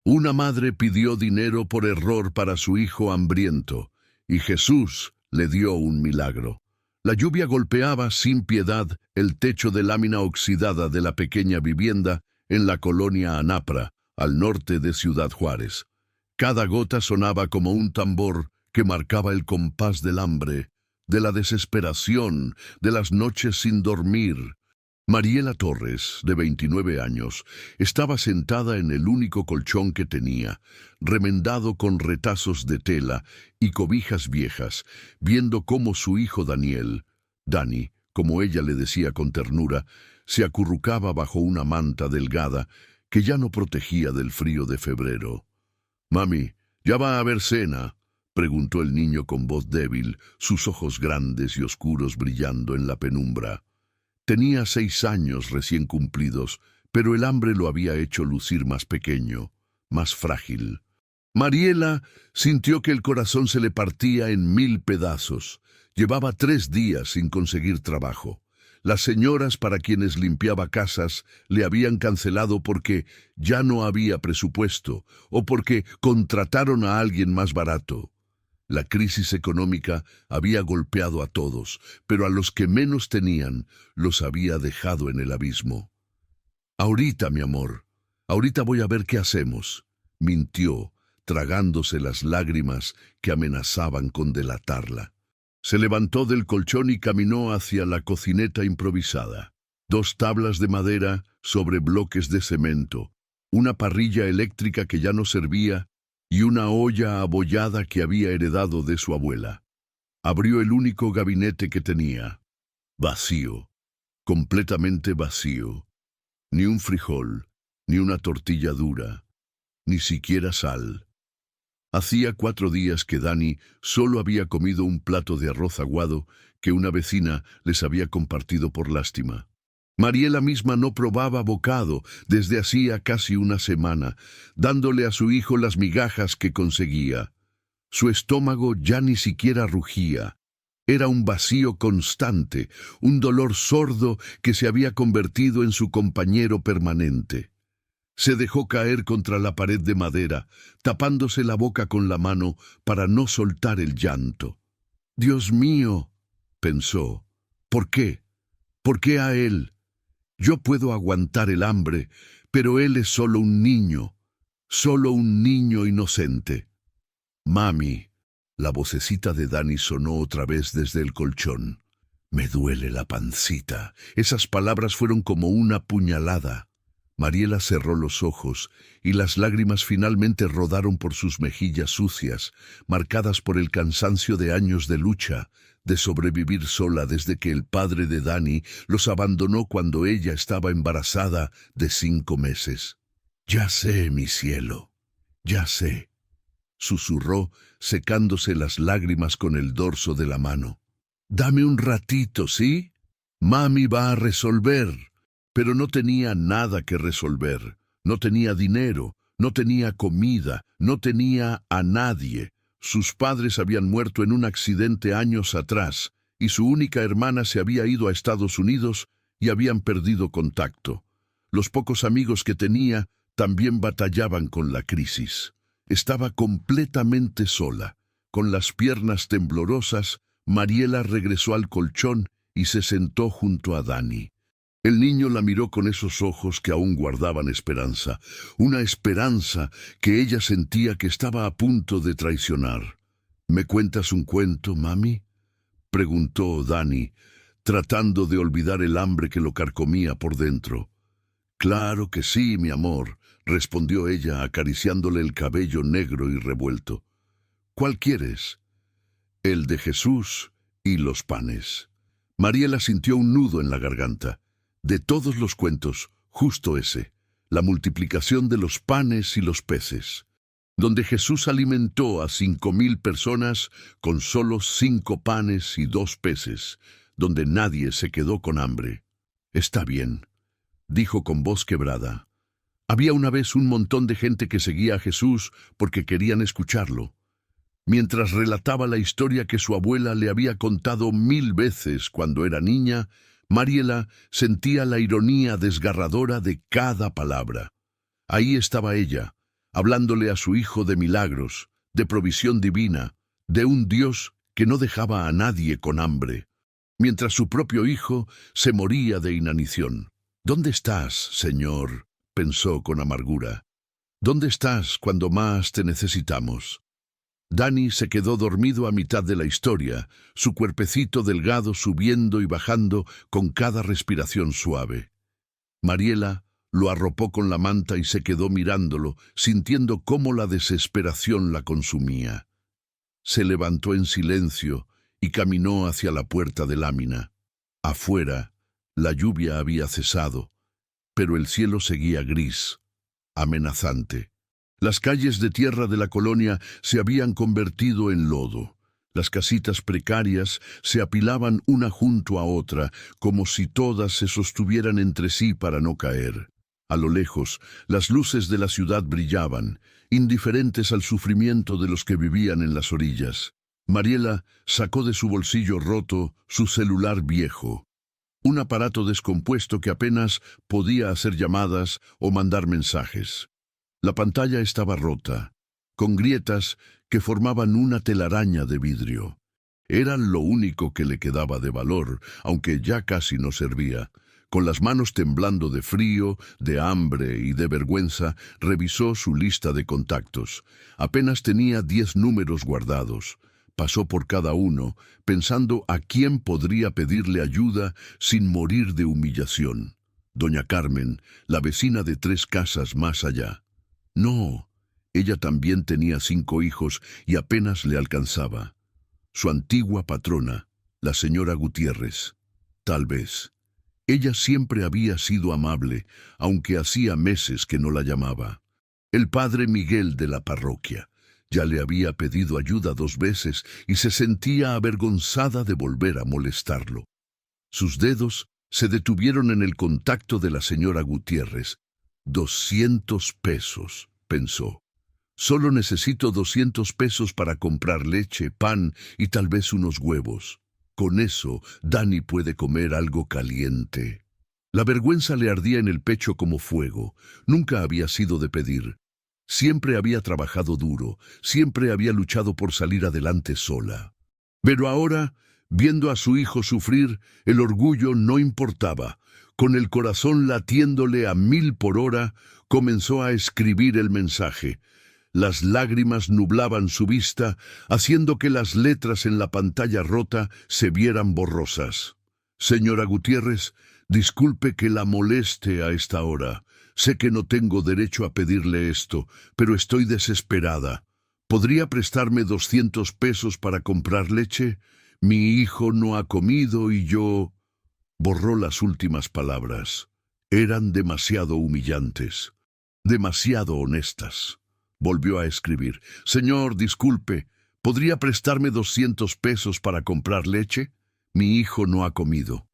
Una madre pidió dinero por error para su hijo hambriento, y Jesús le dio un milagro. La lluvia golpeaba sin piedad el techo de lámina oxidada de la pequeña vivienda en la colonia Anapra, al norte de Ciudad Juárez. Cada gota sonaba como un tambor que marcaba el compás del hambre, de la desesperación, de las noches sin dormir. Mariela Torres, de 29 años, estaba sentada en el único colchón que tenía, remendado con retazos de tela y cobijas viejas, viendo cómo su hijo Dani, como ella le decía con ternura, se acurrucaba bajo una manta delgada que ya no protegía del frío de febrero. «Mami, ¿ya va a haber cena?», preguntó el niño con voz débil, sus ojos grandes y oscuros brillando en la penumbra. Tenía 6 años recién cumplidos, pero el hambre lo había hecho lucir más pequeño, más frágil. Mariela sintió que el corazón se le partía en 1000 pedazos. Llevaba 3 días sin conseguir trabajo. Las señoras para quienes limpiaba casas le habían cancelado porque ya no había presupuesto o porque contrataron a alguien más barato. La crisis económica había golpeado a todos, pero a los que menos tenían los había dejado en el abismo. «Ahorita, mi amor, ahorita voy a ver qué hacemos», mintió, tragándose las lágrimas que amenazaban con delatarla. Se levantó del colchón y caminó hacia la cocineta improvisada. 2 tablas de madera sobre bloques de cemento, una parrilla eléctrica que ya no servía y una olla abollada que había heredado de su abuela. Abrió el único gabinete que tenía. Vacío, completamente vacío. Ni un frijol, ni una tortilla dura, ni siquiera sal. Hacía 4 días que Dani solo había comido un plato de arroz aguado que una vecina les había compartido por lástima. Mariela misma no probaba bocado desde hacía casi una semana, dándole a su hijo las migajas que conseguía. Su estómago ya ni siquiera rugía. Era un vacío constante, un dolor sordo que se había convertido en su compañero permanente. Se dejó caer contra la pared de madera, tapándose la boca con la mano para no soltar el llanto. «Dios mío», pensó, «¿por qué? ¿Por qué a él? Yo puedo aguantar el hambre, pero él es solo un niño inocente». «Mami», la vocecita de Dani sonó otra vez desde el colchón. «Me duele la pancita». Esas palabras fueron como una puñalada. Mariela cerró los ojos y las lágrimas finalmente rodaron por sus mejillas sucias, marcadas por el cansancio de años de lucha, de sobrevivir sola desde que el padre de Dani los abandonó cuando ella estaba embarazada de 5 meses. «Ya sé, mi cielo, ya sé», susurró, secándose las lágrimas con el dorso de la mano. «Dame un ratito, ¿sí? Mami va a resolver». Pero no tenía nada que resolver. No tenía dinero, no tenía comida, no tenía a nadie. Sus padres habían muerto en un accidente años atrás, y su única hermana se había ido a Estados Unidos y habían perdido contacto. Los pocos amigos que tenía también batallaban con la crisis. Estaba completamente sola. Con las piernas temblorosas, Mariela regresó al colchón y se sentó junto a Dani. El niño la miró con esos ojos que aún guardaban esperanza, una esperanza que ella sentía que estaba a punto de traicionar. «¿Me cuentas un cuento, mami?», preguntó Dani, tratando de olvidar el hambre que lo carcomía por dentro. «Claro que sí, mi amor», respondió ella, acariciándole el cabello negro y revuelto. «¿Cuál quieres?». «El de Jesús y los panes». Mariela sintió un nudo en la garganta. De todos los cuentos, justo ese, la multiplicación de los panes y los peces, donde Jesús alimentó a 5,000 personas con solo 5 panes y 2 peces, donde nadie se quedó con hambre. «Está bien», dijo con voz quebrada. Había una vez un montón de gente que seguía a Jesús porque querían escucharlo. Mientras relataba la historia que su abuela le había contado 1000 veces cuando era niña, Mariela sentía la ironía desgarradora de cada palabra. Ahí estaba ella, hablándole a su hijo de milagros, de provisión divina, de un Dios que no dejaba a nadie con hambre, mientras su propio hijo se moría de inanición. ¿Dónde estás, Señor?, pensó con amargura. ¿Dónde estás cuando más te necesitamos? Dani se quedó dormido a mitad de la historia, su cuerpecito delgado subiendo y bajando con cada respiración suave. Mariela lo arropó con la manta y se quedó mirándolo, sintiendo cómo la desesperación la consumía. Se levantó en silencio y caminó hacia la puerta de lámina. Afuera, la lluvia había cesado, pero el cielo seguía gris, amenazante. Las calles de tierra de la colonia se habían convertido en lodo. Las casitas precarias se apilaban una junto a otra, como si todas se sostuvieran entre sí para no caer. A lo lejos, las luces de la ciudad brillaban, indiferentes al sufrimiento de los que vivían en las orillas. Mariela sacó de su bolsillo roto su celular viejo, un aparato descompuesto que apenas podía hacer llamadas o mandar mensajes. La pantalla estaba rota, con grietas que formaban una telaraña de vidrio. Era lo único que le quedaba de valor, aunque ya casi no servía. Con las manos temblando de frío, de hambre y de vergüenza, revisó su lista de contactos. Apenas tenía 10 números guardados. Pasó por cada uno, pensando a quién podría pedirle ayuda sin morir de humillación. Doña Carmen, la vecina de 3 casas más allá. No, ella también tenía 5 hijos y apenas le alcanzaba. Su antigua patrona, la señora Gutiérrez. Tal vez. Ella siempre había sido amable, aunque hacía meses que no la llamaba. El padre Miguel de la parroquia. Ya le había pedido ayuda 2 veces y se sentía avergonzada de volver a molestarlo. Sus dedos se detuvieron en el contacto de la señora Gutiérrez. 200 pesos, pensó. Solo necesito 200 pesos para comprar leche, pan y tal vez unos huevos. Con eso, Dani puede comer algo caliente. La vergüenza le ardía en el pecho como fuego. Nunca había sido de pedir. Siempre había trabajado duro, siempre había luchado por salir adelante sola. Pero ahora, viendo a su hijo sufrir, el orgullo no importaba. Con el corazón latiéndole a 1000 por hora, comenzó a escribir el mensaje. Las lágrimas nublaban su vista, haciendo que las letras en la pantalla rota se vieran borrosas. Señora Gutiérrez, disculpe que la moleste a esta hora. Sé que no tengo derecho a pedirle esto, pero estoy desesperada. ¿Podría prestarme 200 pesos para comprar leche? Mi hijo no ha comido y yo... Borró las últimas palabras. Eran demasiado humillantes, demasiado honestas. Volvió a escribir. Señor, disculpe, ¿podría prestarme 200 pesos para comprar leche? Mi hijo no ha comido.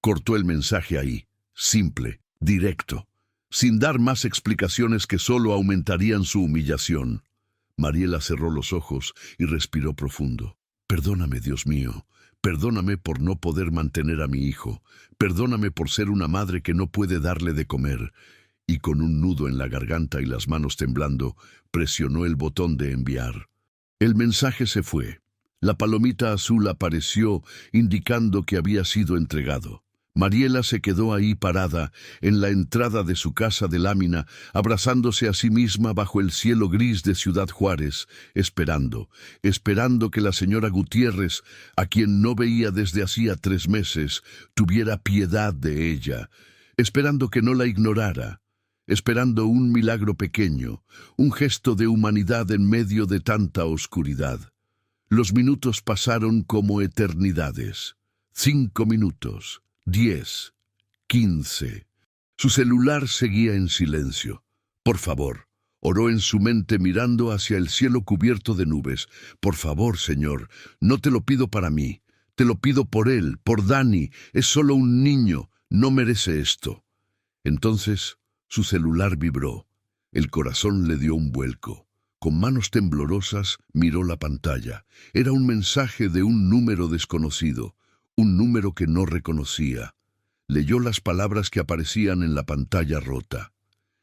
Cortó el mensaje ahí, simple, directo, sin dar más explicaciones que solo aumentarían su humillación. Mariela cerró los ojos y respiró profundo. Perdóname, Dios mío. Perdóname por no poder mantener a mi hijo. Perdóname por ser una madre que no puede darle de comer. Y con un nudo en la garganta y las manos temblando, presionó el botón de enviar. El mensaje se fue. La palomita azul apareció, indicando que había sido entregado. Mariela se quedó ahí parada, en la entrada de su casa de lámina, abrazándose a sí misma bajo el cielo gris de Ciudad Juárez, esperando que la señora Gutiérrez, a quien no veía desde hacía 3 meses, tuviera piedad de ella, esperando que no la ignorara, esperando un milagro pequeño, un gesto de humanidad en medio de tanta oscuridad. Los minutos pasaron como eternidades. 5 minutos. 10, 15. Su celular seguía en silencio. Por favor, oró en su mente mirando hacia el cielo cubierto de nubes. Por favor, Señor, no te lo pido para mí. Te lo pido por él, por Dani. Es solo un niño. No merece esto. Entonces, su celular vibró. El corazón le dio un vuelco. Con manos temblorosas miró la pantalla. Era un mensaje de un número desconocido. Un número que no reconocía. Leyó las palabras que aparecían en la pantalla rota.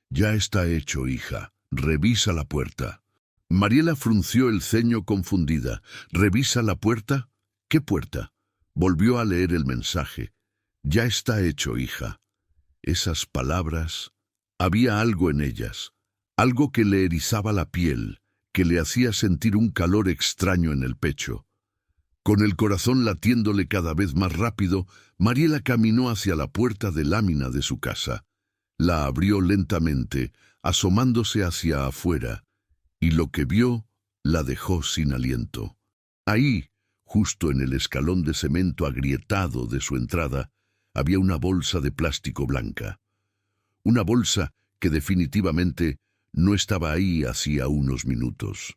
Ya está hecho, hija. Revisa la puerta. Mariela frunció el ceño confundida. ¿Revisa la puerta? ¿Qué puerta? Volvió a leer el mensaje. Ya está hecho, hija. Esas palabras, había algo en ellas, algo que le erizaba la piel, que le hacía sentir un calor extraño en el pecho. Con el corazón latiéndole cada vez más rápido, Mariela caminó hacia la puerta de lámina de su casa. La abrió lentamente, asomándose hacia afuera, y lo que vio la dejó sin aliento. Ahí, justo en el escalón de cemento agrietado de su entrada, había una bolsa de plástico blanca. Una bolsa que definitivamente no estaba ahí hacía unos minutos.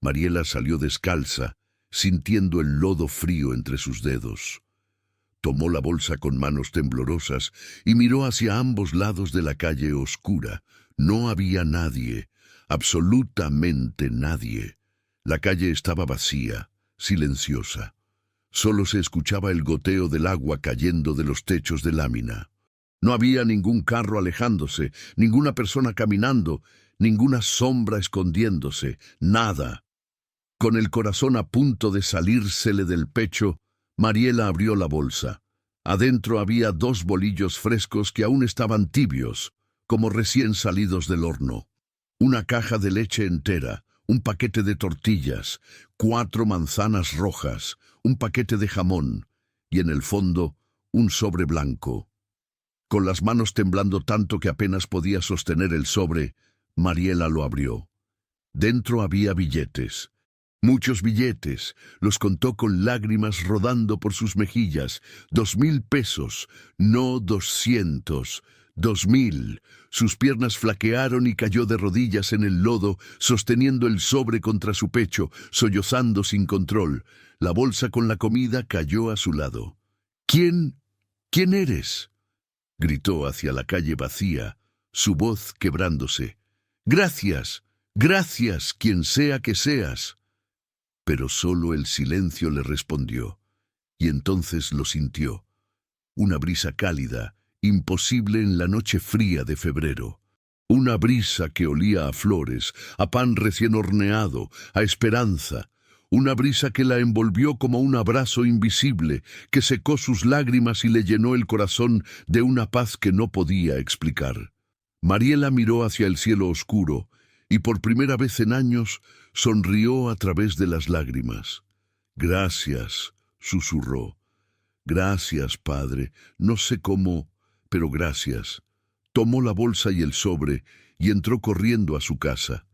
Mariela salió descalza, sintiendo el lodo frío entre sus dedos. Tomó la bolsa con manos temblorosas y miró hacia ambos lados de la calle oscura. No había nadie, absolutamente nadie. La calle estaba vacía, silenciosa. Solo se escuchaba el goteo del agua cayendo de los techos de lámina. No había ningún carro alejándose, ninguna persona caminando, ninguna sombra escondiéndose, nada. Con el corazón a punto de salírsele del pecho, Mariela abrió la bolsa. Adentro había 2 bolillos frescos que aún estaban tibios, como recién salidos del horno. Una caja de leche entera, un paquete de tortillas, 4 manzanas rojas, un paquete de jamón, y en el fondo, un sobre blanco. Con las manos temblando tanto que apenas podía sostener el sobre, Mariela lo abrió. Dentro había billetes. Muchos billetes, los contó con lágrimas rodando por sus mejillas. 2,000 pesos, no 200, 2,000. Sus piernas flaquearon y cayó de rodillas en el lodo, sosteniendo el sobre contra su pecho, sollozando sin control. La bolsa con la comida cayó a su lado. ¿Quién eres?, gritó hacia la calle vacía, su voz quebrándose. Gracias, gracias, quien sea que seas. Pero solo el silencio le respondió, y entonces lo sintió. Una brisa cálida, imposible en la noche fría de febrero. Una brisa que olía a flores, a pan recién horneado, a esperanza. Una brisa que la envolvió como un abrazo invisible, que secó sus lágrimas y le llenó el corazón de una paz que no podía explicar. Mariela miró hacia el cielo oscuro, y por primera vez en años sonrió a través de las lágrimas. Gracias, susurró. Gracias, padre. No sé cómo, pero gracias. Tomó la bolsa y el sobre y entró corriendo a su casa.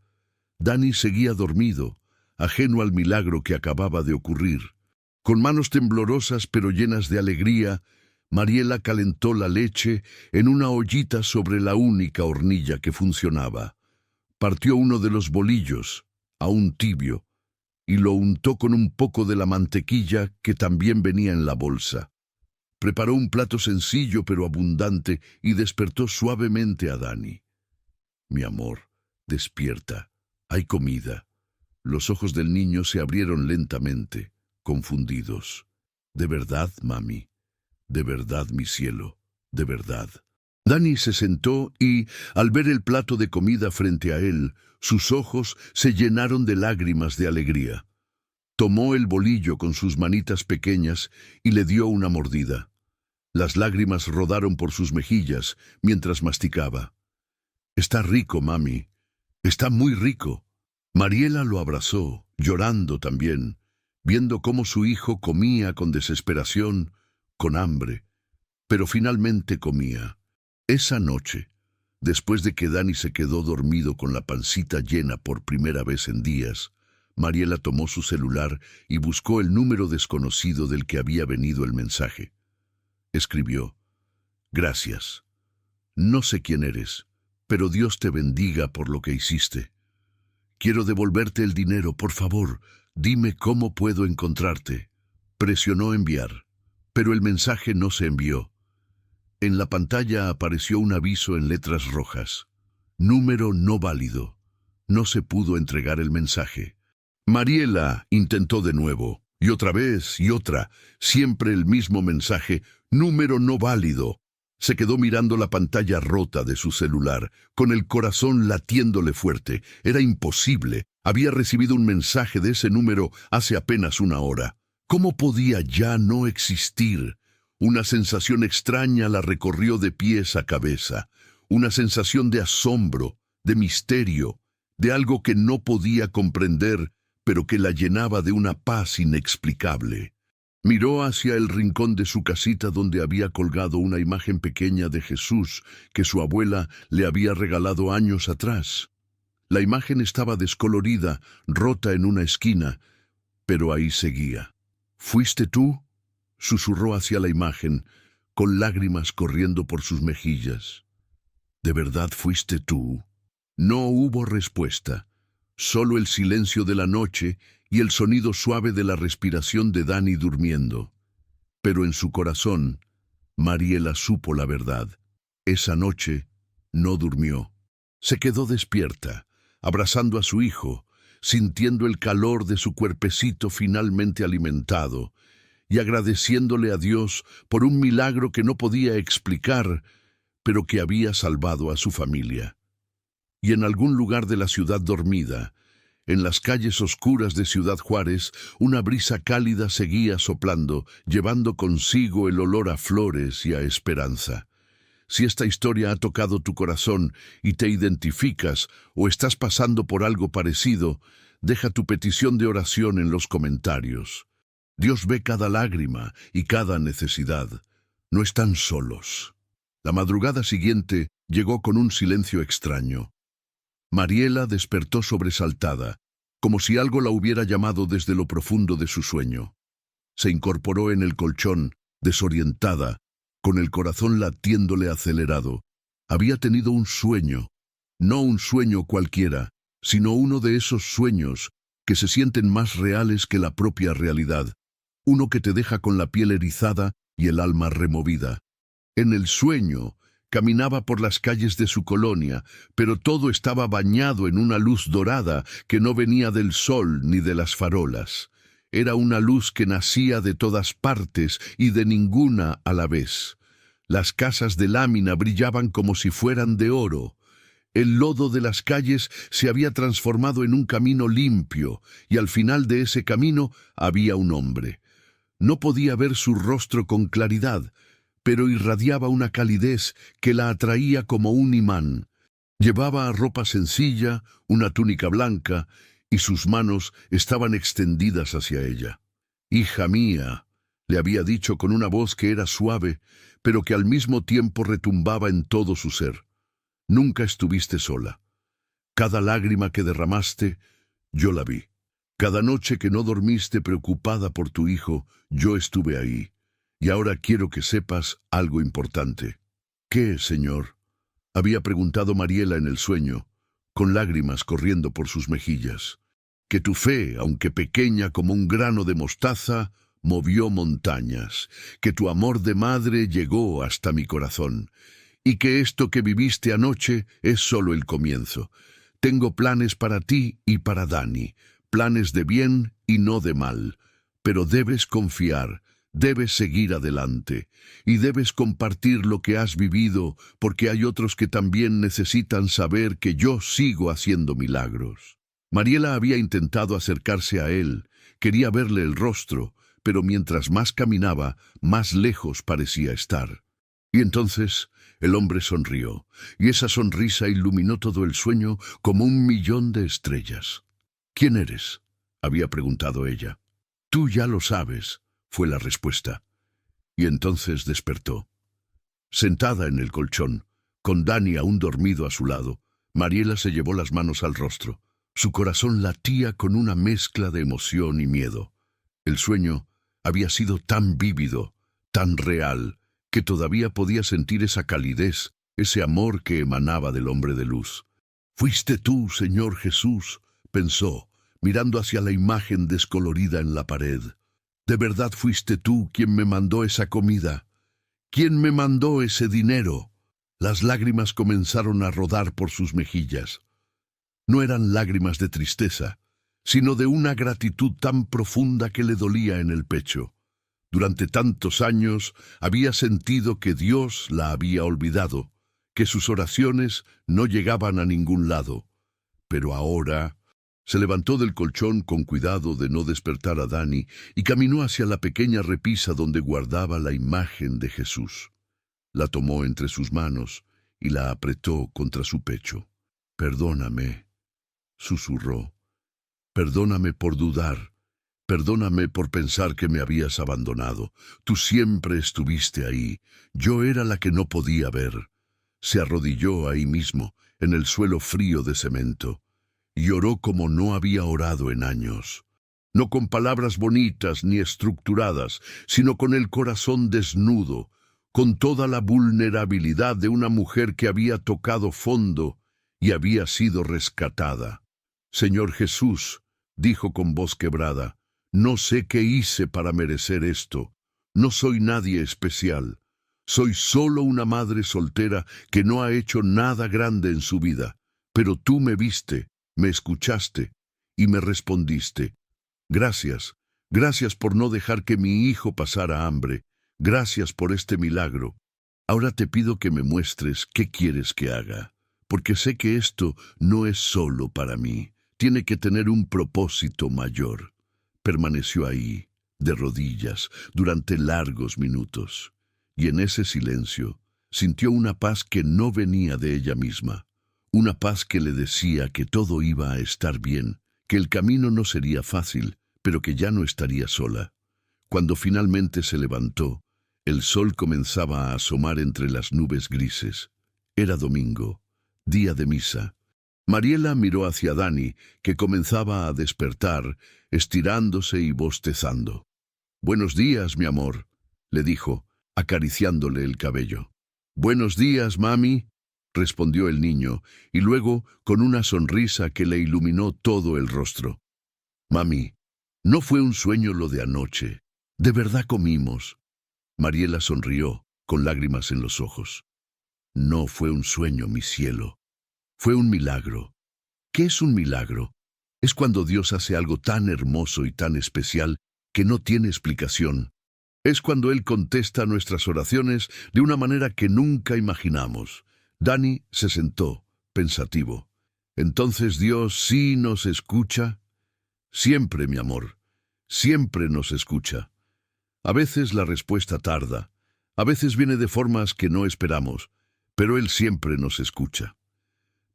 Dani seguía dormido, ajeno al milagro que acababa de ocurrir. Con manos temblorosas pero llenas de alegría, Mariela calentó la leche en una ollita sobre la única hornilla que funcionaba. Partió uno de los bolillos, aún tibio, y lo untó con un poco de la mantequilla que también venía en la bolsa. Preparó un plato sencillo pero abundante y despertó suavemente a Dani. Mi amor, despierta, hay comida. Los ojos del niño se abrieron lentamente, confundidos. ¿De verdad, mami? ¿De verdad, mi cielo? ¿De verdad? Dani se sentó y, al ver el plato de comida frente a él, sus ojos se llenaron de lágrimas de alegría. Tomó el bolillo con sus manitas pequeñas y le dio una mordida. Las lágrimas rodaron por sus mejillas mientras masticaba. Está rico, mami. Está muy rico. Mariela lo abrazó, llorando también, viendo cómo su hijo comía con desesperación, con hambre, pero finalmente comía. Esa noche, después de que Dani se quedó dormido con la pancita llena por primera vez en días, Mariela tomó su celular y buscó el número desconocido del que había venido el mensaje. Escribió: Gracias. No sé quién eres, pero Dios te bendiga por lo que hiciste. Quiero devolverte el dinero, por favor, dime cómo puedo encontrarte. Presionó enviar, pero el mensaje no se envió. En la pantalla apareció un aviso en letras rojas. Número no válido. No se pudo entregar el mensaje. Mariela intentó de nuevo, y otra vez y otra, siempre el mismo mensaje: número no válido. Se quedó mirando la pantalla rota de su celular, con el corazón latiéndole fuerte. Era imposible. Había recibido un mensaje de ese número hace apenas una hora. ¿Cómo podía ya no existir? Una sensación extraña la recorrió de pies a cabeza. Una sensación de asombro, de misterio, de algo que no podía comprender, pero que la llenaba de una paz inexplicable. Miró hacia el rincón de su casita donde había colgado una imagen pequeña de Jesús que su abuela le había regalado años atrás. La imagen estaba descolorida, rota en una esquina, pero ahí seguía. ¿Fuiste tú?, susurró hacia la imagen, con lágrimas corriendo por sus mejillas. ¿De verdad fuiste tú? No hubo respuesta, solo el silencio de la noche y el sonido suave de la respiración de Dani durmiendo. Pero en su corazón, Mariela supo la verdad. Esa noche no durmió. Se quedó despierta, abrazando a su hijo, sintiendo el calor de su cuerpecito finalmente alimentado, y agradeciéndole a Dios por un milagro que no podía explicar, pero que había salvado a su familia. Y en algún lugar de la ciudad dormida, en las calles oscuras de Ciudad Juárez, una brisa cálida seguía soplando, llevando consigo el olor a flores y a esperanza. Si esta historia ha tocado tu corazón y te identificas o estás pasando por algo parecido, deja tu petición de oración en los comentarios. Dios ve cada lágrima y cada necesidad. No están solos. La madrugada siguiente llegó con un silencio extraño. Mariela despertó sobresaltada, como si algo la hubiera llamado desde lo profundo de su sueño. Se incorporó en el colchón, desorientada, con el corazón latiéndole acelerado. Había tenido un sueño, no un sueño cualquiera, sino uno de esos sueños que se sienten más reales que la propia realidad, uno que te deja con la piel erizada y el alma removida. En el sueño, caminaba por las calles de su colonia, pero todo estaba bañado en una luz dorada que no venía del sol ni de las farolas. Era una luz que nacía de todas partes y de ninguna a la vez. Las casas de lámina brillaban como si fueran de oro. El lodo de las calles se había transformado en un camino limpio, y al final de ese camino había un hombre. No podía ver su rostro con claridad, pero irradiaba una calidez que la atraía como un imán. Llevaba ropa sencilla, una túnica blanca, y sus manos estaban extendidas hacia ella. «Hija mía», le había dicho con una voz que era suave, pero que al mismo tiempo retumbaba en todo su ser. «Nunca estuviste sola. Cada lágrima que derramaste, yo la vi. Cada noche que no dormiste preocupada por tu hijo, yo estuve ahí. Y ahora quiero que sepas algo importante». «¿Qué, señor?», había preguntado Mariela en el sueño, con lágrimas corriendo por sus mejillas. «Que tu fe, aunque pequeña como un grano de mostaza, movió montañas, que tu amor de madre llegó hasta mi corazón, y que esto que viviste anoche es solo el comienzo. Tengo planes para ti y para Dani, planes de bien y no de mal, pero debes confiar. Debes seguir adelante y debes compartir lo que has vivido, porque hay otros que también necesitan saber que yo sigo haciendo milagros». Mariela había intentado acercarse a él, quería verle el rostro, pero mientras más caminaba, más lejos parecía estar. Y entonces el hombre sonrió, y esa sonrisa iluminó todo el sueño como 1.000.000 de estrellas. «¿Quién eres?», había preguntado ella. «Tú ya lo sabes», fue la respuesta. Y entonces despertó. Sentada en el colchón, con Dani aún dormido a su lado, Mariela se llevó las manos al rostro. Su corazón latía con una mezcla de emoción y miedo. El sueño había sido tan vívido, tan real, que todavía podía sentir esa calidez, ese amor que emanaba del hombre de luz. «Fuiste tú, Señor Jesús», pensó, mirando hacia la imagen descolorida en la pared. «¿De verdad fuiste tú quien me mandó esa comida? ¿Quién me mandó ese dinero?». Las lágrimas comenzaron a rodar por sus mejillas. No eran lágrimas de tristeza, sino de una gratitud tan profunda que le dolía en el pecho. Durante tantos años había sentido que Dios la había olvidado, que sus oraciones no llegaban a ningún lado. Pero ahora se levantó del colchón con cuidado de no despertar a Dani y caminó hacia la pequeña repisa donde guardaba la imagen de Jesús. La tomó entre sus manos y la apretó contra su pecho. «Perdóname», susurró. «Perdóname por dudar. Perdóname por pensar que me habías abandonado. Tú siempre estuviste ahí. Yo era la que no podía ver». Se arrodilló ahí mismo, en el suelo frío de cemento. Lloró como no había orado en años. No con palabras bonitas ni estructuradas, sino con el corazón desnudo, con toda la vulnerabilidad de una mujer que había tocado fondo y había sido rescatada. «Señor Jesús», dijo con voz quebrada, «no sé qué hice para merecer esto. No soy nadie especial. Soy solo una madre soltera que no ha hecho nada grande en su vida. Pero tú me viste, me escuchaste y me respondiste. Gracias, gracias por no dejar que mi hijo pasara hambre. Gracias por este milagro. Ahora te pido que me muestres qué quieres que haga, porque sé que esto no es solo para mí. Tiene que tener un propósito mayor». Permaneció ahí, de rodillas, durante largos minutos. Y en ese silencio sintió una paz que no venía de ella misma. Una paz que le decía que todo iba a estar bien, que el camino no sería fácil, pero que ya no estaría sola. Cuando finalmente se levantó, el sol comenzaba a asomar entre las nubes grises. Era domingo, día de misa. Mariela miró hacia Dani, que comenzaba a despertar, estirándose y bostezando. «Buenos días, mi amor», le dijo, acariciándole el cabello. «Buenos días, mami», respondió el niño, y luego con una sonrisa que le iluminó todo el rostro. «Mami, no fue un sueño lo de anoche. De verdad comimos». Mariela sonrió, con lágrimas en los ojos. «No fue un sueño, mi cielo. Fue un milagro». ¿Qué es un milagro? Es cuando Dios hace algo tan hermoso y tan especial que no tiene explicación. Es cuando Él contesta nuestras oraciones de una manera que nunca imaginamos. Dani se sentó, pensativo. ¿Entonces Dios sí nos escucha? Siempre, mi amor, siempre nos escucha. A veces la respuesta tarda, a veces viene de formas que no esperamos, pero Él siempre nos escucha.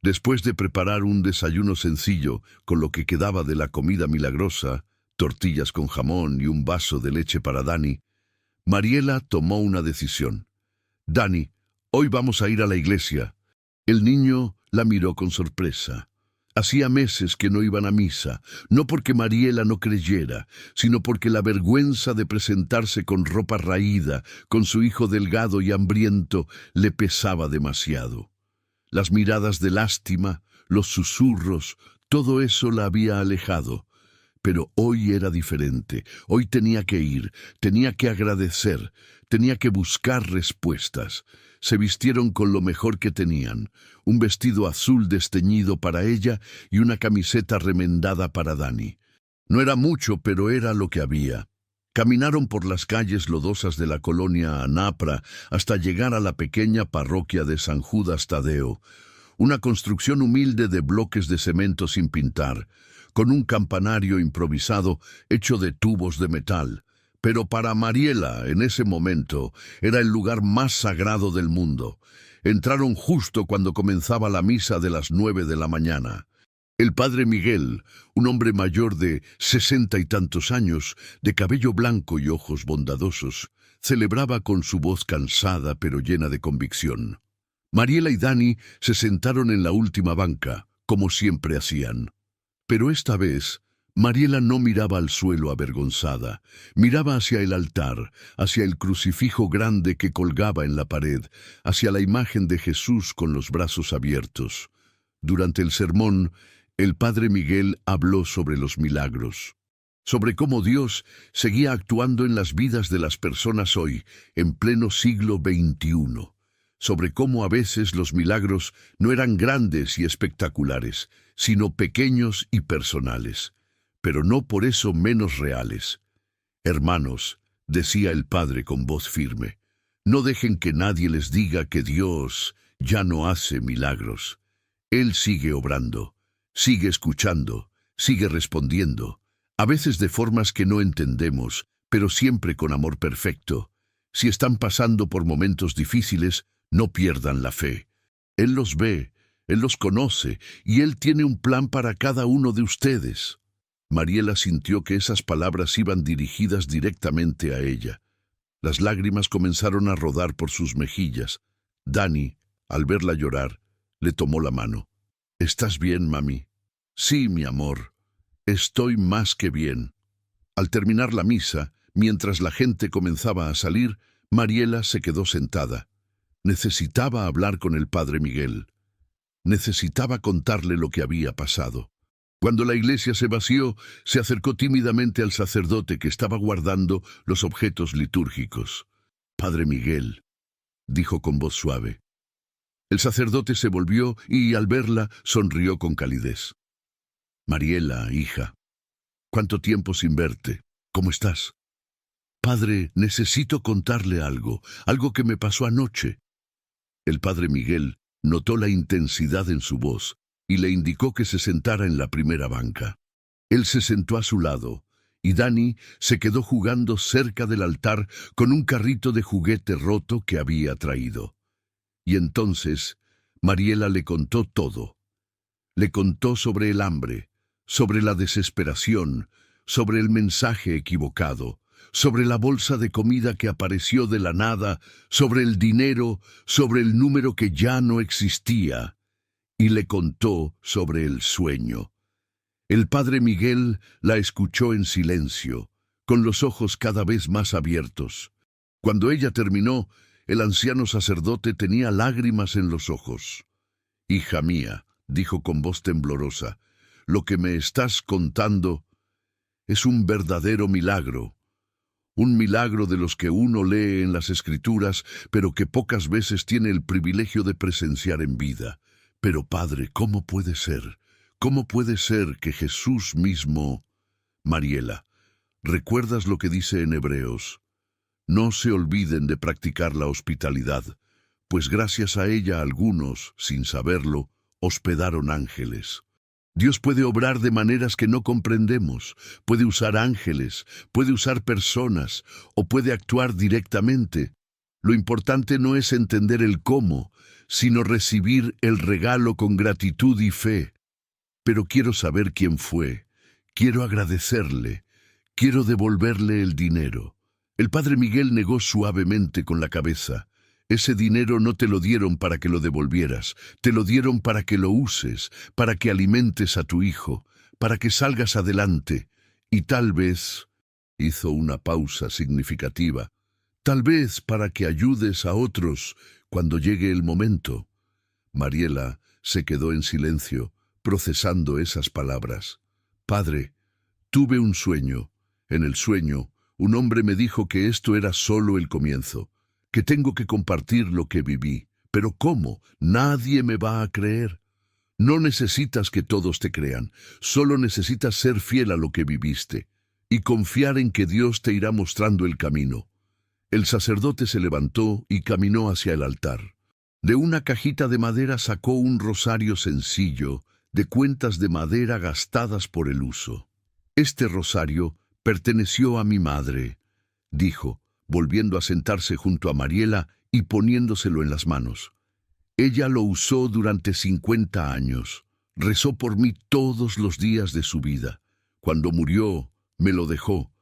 Después de preparar un desayuno sencillo con lo que quedaba de la comida milagrosa, tortillas con jamón y un vaso de leche para Dani, Mariela tomó una decisión. «Dani, hoy vamos a ir a la iglesia». El niño la miró con sorpresa. Hacía meses que no iban a misa, no porque Mariela no creyera, sino porque la vergüenza de presentarse con ropa raída, con su hijo delgado y hambriento, le pesaba demasiado. Las miradas de lástima, los susurros, todo eso la había alejado. Pero hoy era diferente. Hoy tenía que ir, tenía que agradecer, tenía que buscar respuestas. Se vistieron con lo mejor que tenían, un vestido azul desteñido para ella y una camiseta remendada para Dani. No era mucho, pero era lo que había. Caminaron por las calles lodosas de la colonia Anapra hasta llegar a la pequeña parroquia de San Judas Tadeo, una construcción humilde de bloques de cemento sin pintar, con un campanario improvisado hecho de tubos de metal. Pero para Mariela, en ese momento, era el lugar más sagrado del mundo. Entraron justo cuando comenzaba la misa de las 9 de la mañana. El padre Miguel, un hombre mayor de 60 y tantos años, de cabello blanco y ojos bondadosos, celebraba con su voz cansada pero llena de convicción. Mariela y Dani se sentaron en la última banca, como siempre hacían. Pero esta vez, Mariela no miraba al suelo avergonzada, miraba hacia el altar, hacia el crucifijo grande que colgaba en la pared, hacia la imagen de Jesús con los brazos abiertos. Durante el sermón, el padre Miguel habló sobre los milagros, sobre cómo Dios seguía actuando en las vidas de las personas hoy, en pleno siglo XXI, sobre cómo a veces los milagros no eran grandes y espectaculares, sino pequeños y personales, pero no por eso menos reales. Hermanos, decía el padre con voz firme. No dejen que nadie les diga que Dios ya no hace milagros. Él sigue obrando, sigue escuchando, sigue respondiendo, a veces de formas que no entendemos, pero siempre con amor perfecto. Si están pasando por momentos difíciles, no pierdan la fe. Él los ve, Él los conoce, y Él tiene un plan para cada uno de ustedes. Mariela sintió que esas palabras iban dirigidas directamente a ella. Las lágrimas comenzaron a rodar por sus mejillas. Dani, al verla llorar, le tomó la mano. ¿Estás bien, mami? Sí, mi amor. Estoy más que bien. Al terminar la misa, mientras la gente comenzaba a salir, Mariela se quedó sentada. Necesitaba hablar con el padre Miguel. Necesitaba contarle lo que había pasado. Cuando la iglesia se vació, se acercó tímidamente al sacerdote que estaba guardando los objetos litúrgicos. «Padre Miguel», dijo con voz suave. El sacerdote se volvió y, al verla, sonrió con calidez. «Mariela, hija, ¿cuánto tiempo sin verte? ¿Cómo estás?» «Padre, necesito contarle algo que me pasó anoche». El padre Miguel notó la intensidad en su voz y le indicó que se sentara en la primera banca. Él se sentó a su lado, y Dani se quedó jugando cerca del altar con un carrito de juguete roto que había traído. Y entonces Mariela le contó todo. Le contó sobre el hambre, sobre la desesperación, sobre el mensaje equivocado, sobre la bolsa de comida que apareció de la nada, sobre el dinero, sobre el número que ya no existía, y le contó sobre el sueño. El padre Miguel la escuchó en silencio, con los ojos cada vez más abiertos. Cuando ella terminó, el anciano sacerdote tenía lágrimas en los ojos. «Hija mía», dijo con voz temblorosa, «lo que me estás contando es un verdadero milagro. Un milagro de los que uno lee en las Escrituras, pero que pocas veces tiene el privilegio de presenciar en vida. Pero, padre, ¿cómo puede ser? ¿Cómo puede ser que Jesús mismo...» Mariela, ¿recuerdas lo que dice en Hebreos? No se olviden de practicar la hospitalidad, pues gracias a ella algunos, sin saberlo, hospedaron ángeles. Dios puede obrar de maneras que no comprendemos, puede usar ángeles, puede usar personas, o puede actuar directamente. Lo importante no es entender el cómo, sino recibir el regalo con gratitud y fe. Pero quiero saber quién fue, quiero agradecerle, quiero devolverle el dinero. El padre Miguel negó suavemente con la cabeza. Ese dinero no te lo dieron para que lo devolvieras, te lo dieron para que lo uses, para que alimentes a tu hijo, para que salgas adelante. Y tal vez, hizo una pausa significativa, tal vez para que ayudes a otros cuando llegue el momento. Mariela se quedó en silencio, procesando esas palabras. «Padre, tuve un sueño. En el sueño, un hombre me dijo que esto era solo el comienzo, que tengo que compartir lo que viví. Pero ¿cómo? Nadie me va a creer». No necesitas que todos te crean, solo necesitas ser fiel a lo que viviste y confiar en que Dios te irá mostrando el camino. El sacerdote se levantó y caminó hacia el altar. De una cajita de madera sacó un rosario sencillo, de cuentas de madera gastadas por el uso. «Este rosario perteneció a mi madre», dijo, volviendo a sentarse junto a Mariela y poniéndoselo en las manos. «Ella lo usó durante 50 años. Rezó por mí todos los días de su vida. Cuando murió, me lo dejó.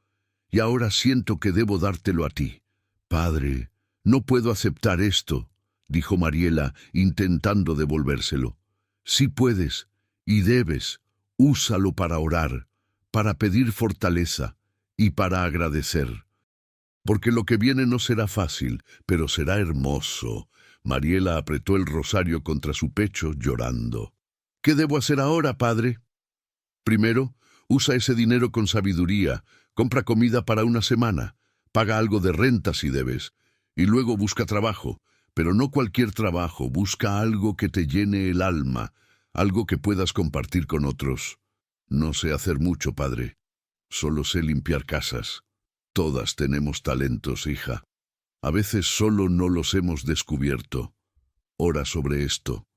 Y ahora siento que debo dártelo a ti». «Padre, no puedo aceptar esto», dijo Mariela, intentando devolvérselo. «Sí puedes y debes. Úsalo para orar, para pedir fortaleza y para agradecer. Porque lo que viene no será fácil, pero será hermoso». Mariela apretó el rosario contra su pecho, llorando. «¿Qué debo hacer ahora, padre?» «Primero, usa ese dinero con sabiduría, compra comida para una semana, paga algo de renta si debes, y luego busca trabajo, pero no cualquier trabajo, busca algo que te llene el alma, algo que puedas compartir con otros». «No sé hacer mucho, padre, solo sé limpiar casas». Todas tenemos talentos, hija. A veces solo no los hemos descubierto. Ora sobre esto.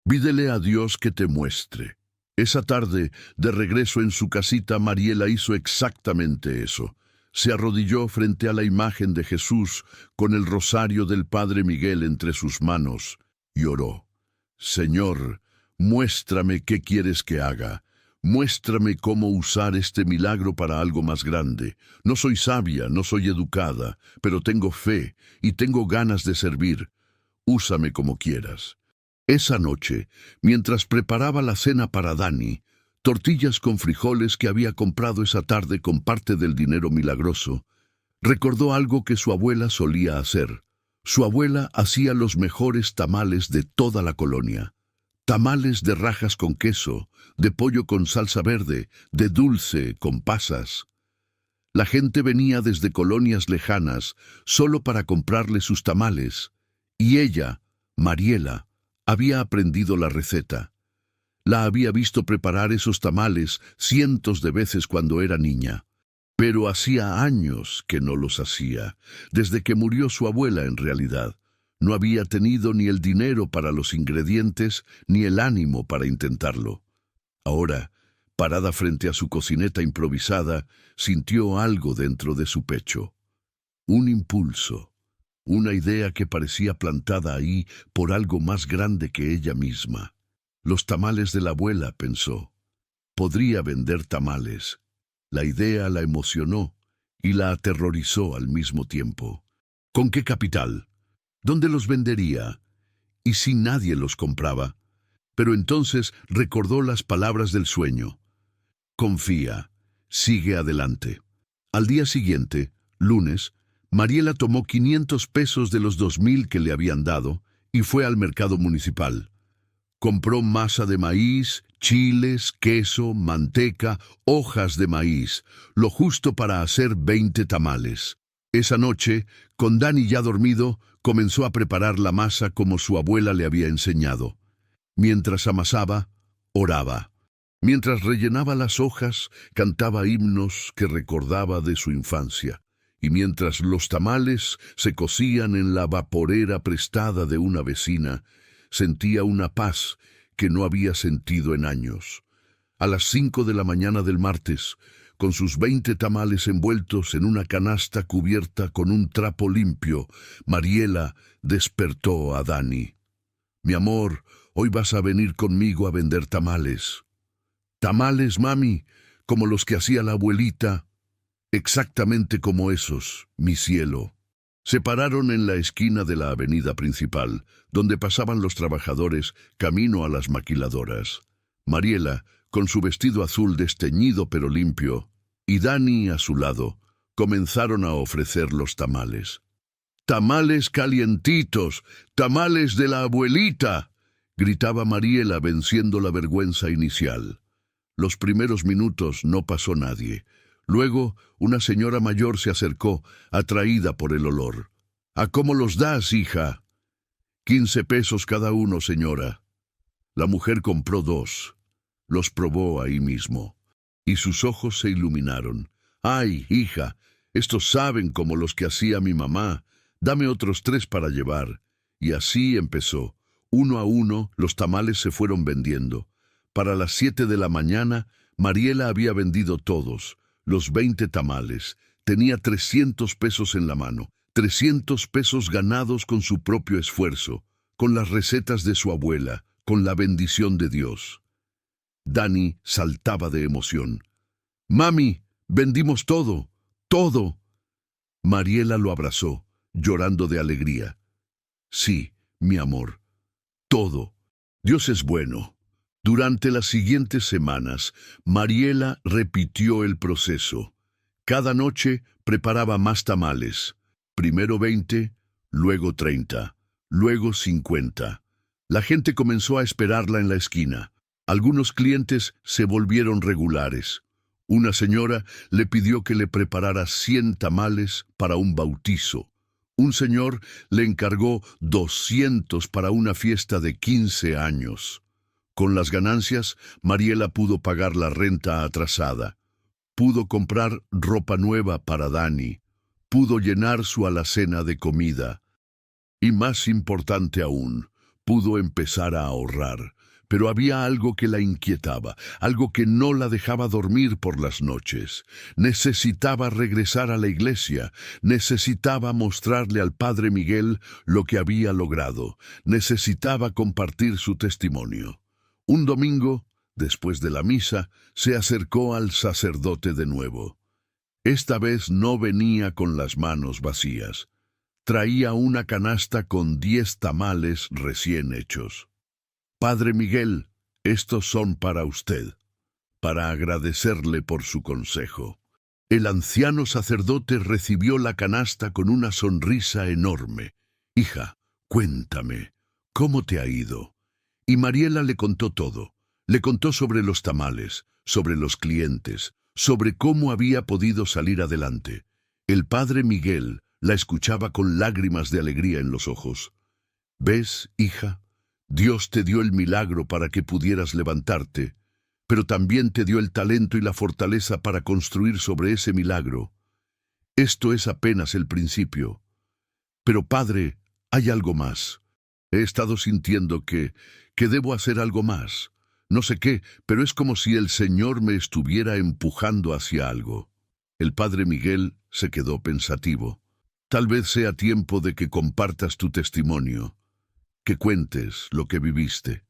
Pídele a Dios que te muestre. Esa tarde, de regreso en su casita, Mariela hizo exactamente eso. Se arrodilló frente a la imagen de Jesús con el rosario del Padre Miguel entre sus manos y oró. Señor, muéstrame qué quieres que haga. Muéstrame cómo usar este milagro para algo más grande. No soy sabia, no soy educada, pero tengo fe y tengo ganas de servir. Úsame como quieras. Esa noche, mientras preparaba la cena para Dani, tortillas con frijoles que había comprado esa tarde con parte del dinero milagroso, recordó algo que su abuela solía hacer. Su abuela hacía los mejores tamales de toda la colonia. Tamales de rajas con queso, de pollo con salsa verde, de dulce con pasas. La gente venía desde colonias lejanas solo para comprarle sus tamales, y ella, Mariela, había aprendido la receta. La había visto preparar esos tamales cientos de veces cuando era niña, pero hacía años que no los hacía, desde que murió su abuela en realidad. No había tenido ni el dinero para los ingredientes, ni el ánimo para intentarlo. Ahora, parada frente a su cocineta improvisada, sintió algo dentro de su pecho. Un impulso, una idea que parecía plantada ahí por algo más grande que ella misma. Los tamales de la abuela, pensó. Podría vender tamales. La idea la emocionó y la aterrorizó al mismo tiempo. ¿Con qué capital? ¿Dónde los vendería? ¿Y si nadie los compraba? Pero entonces recordó las palabras del sueño. Confía, sigue adelante. Al día siguiente, lunes, Mariela tomó 500 pesos de los 2,000 que le habían dado y fue al mercado municipal. Compró masa de maíz, chiles, queso, manteca, hojas de maíz, lo justo para hacer 20 tamales. Esa noche, con Dani ya dormido, comenzó a preparar la masa como su abuela le había enseñado. Mientras amasaba, oraba. Mientras rellenaba las hojas, cantaba himnos que recordaba de su infancia. Y mientras los tamales se cocían en la vaporera prestada de una vecina, sentía una paz que no había sentido en años. A las 5 de la mañana del martes, con sus 20 tamales envueltos en una canasta cubierta con un trapo limpio, Mariela despertó a Dani. «Mi amor, hoy vas a venir conmigo a vender tamales». «¿Tamales, mami? ¿Como los que hacía la abuelita?» «Exactamente como esos, mi cielo». Se pararon en la esquina de la avenida principal, donde pasaban los trabajadores camino a las maquiladoras. Mariela, con su vestido azul desteñido pero limpio, y Dani a su lado, comenzaron a ofrecer los tamales. «¡Tamales calientitos! ¡Tamales de la abuelita!», gritaba Mariela venciendo la vergüenza inicial. Los primeros minutos no pasó nadie. Luego, una señora mayor se acercó, atraída por el olor. «¿A cómo los das, hija?» «15 pesos cada uno, señora». La mujer compró 2. Los probó ahí mismo, y sus ojos se iluminaron. «Ay, hija, estos saben como los que hacía mi mamá. Dame otros 3 para llevar». Y así empezó. Uno a uno, los tamales se fueron vendiendo. Para las 7 de la mañana, Mariela había vendido todos, los 20 tamales. Tenía 300 pesos en la mano, 300 pesos ganados con su propio esfuerzo, con las recetas de su abuela, con la bendición de Dios. Dani saltaba de emoción. «Mami, vendimos todo, todo». Mariela lo abrazó, llorando de alegría. «Sí, mi amor, todo. Dios es bueno». Durante las siguientes semanas, Mariela repitió el proceso. Cada noche preparaba más tamales. Primero 20, luego 30, luego 50. La gente comenzó a esperarla en la esquina. Algunos clientes se volvieron regulares. Una señora le pidió que le preparara 100 tamales para un bautizo. Un señor le encargó 200 para una fiesta de 15 años. Con las ganancias, Mariela pudo pagar la renta atrasada. Pudo comprar ropa nueva para Dani, pudo llenar su alacena de comida. Y más importante aún, pudo empezar a ahorrar. Pero había algo que la inquietaba, algo que no la dejaba dormir por las noches. Necesitaba regresar a la iglesia, necesitaba mostrarle al Padre Miguel lo que había logrado, necesitaba compartir su testimonio. Un domingo, después de la misa, se acercó al sacerdote de nuevo. Esta vez no venía con las manos vacías. Traía una canasta con 10 tamales recién hechos. Padre Miguel, estos son para usted, para agradecerle por su consejo. El anciano sacerdote recibió la canasta con una sonrisa enorme. Hija, cuéntame, ¿cómo te ha ido? Y Mariela le contó todo. Le contó sobre los tamales, sobre los clientes, sobre cómo había podido salir adelante. El Padre Miguel la escuchaba con lágrimas de alegría en los ojos. ¿Ves, hija? Dios te dio el milagro para que pudieras levantarte, pero también te dio el talento y la fortaleza para construir sobre ese milagro. Esto es apenas el principio. Pero, Padre, hay algo más. He estado sintiendo que debo hacer algo más. No sé qué, pero es como si el Señor me estuviera empujando hacia algo. El Padre Miguel se quedó pensativo. Tal vez sea tiempo de que compartas tu testimonio, que cuentes lo que viviste.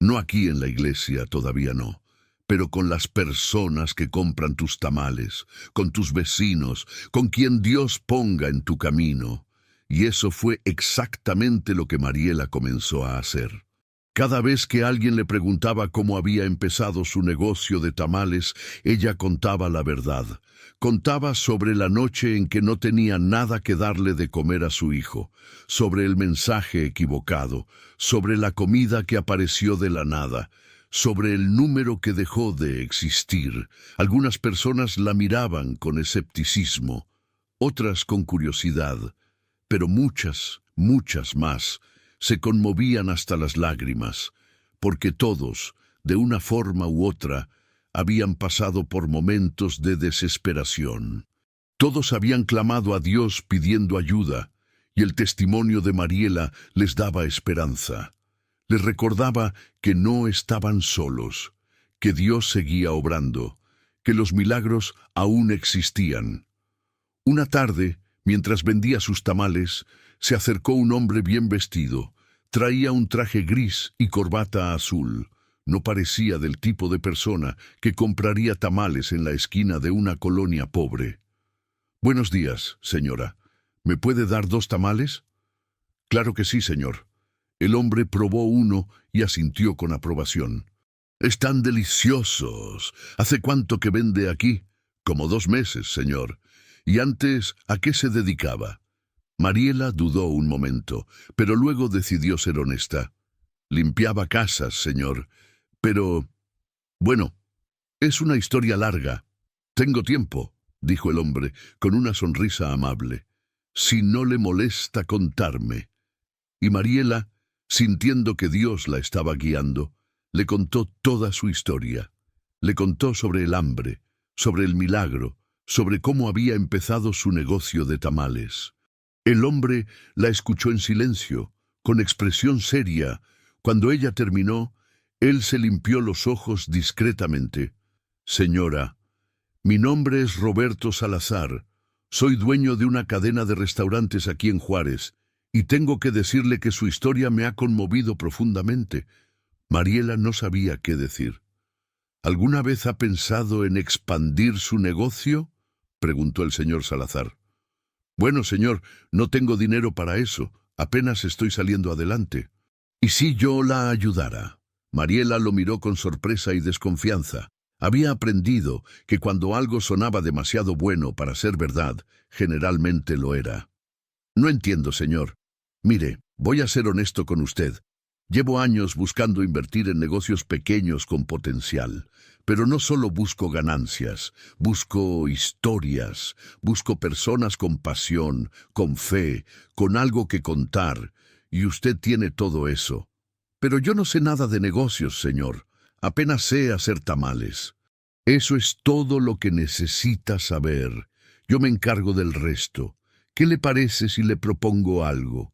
No aquí en la iglesia, todavía no, pero con las personas que compran tus tamales, con tus vecinos, con quien Dios ponga en tu camino. Y eso fue exactamente lo que Mariela comenzó a hacer. Cada vez que alguien le preguntaba cómo había empezado su negocio de tamales, ella contaba la verdad. Contaba sobre la noche en que no tenía nada que darle de comer a su hijo, sobre el mensaje equivocado, sobre la comida que apareció de la nada, sobre el número que dejó de existir. Algunas personas la miraban con escepticismo, otras con curiosidad, pero muchas, muchas más se conmovían hasta las lágrimas, porque todos, de una forma u otra, habían pasado por momentos de desesperación. Todos habían clamado a Dios pidiendo ayuda, y el testimonio de Mariela les daba esperanza. Les recordaba que no estaban solos, que Dios seguía obrando, que los milagros aún existían. Una tarde, mientras vendía sus tamales, se acercó un hombre bien vestido. Traía un traje gris y corbata azul. No parecía del tipo de persona que compraría tamales en la esquina de una colonia pobre. «Buenos días, señora. ¿Me puede dar 2 tamales?» «Claro que sí, señor». El hombre probó uno y asintió con aprobación. «Están deliciosos. ¿Hace cuánto que vende aquí?» «Como 2 meses, señor». «¿Y antes a qué se dedicaba?» Mariela dudó un momento, pero luego decidió ser honesta. «Limpiaba casas, señor. Pero... bueno, es una historia larga». «Tengo tiempo», dijo el hombre, con una sonrisa amable. «Si no le molesta contarme». Y Mariela, sintiendo que Dios la estaba guiando, le contó toda su historia. Le contó sobre el hambre, sobre el milagro, sobre cómo había empezado su negocio de tamales. El hombre la escuchó en silencio, con expresión seria. Cuando ella terminó, él se limpió los ojos discretamente. «Señora, mi nombre es Roberto Salazar. Soy dueño de una cadena de restaurantes aquí en Juárez, y tengo que decirle que su historia me ha conmovido profundamente». Mariela no sabía qué decir. «¿Alguna vez ha pensado en expandir su negocio?», preguntó el señor Salazar. «Bueno, señor, no tengo dinero para eso. Apenas estoy saliendo adelante». «¿Y si yo la ayudara?». Mariela lo miró con sorpresa y desconfianza. Había aprendido que cuando algo sonaba demasiado bueno para ser verdad, generalmente lo era. «No entiendo, señor. Mire, voy a ser honesto con usted. Llevo años buscando invertir en negocios pequeños con potencial. Pero no solo busco ganancias, busco historias, busco personas con pasión, con fe, con algo que contar. Y usted tiene todo eso. Pero yo no sé nada de negocios, señor. Apenas sé hacer tamales». «Eso es todo lo que necesita saber. Yo me encargo del resto. ¿Qué le parece si le propongo algo?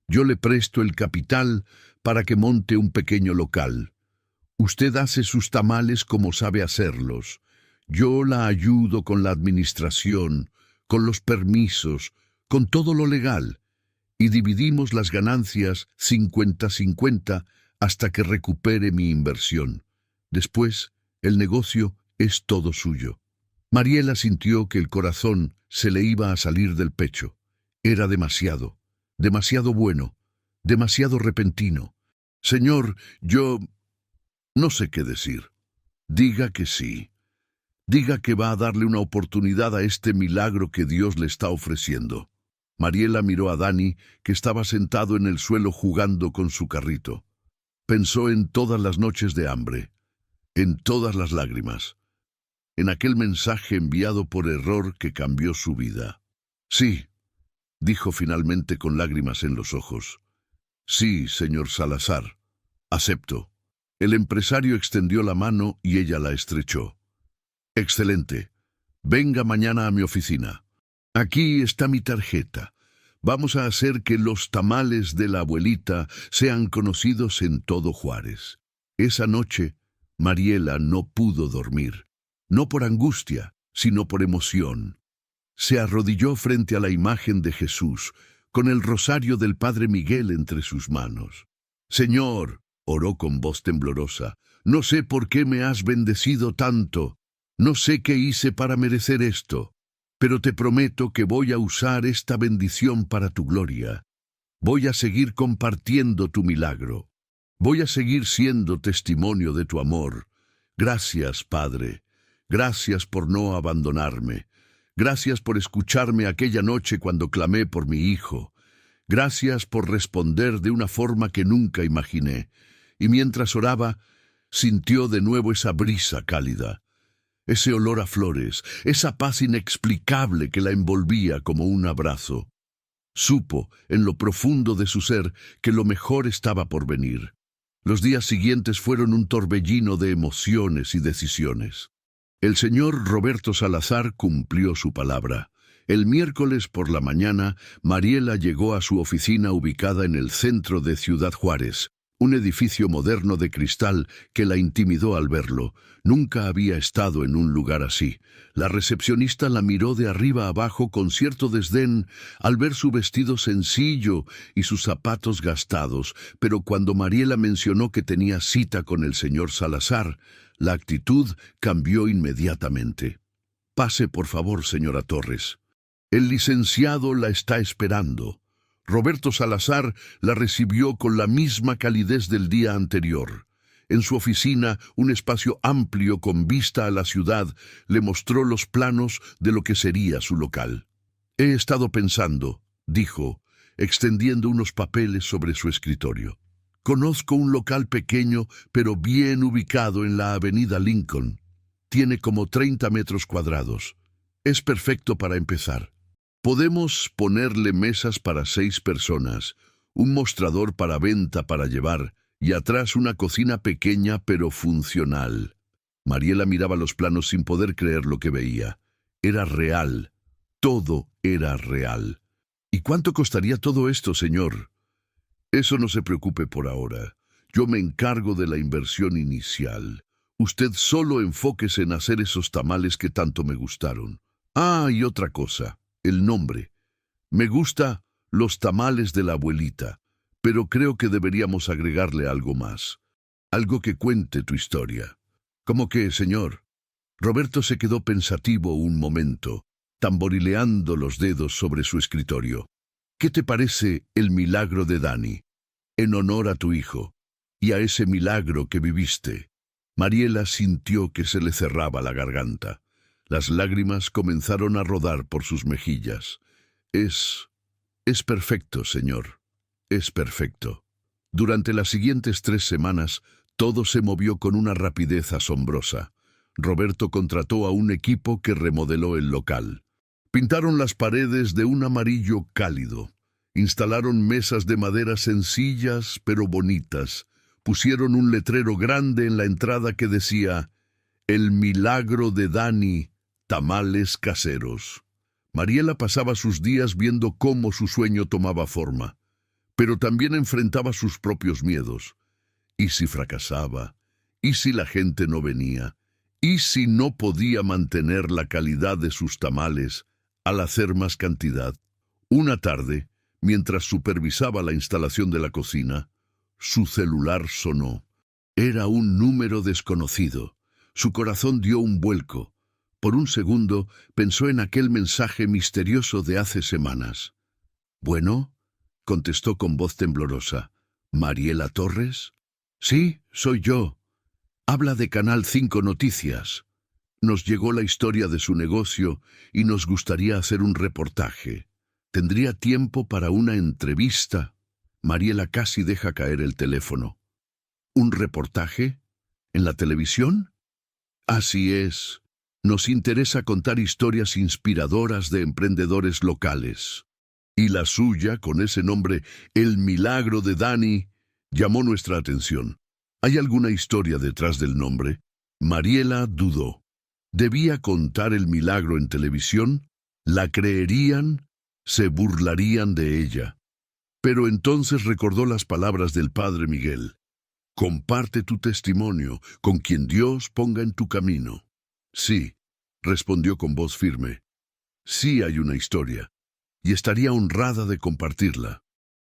Yo le presto el capital para que monte un pequeño local. Usted hace sus tamales como sabe hacerlos. Yo la ayudo con la administración, con los permisos, con todo lo legal, y dividimos las ganancias 50-50 hasta que recupere mi inversión. Después, el negocio es todo suyo. Mariela sintió que el corazón se le iba a salir del pecho. Era demasiado, demasiado bueno, demasiado repentino. Señor, yo no sé qué decir. Diga que sí. Diga que va a darle una oportunidad a este milagro que Dios le está ofreciendo. Mariela miró a Dani, que estaba sentado en el suelo jugando con su carrito. Pensó en todas las noches de hambre, en todas las lágrimas, en aquel mensaje enviado por error que cambió su vida. Sí, dijo finalmente con lágrimas en los ojos. Sí, señor Salazar, acepto. El empresario extendió la mano y ella la estrechó. Excelente. Venga mañana a mi oficina. Aquí está mi tarjeta. Vamos a hacer que los tamales de la abuelita sean conocidos en todo Juárez. Esa noche, Mariela no pudo dormir, no por angustia, sino por emoción. Se arrodilló frente a la imagen de Jesús, con el rosario del Padre Miguel entre sus manos. Señor, oró con voz temblorosa, no sé por qué me has bendecido tanto, no sé qué hice para merecer esto, pero te prometo que voy a usar esta bendición para tu gloria. Voy a seguir compartiendo tu milagro. Voy a seguir siendo testimonio de tu amor. Gracias, Padre. Gracias por no abandonarme. Gracias por escucharme aquella noche cuando clamé por mi hijo. Gracias por responder de una forma que nunca imaginé. Y mientras oraba, sintió de nuevo esa brisa cálida, ese olor a flores, esa paz inexplicable que la envolvía como un abrazo. Supo, en lo profundo de su ser, que lo mejor estaba por venir. Los días siguientes fueron un torbellino de emociones y decisiones. El señor Roberto Salazar cumplió su palabra. El miércoles por la mañana, Mariela llegó a su oficina ubicada en el centro de Ciudad Juárez, un edificio moderno de cristal que la intimidó al verlo. Nunca había estado en un lugar así. La recepcionista la miró de arriba abajo con cierto desdén al ver su vestido sencillo y sus zapatos gastados, pero cuando Mariela mencionó que tenía cita con el señor Salazar, la actitud cambió inmediatamente. Pase, por favor, señora Torres. El licenciado la está esperando. Roberto Salazar la recibió con la misma calidez del día anterior. En su oficina, un espacio amplio con vista a la ciudad, le mostró los planos de lo que sería su local. He estado pensando, dijo, extendiendo unos papeles sobre su escritorio. Conozco un local pequeño, pero bien ubicado en la avenida Lincoln. Tiene como 30 metros cuadrados. Es perfecto para empezar. Podemos ponerle mesas para 6 personas, un mostrador para venta para llevar, y atrás una cocina pequeña pero funcional. Mariela miraba los planos sin poder creer lo que veía. Era real. Todo era real. ¿Y cuánto costaría todo esto, señor? Eso no se preocupe por ahora. Yo me encargo de la inversión inicial. Usted solo enfóquese en hacer esos tamales que tanto me gustaron. Ah, y otra cosa. El nombre. Me gusta los tamales de la abuelita, pero creo que deberíamos agregarle algo más. Algo que cuente tu historia. ¿Cómo qué, señor? Roberto se quedó pensativo un momento, tamborileando los dedos sobre su escritorio. ¿Qué te parece el milagro de Dani? En honor a tu hijo, y a ese milagro que viviste. Mariela sintió que se le cerraba la garganta. Las lágrimas comenzaron a rodar por sus mejillas. Es perfecto, señor. Es perfecto. Durante las siguientes 3 semanas, todo se movió con una rapidez asombrosa. Roberto contrató a un equipo que remodeló el local. Pintaron las paredes de un amarillo cálido. Instalaron mesas de madera sencillas pero bonitas. Pusieron un letrero grande en la entrada que decía: El milagro de Dani, tamales caseros. Mariela pasaba sus días viendo cómo su sueño tomaba forma, pero también enfrentaba sus propios miedos. ¿Y si fracasaba? ¿Y si la gente no venía? ¿Y si no podía mantener la calidad de sus tamales al hacer más cantidad? Una tarde, mientras supervisaba la instalación de la cocina, su celular sonó. Era un número desconocido. Su corazón dio un vuelco. Por un segundo pensó en aquel mensaje misterioso de hace semanas. «Bueno», contestó con voz temblorosa. «¿Mariela Torres?» «Sí, soy yo. Habla de Canal 5 Noticias. Nos llegó la historia de su negocio y nos gustaría hacer un reportaje. ¿Tendría tiempo para una entrevista?» Mariela casi deja caer el teléfono. «¿Un reportaje? ¿En la televisión?» «Así es. Nos interesa contar historias inspiradoras de emprendedores locales. Y la suya, con ese nombre, El Milagro de Dani, llamó nuestra atención. ¿Hay alguna historia detrás del nombre?» Mariela dudó. ¿Debía contar el milagro en televisión? ¿La creerían? ¿Se burlarían de ella? Pero entonces recordó las palabras del Padre Miguel. «Comparte tu testimonio con quien Dios ponga en tu camino». «Sí», respondió con voz firme. «Sí hay una historia, y estaría honrada de compartirla».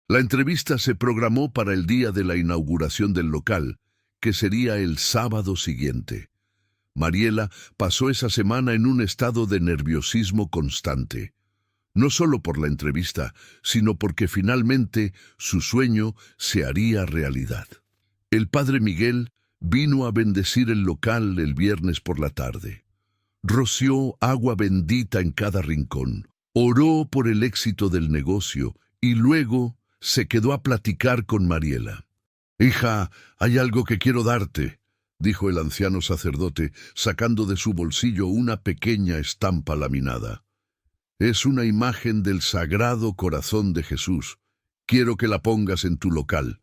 La entrevista se programó para el día de la inauguración del local, que sería el sábado siguiente. Mariela pasó esa semana en un estado de nerviosismo constante. No solo por la entrevista, sino porque finalmente su sueño se haría realidad. El Padre Miguel vino a bendecir el local el viernes por la tarde. Roció agua bendita en cada rincón, oró por el éxito del negocio y luego se quedó a platicar con Mariela. «Hija, hay algo que quiero darte», dijo el anciano sacerdote, sacando de su bolsillo una pequeña estampa laminada. «Es una imagen del Sagrado Corazón de Jesús. Quiero que la pongas en tu local,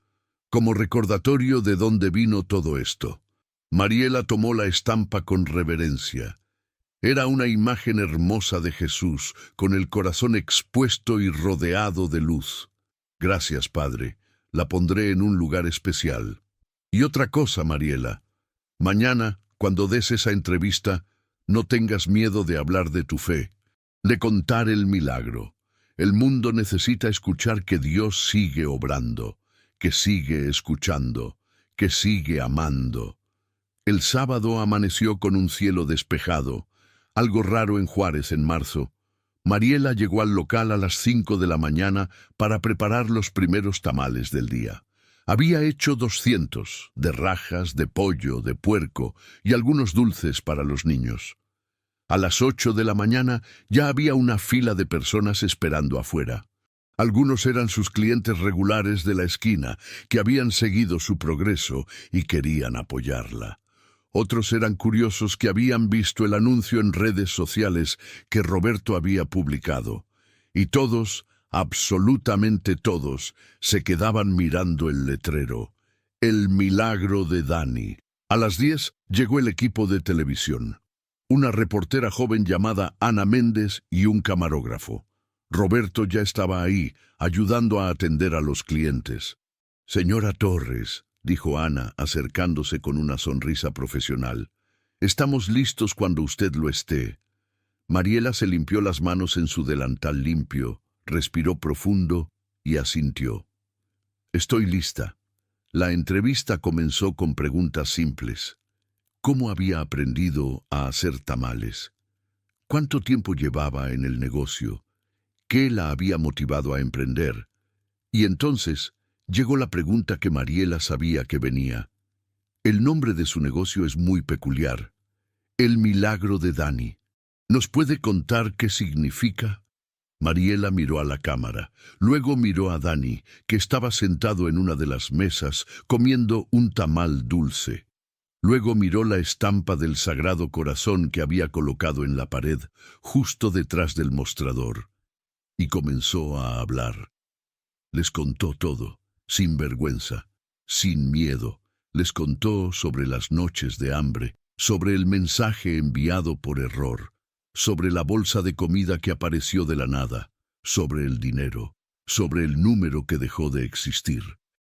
como recordatorio de dónde vino todo esto». Mariela tomó la estampa con reverencia. Era una imagen hermosa de Jesús, con el corazón expuesto y rodeado de luz. «Gracias, Padre. La pondré en un lugar especial». «Y otra cosa, Mariela. Mañana, cuando des esa entrevista, no tengas miedo de hablar de tu fe, de contar el milagro. El mundo necesita escuchar que Dios sigue obrando, que sigue escuchando, que sigue amando». El sábado amaneció con un cielo despejado, algo raro en Juárez en marzo. Mariela llegó al local a las 5 de la mañana para preparar los primeros tamales del día. Había hecho 200, de rajas, de pollo, de puerco y algunos dulces para los niños. A las 8 de la mañana ya había una fila de personas esperando afuera. Algunos eran sus clientes regulares de la esquina, que habían seguido su progreso y querían apoyarla. Otros eran curiosos que habían visto el anuncio en redes sociales que Roberto había publicado. Y todos, absolutamente todos, se quedaban mirando el letrero. El Milagro de Dani. A las 10 llegó el equipo de televisión. Una reportera joven llamada Ana Méndez y un camarógrafo. Roberto ya estaba ahí, ayudando a atender a los clientes. «Señora Torres», dijo Ana, acercándose con una sonrisa profesional, «estamos listos cuando usted lo esté». Mariela se limpió las manos en su delantal limpio, respiró profundo y asintió. «Estoy lista». La entrevista comenzó con preguntas simples. ¿Cómo había aprendido a hacer tamales? ¿Cuánto tiempo llevaba en el negocio? ¿Qué la había motivado a emprender? Y entonces llegó la pregunta que Mariela sabía que venía. El nombre de su negocio es muy peculiar. El Milagro de Dani. ¿Nos puede contar qué significa? Mariela miró a la cámara, luego miró a Dani, que estaba sentado en una de las mesas comiendo un tamal dulce. Luego miró la estampa del Sagrado Corazón que había colocado en la pared, justo detrás del mostrador, y comenzó a hablar. Les contó todo, sin vergüenza, sin miedo. Les contó sobre las noches de hambre, sobre el mensaje enviado por error, sobre la bolsa de comida que apareció de la nada, sobre el dinero, sobre el número que dejó de existir,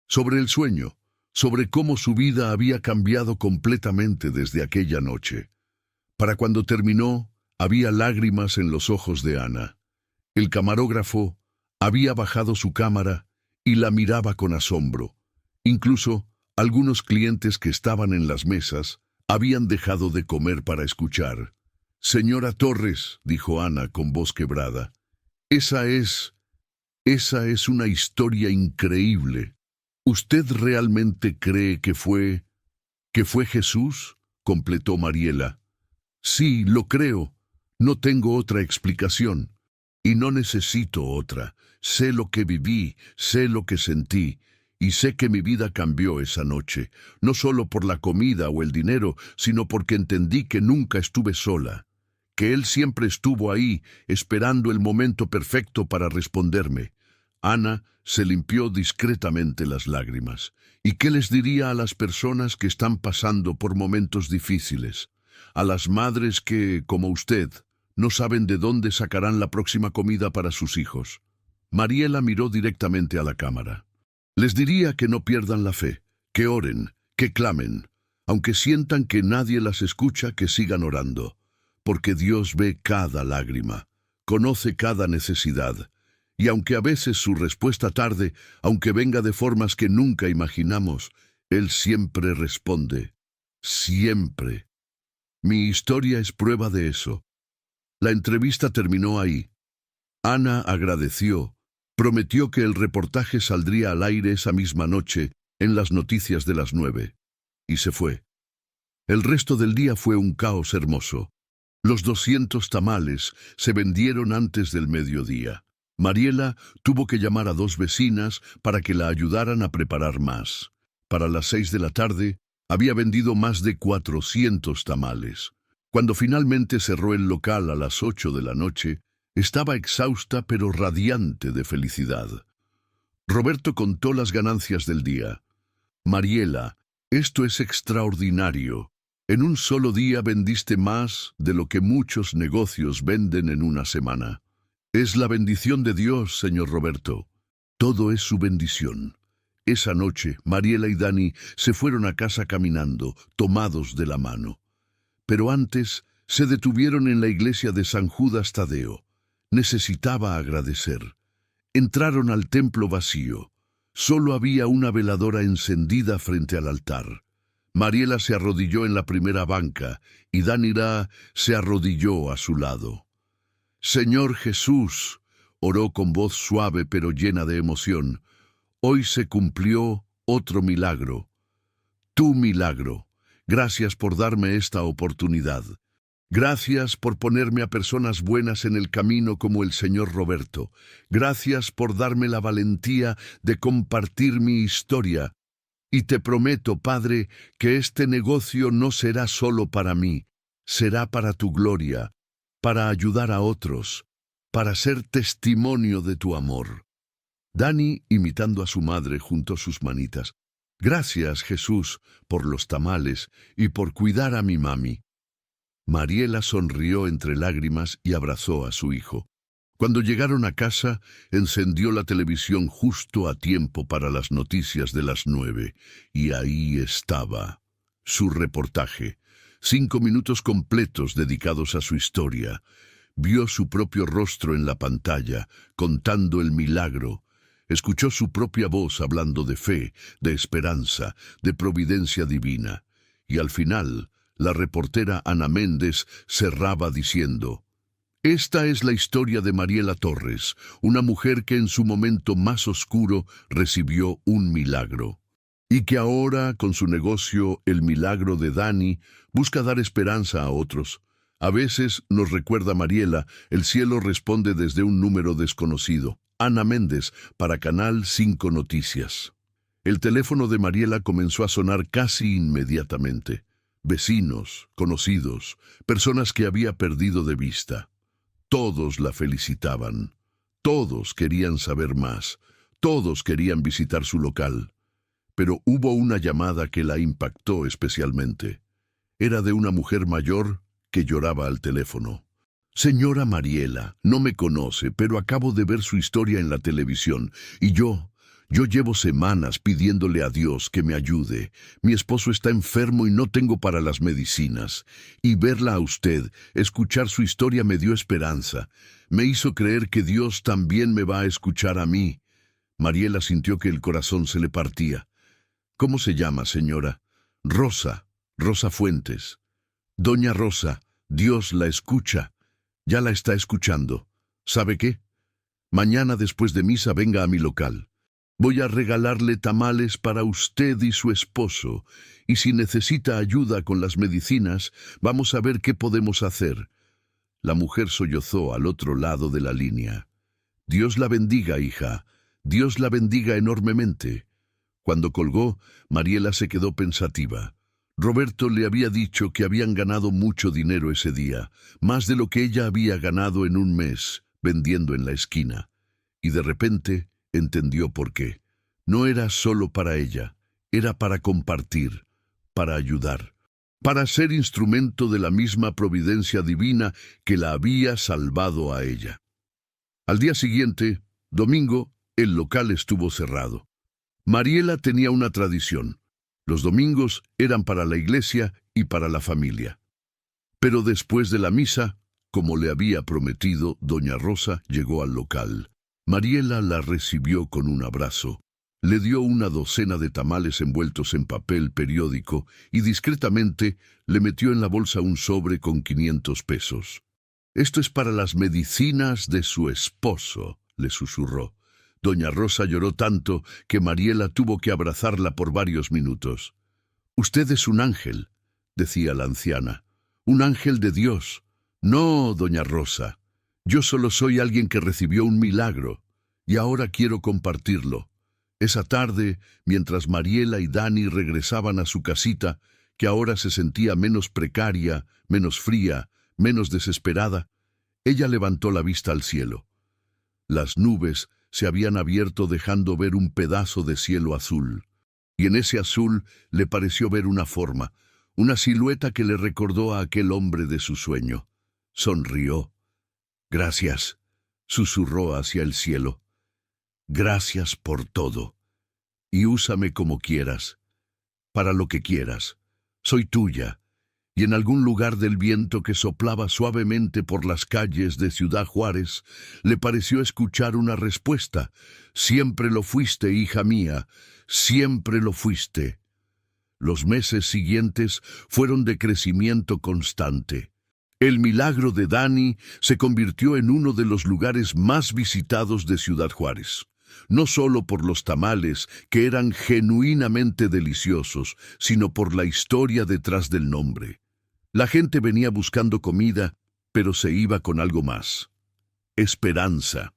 sobre el sueño, sobre cómo su vida había cambiado completamente desde aquella noche. Para cuando terminó, había lágrimas en los ojos de Ana. El camarógrafo había bajado su cámara y la miraba con asombro. Incluso algunos clientes que estaban en las mesas habían dejado de comer para escuchar. «Señora Torres», dijo Ana con voz quebrada, esa es una historia increíble. ¿Usted realmente cree que fue Jesús?», completó Mariela. «Sí, lo creo. No tengo otra explicación. Y no necesito otra. Sé lo que viví, sé lo que sentí, y sé que mi vida cambió esa noche, no solo por la comida o el dinero, sino porque entendí que nunca estuve sola, que Él siempre estuvo ahí, esperando el momento perfecto para responderme». Ana se limpió discretamente las lágrimas. ¿Y qué les diría a las personas que están pasando por momentos difíciles? A las madres que, como usted, no saben de dónde sacarán la próxima comida para sus hijos. Mariela miró directamente a la cámara. Les diría que no pierdan la fe, que oren, que clamen, aunque sientan que nadie las escucha, que sigan orando, porque Dios ve cada lágrima, conoce cada necesidad, y aunque a veces su respuesta tarde, aunque venga de formas que nunca imaginamos, Él siempre responde. Siempre. Mi historia es prueba de eso. La entrevista terminó ahí. Ana agradeció, prometió que el reportaje saldría al aire esa misma noche en las noticias de las 9, y se fue. El resto del día fue un caos hermoso. Los 200 tamales se vendieron antes del mediodía. Mariela tuvo que llamar a 2 vecinas para que la ayudaran a preparar más. Para las 6 de la tarde, había vendido más de 400 tamales. Cuando finalmente cerró el local a las 8 de la noche, estaba exhausta pero radiante de felicidad. Roberto contó las ganancias del día. «Mariela, esto es extraordinario. En un solo día vendiste más de lo que muchos negocios venden en una semana. Es la bendición de Dios, señor Roberto. Todo es su bendición». Esa noche, Mariela y Dani se fueron a casa caminando, tomados de la mano. Pero antes se detuvieron en la iglesia de San Judas Tadeo. Necesitaba agradecer. Entraron al templo vacío. Solo había una veladora encendida frente al altar. Mariela se arrodilló en la primera banca y Danira se arrodilló a su lado. «Señor Jesús», oró con voz suave pero llena de emoción, «hoy se cumplió otro milagro. Tu milagro. Gracias por darme esta oportunidad. Gracias por ponerme a personas buenas en el camino como el señor Roberto. Gracias por darme la valentía de compartir mi historia. Y te prometo, Padre, que este negocio no será solo para mí, será para tu gloria, para ayudar a otros, para ser testimonio de tu amor». Dani, imitando a su madre, juntó sus manitas. «Gracias, Jesús, por los tamales y por cuidar a mi mami». Mariela sonrió entre lágrimas y abrazó a su hijo. Cuando llegaron a casa, encendió la televisión justo a tiempo para las noticias de las 9, y ahí estaba su reportaje. 5 minutos completos dedicados a su historia. Vio su propio rostro en la pantalla, contando el milagro. Escuchó su propia voz hablando de fe, de esperanza, de providencia divina. Y al final, la reportera Ana Méndez cerraba diciendo: «Esta es la historia de Mariela Torres, una mujer que en su momento más oscuro recibió un milagro. Y que ahora, con su negocio El Milagro de Dani, busca dar esperanza a otros. A veces, nos recuerda Mariela, el cielo responde desde un número desconocido». Ana Méndez, para Canal 5 Noticias. El teléfono de Mariela comenzó a sonar casi inmediatamente. Vecinos, conocidos, personas que había perdido de vista. Todos la felicitaban. Todos querían saber más. Todos querían visitar su local. Pero hubo una llamada que la impactó especialmente. Era de una mujer mayor que lloraba al teléfono. Señora Mariela, no me conoce, pero acabo de ver su historia en la televisión. Y yo llevo semanas pidiéndole a Dios que me ayude. Mi esposo está enfermo y no tengo para las medicinas. Y verla a usted, escuchar su historia me dio esperanza. Me hizo creer que Dios también me va a escuchar a mí. Mariela sintió que el corazón se le partía. ¿Cómo se llama, señora? Rosa, Rosa Fuentes. Doña Rosa, Dios la escucha. Ya la está escuchando. ¿Sabe qué? Mañana después de misa venga a mi local. Voy a regalarle tamales para usted y su esposo, y si necesita ayuda con las medicinas, vamos a ver qué podemos hacer. La mujer sollozó al otro lado de la línea. Dios la bendiga, hija. Dios la bendiga enormemente. Cuando colgó, Mariela se quedó pensativa. Roberto le había dicho que habían ganado mucho dinero ese día, más de lo que ella había ganado en un mes, vendiendo en la esquina. Y de repente entendió por qué. No era solo para ella, era para compartir, para ayudar, para ser instrumento de la misma providencia divina que la había salvado a ella. Al día siguiente, domingo, el local estuvo cerrado. Mariela tenía una tradición. Los domingos eran para la iglesia y para la familia. Pero después de la misa, como le había prometido, doña Rosa llegó al local. Mariela la recibió con un abrazo. Le dio una docena de tamales envueltos en papel periódico y discretamente le metió en la bolsa un sobre con 500 pesos. «Esto es para las medicinas de su esposo», le susurró. Doña Rosa lloró tanto que Mariela tuvo que abrazarla por varios minutos. «Usted es un ángel», decía la anciana. «Un ángel de Dios». «No, doña Rosa. Yo solo soy alguien que recibió un milagro, y ahora quiero compartirlo». Esa tarde, mientras Mariela y Dani regresaban a su casita, que ahora se sentía menos precaria, menos fría, menos desesperada, ella levantó la vista al cielo. Las nubes se habían abierto dejando ver un pedazo de cielo azul, y en ese azul le pareció ver una forma, una silueta que le recordó a aquel hombre de su sueño. Sonrió. «Gracias», susurró hacia el cielo. «Gracias por todo. Y úsame como quieras, para lo que quieras. Soy tuya». Y en algún lugar del viento que soplaba suavemente por las calles de Ciudad Juárez, le pareció escuchar una respuesta. «Siempre lo fuiste, hija mía, siempre lo fuiste». Los meses siguientes fueron de crecimiento constante. El milagro de Dani se convirtió en uno de los lugares más visitados de Ciudad Juárez. No solo por los tamales, que eran genuinamente deliciosos, sino por la historia detrás del nombre. La gente venía buscando comida, pero se iba con algo más. Esperanza.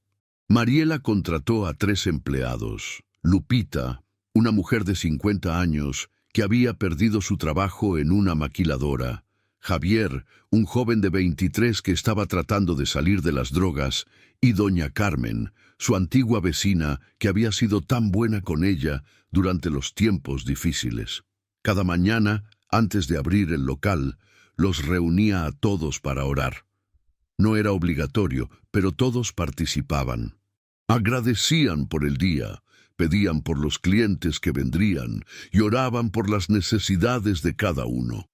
Mariela contrató a 3 empleados. Lupita, una mujer de 50 años, que había perdido su trabajo en una maquiladora. Javier, un joven de 23 que estaba tratando de salir de las drogas, y doña Carmen, su antigua vecina, que había sido tan buena con ella durante los tiempos difíciles. Cada mañana, antes de abrir el local, los reunía a todos para orar. No era obligatorio, pero todos participaban. Agradecían por el día, pedían por los clientes que vendrían y oraban por las necesidades de cada uno.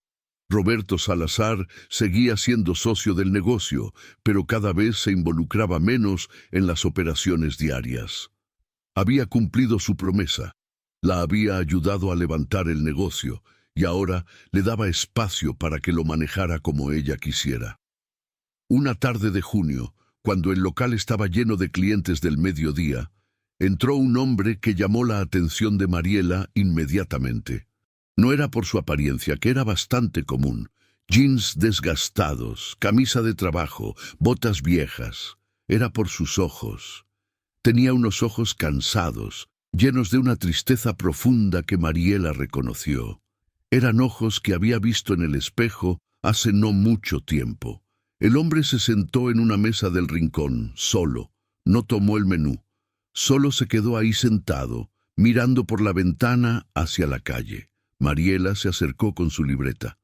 Roberto Salazar seguía siendo socio del negocio, pero cada vez se involucraba menos en las operaciones diarias. Había cumplido su promesa. La había ayudado a levantar el negocio y ahora le daba espacio para que lo manejara como ella quisiera. Una tarde de junio, cuando el local estaba lleno de clientes del mediodía, entró un hombre que llamó la atención de Mariela inmediatamente. No era por su apariencia, que era bastante común. Jeans desgastados, camisa de trabajo, botas viejas. Era por sus ojos. Tenía unos ojos cansados, llenos de una tristeza profunda que Mariela reconoció. Eran ojos que había visto en el espejo hace no mucho tiempo. El hombre se sentó en una mesa del rincón, solo. No tomó el menú. Solo se quedó ahí sentado, mirando por la ventana hacia la calle. Mariela se acercó con su libreta.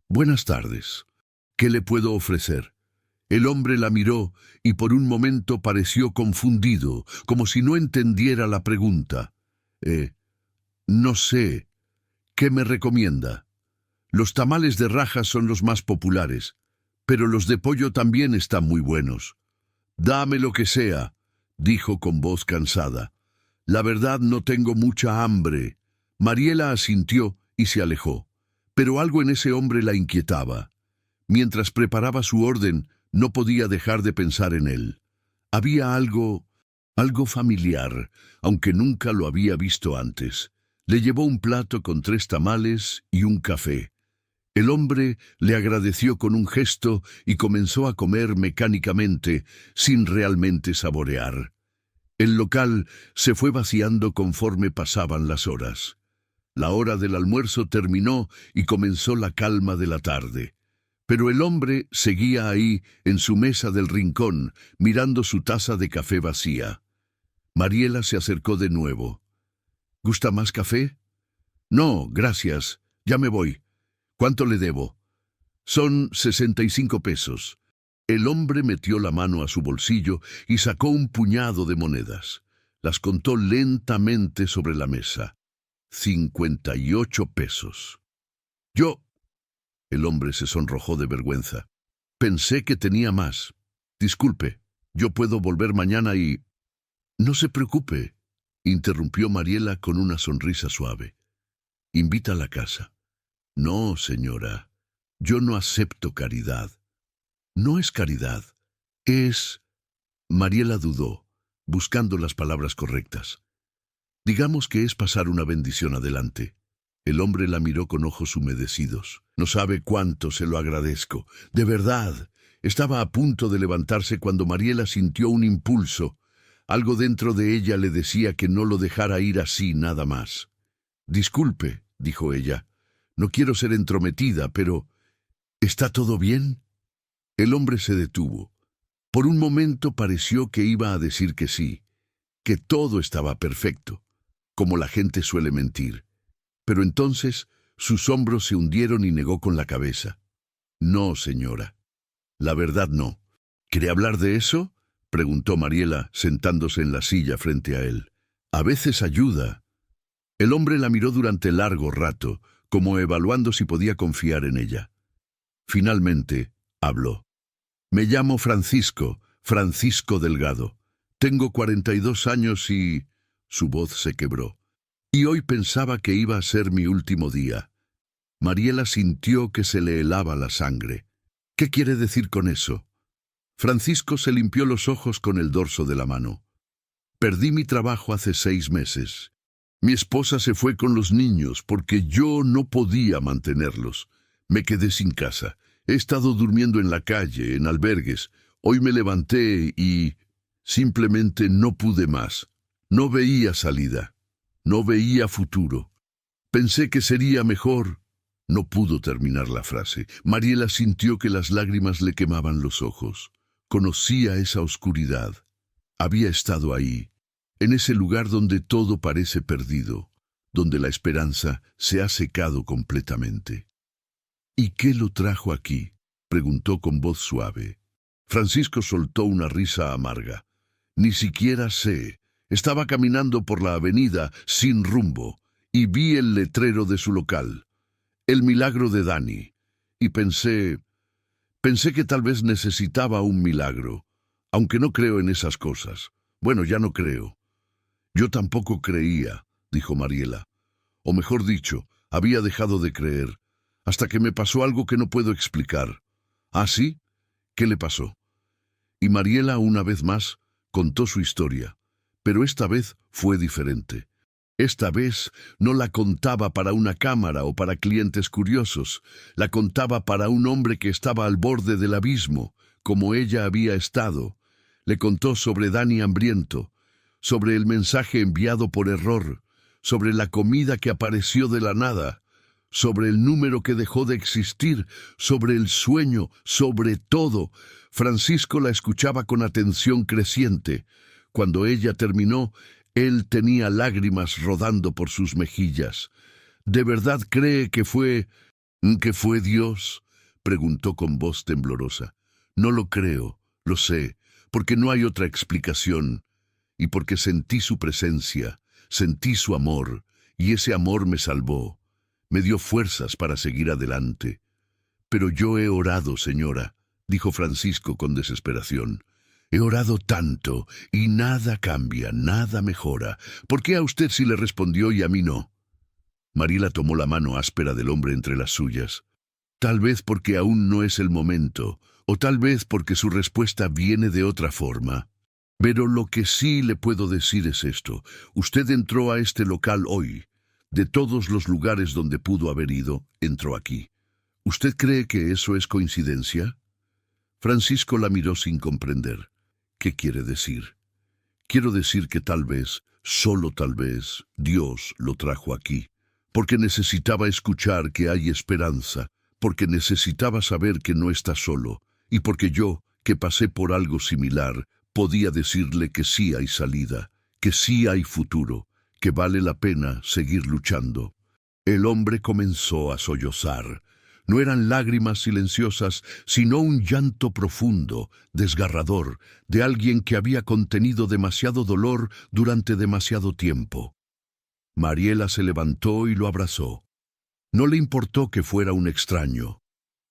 «Buenas tardes. ¿Qué le puedo ofrecer?» El hombre la miró y por un momento pareció confundido, como si no entendiera la pregunta. No sé. ¿Qué me recomienda? Los tamales de rajas son los más populares, pero los de pollo también están muy buenos. Dame lo que sea, dijo con voz cansada. La verdad no tengo mucha hambre. Mariela asintió y se alejó, pero algo en ese hombre la inquietaba. Mientras preparaba su orden, no podía dejar de pensar en él. Había algo familiar, aunque nunca lo había visto antes. Le llevó un plato con 3 tamales y un café. El hombre le agradeció con un gesto y comenzó a comer mecánicamente, sin realmente saborear. El local se fue vaciando conforme pasaban las horas. La hora del almuerzo terminó y comenzó la calma de la tarde. Pero el hombre seguía ahí, en su mesa del rincón, mirando su taza de café vacía. Mariela se acercó de nuevo. ¿Gusta más café? No, gracias. Ya me voy. ¿Cuánto le debo? Son 65 pesos. El hombre metió la mano a su bolsillo y sacó un puñado de monedas. Las contó lentamente sobre la mesa. 58 pesos. Yo... El hombre se sonrojó de vergüenza. Pensé que tenía más. Disculpe, yo puedo volver mañana y... No se preocupe, interrumpió Mariela con una sonrisa suave. Invita a la casa. No, señora, yo no acepto caridad. No es caridad, es... Mariela dudó, buscando las palabras correctas. Digamos que es pasar una bendición adelante. El hombre la miró con ojos humedecidos. No sabe cuánto se lo agradezco. De verdad. Estaba a punto de levantarse cuando Mariela sintió un impulso. Algo dentro de ella le decía que no lo dejara ir así nada más. Disculpe, dijo ella. No quiero ser entrometida, pero... ¿Está todo bien? El hombre se detuvo. Por un momento pareció que iba a decir que sí, que todo estaba perfecto, como la gente suele mentir. Pero entonces sus hombros se hundieron y negó con la cabeza. No, señora. La verdad no. ¿Quiere hablar de eso? Preguntó Mariela, sentándose en la silla frente a él. A veces ayuda. El hombre la miró durante largo rato, como evaluando si podía confiar en ella. Finalmente, habló. Me llamo Francisco Delgado. Tengo 42 años y... Su voz se quebró. Y hoy pensaba que iba a ser mi último día. Mariela sintió que se le helaba la sangre. ¿Qué quiere decir con eso? Francisco se limpió los ojos con el dorso de la mano. Perdí mi trabajo hace 6 meses. Mi esposa se fue con los niños porque yo no podía mantenerlos. Me quedé sin casa. He estado durmiendo en la calle, en albergues. Hoy me levanté y... simplemente no pude más. No veía salida. No veía futuro. Pensé que sería mejor. No pudo terminar la frase. Mariela sintió que las lágrimas le quemaban los ojos. Conocía esa oscuridad. Había estado ahí, en ese lugar donde todo parece perdido, donde la esperanza se ha secado completamente. ¿Y qué lo trajo aquí?, preguntó con voz suave. Francisco soltó una risa amarga. Ni siquiera sé. Estaba caminando por la avenida sin rumbo y vi el letrero de su local, El milagro de Dani, y pensé que tal vez necesitaba un milagro, aunque no creo en esas cosas. Bueno, ya no creo. Yo tampoco creía, dijo Mariela. O mejor dicho, había dejado de creer, hasta que me pasó algo que no puedo explicar. ¿Ah, sí? ¿Qué le pasó? Y Mariela, una vez más, contó su historia. Pero esta vez fue diferente. Esta vez no la contaba para una cámara o para clientes curiosos. La contaba para un hombre que estaba al borde del abismo, como ella había estado. Le contó sobre Dani hambriento, sobre el mensaje enviado por error, sobre la comida que apareció de la nada, sobre el número que dejó de existir, sobre el sueño, sobre todo. Francisco la escuchaba con atención creciente. Cuando ella terminó, él tenía lágrimas rodando por sus mejillas. ¿De verdad cree que fue Dios?, preguntó con voz temblorosa. No lo creo, lo sé, porque no hay otra explicación, y porque sentí su presencia, sentí su amor, y ese amor me salvó, me dio fuerzas para seguir adelante. Pero yo he orado, señora, dijo Francisco con desesperación. He orado tanto, y nada cambia, nada mejora. ¿Por qué a usted sí le respondió y a mí no? Mariela tomó la mano áspera del hombre entre las suyas. Tal vez porque aún no es el momento, o tal vez porque su respuesta viene de otra forma. Pero lo que sí le puedo decir es esto. Usted entró a este local hoy. De todos los lugares donde pudo haber ido, entró aquí. ¿Usted cree que eso es coincidencia? Francisco la miró sin comprender. ¿Qué quiere decir? Quiero decir que tal vez, solo tal vez, Dios lo trajo aquí, porque necesitaba escuchar que hay esperanza, porque necesitaba saber que no está solo, y porque yo, que pasé por algo similar, podía decirle que sí hay salida, que sí hay futuro, que vale la pena seguir luchando. El hombre comenzó a sollozar. No eran lágrimas silenciosas, sino un llanto profundo, desgarrador, de alguien que había contenido demasiado dolor durante demasiado tiempo. Mariela se levantó y lo abrazó. No le importó que fuera un extraño.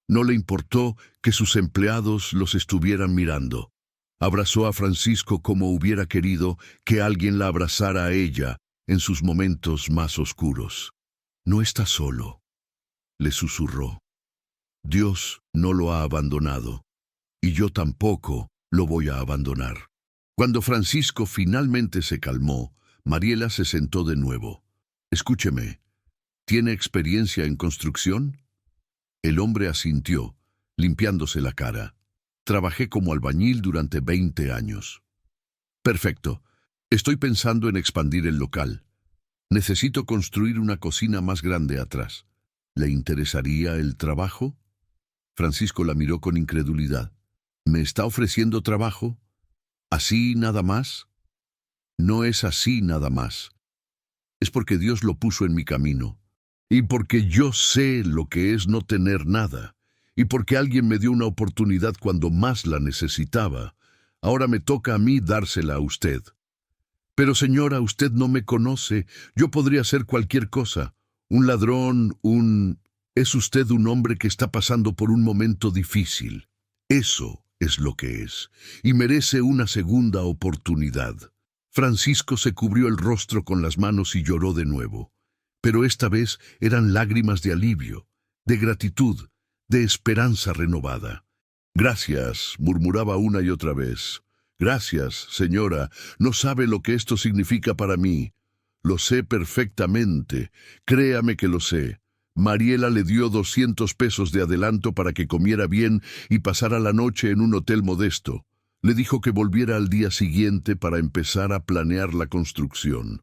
No le importó que sus empleados los estuvieran mirando. Abrazó a Francisco como hubiera querido que alguien la abrazara a ella en sus momentos más oscuros. No está solo, le susurró. Dios no lo ha abandonado, y yo tampoco lo voy a abandonar. Cuando Francisco finalmente se calmó, Mariela se sentó de nuevo. Escúcheme, ¿tiene experiencia en construcción? El hombre asintió, limpiándose la cara. Trabajé como albañil durante 20 años. Perfecto. Estoy pensando en expandir el local. Necesito construir una cocina más grande atrás. ¿Le interesaría el trabajo? Francisco la miró con incredulidad. ¿Me está ofreciendo trabajo? ¿Así nada más? No es así nada más. Es porque Dios lo puso en mi camino. Y porque yo sé lo que es no tener nada. Y porque alguien me dio una oportunidad cuando más la necesitaba. Ahora me toca a mí dársela a usted. Pero señora, usted no me conoce. Yo podría ser cualquier cosa. Un ladrón, Es usted un hombre que está pasando por un momento difícil. Eso es lo que es. Y merece una segunda oportunidad. Francisco se cubrió el rostro con las manos y lloró de nuevo. Pero esta vez eran lágrimas de alivio, de gratitud, de esperanza renovada. Gracias, murmuraba una y otra vez. Gracias, señora, no sabe lo que esto significa para mí. Lo sé perfectamente, créame que lo sé. Mariela le dio 200 pesos de adelanto para que comiera bien y pasara la noche en un hotel modesto. Le dijo que volviera al día siguiente para empezar a planear la construcción.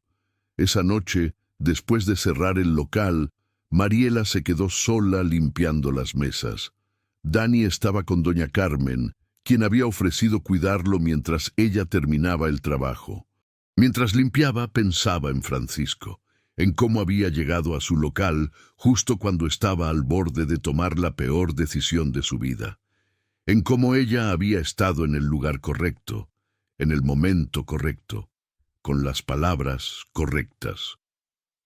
Esa noche, después de cerrar el local, Mariela se quedó sola limpiando las mesas. Dani estaba con doña Carmen, quien había ofrecido cuidarlo mientras ella terminaba el trabajo. Mientras limpiaba, pensaba en Francisco, en cómo había llegado a su local justo cuando estaba al borde de tomar la peor decisión de su vida, en cómo ella había estado en el lugar correcto, en el momento correcto, con las palabras correctas.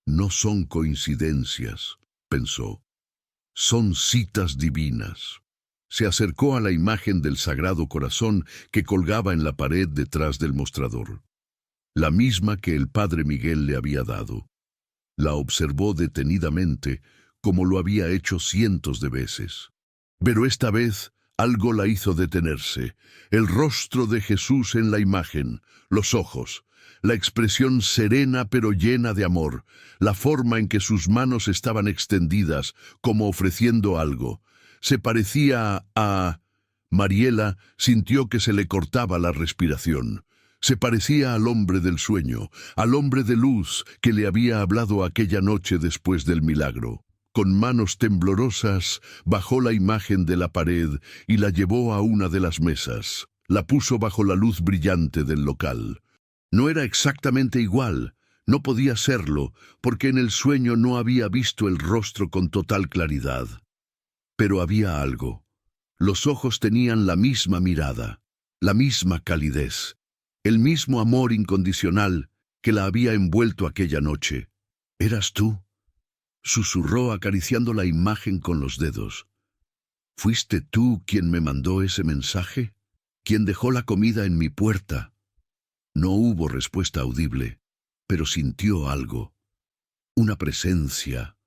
No son coincidencias, pensó, son citas divinas. Se acercó a la imagen del Sagrado Corazón que colgaba en la pared detrás del mostrador, la misma que el padre Miguel le había dado. La observó detenidamente, como lo había hecho cientos de veces. Pero esta vez algo la hizo detenerse. El rostro de Jesús en la imagen, los ojos, la expresión serena pero llena de amor, la forma en que sus manos estaban extendidas, como ofreciendo algo. Se parecía a... Mariela sintió que se le cortaba la respiración. Se parecía al hombre del sueño, al hombre de luz que le había hablado aquella noche después del milagro. Con manos temblorosas bajó la imagen de la pared y la llevó a una de las mesas. La puso bajo la luz brillante del local. No era exactamente igual, no podía serlo, porque en el sueño no había visto el rostro con total claridad. Pero había algo. Los ojos tenían la misma mirada, la misma calidez, el mismo amor incondicional que la había envuelto aquella noche. «¿Eras tú?», susurró acariciando la imagen con los dedos. «¿Fuiste tú quien me mandó ese mensaje? ¿Quien dejó la comida en mi puerta?». No hubo respuesta audible, pero sintió algo. Una presencia,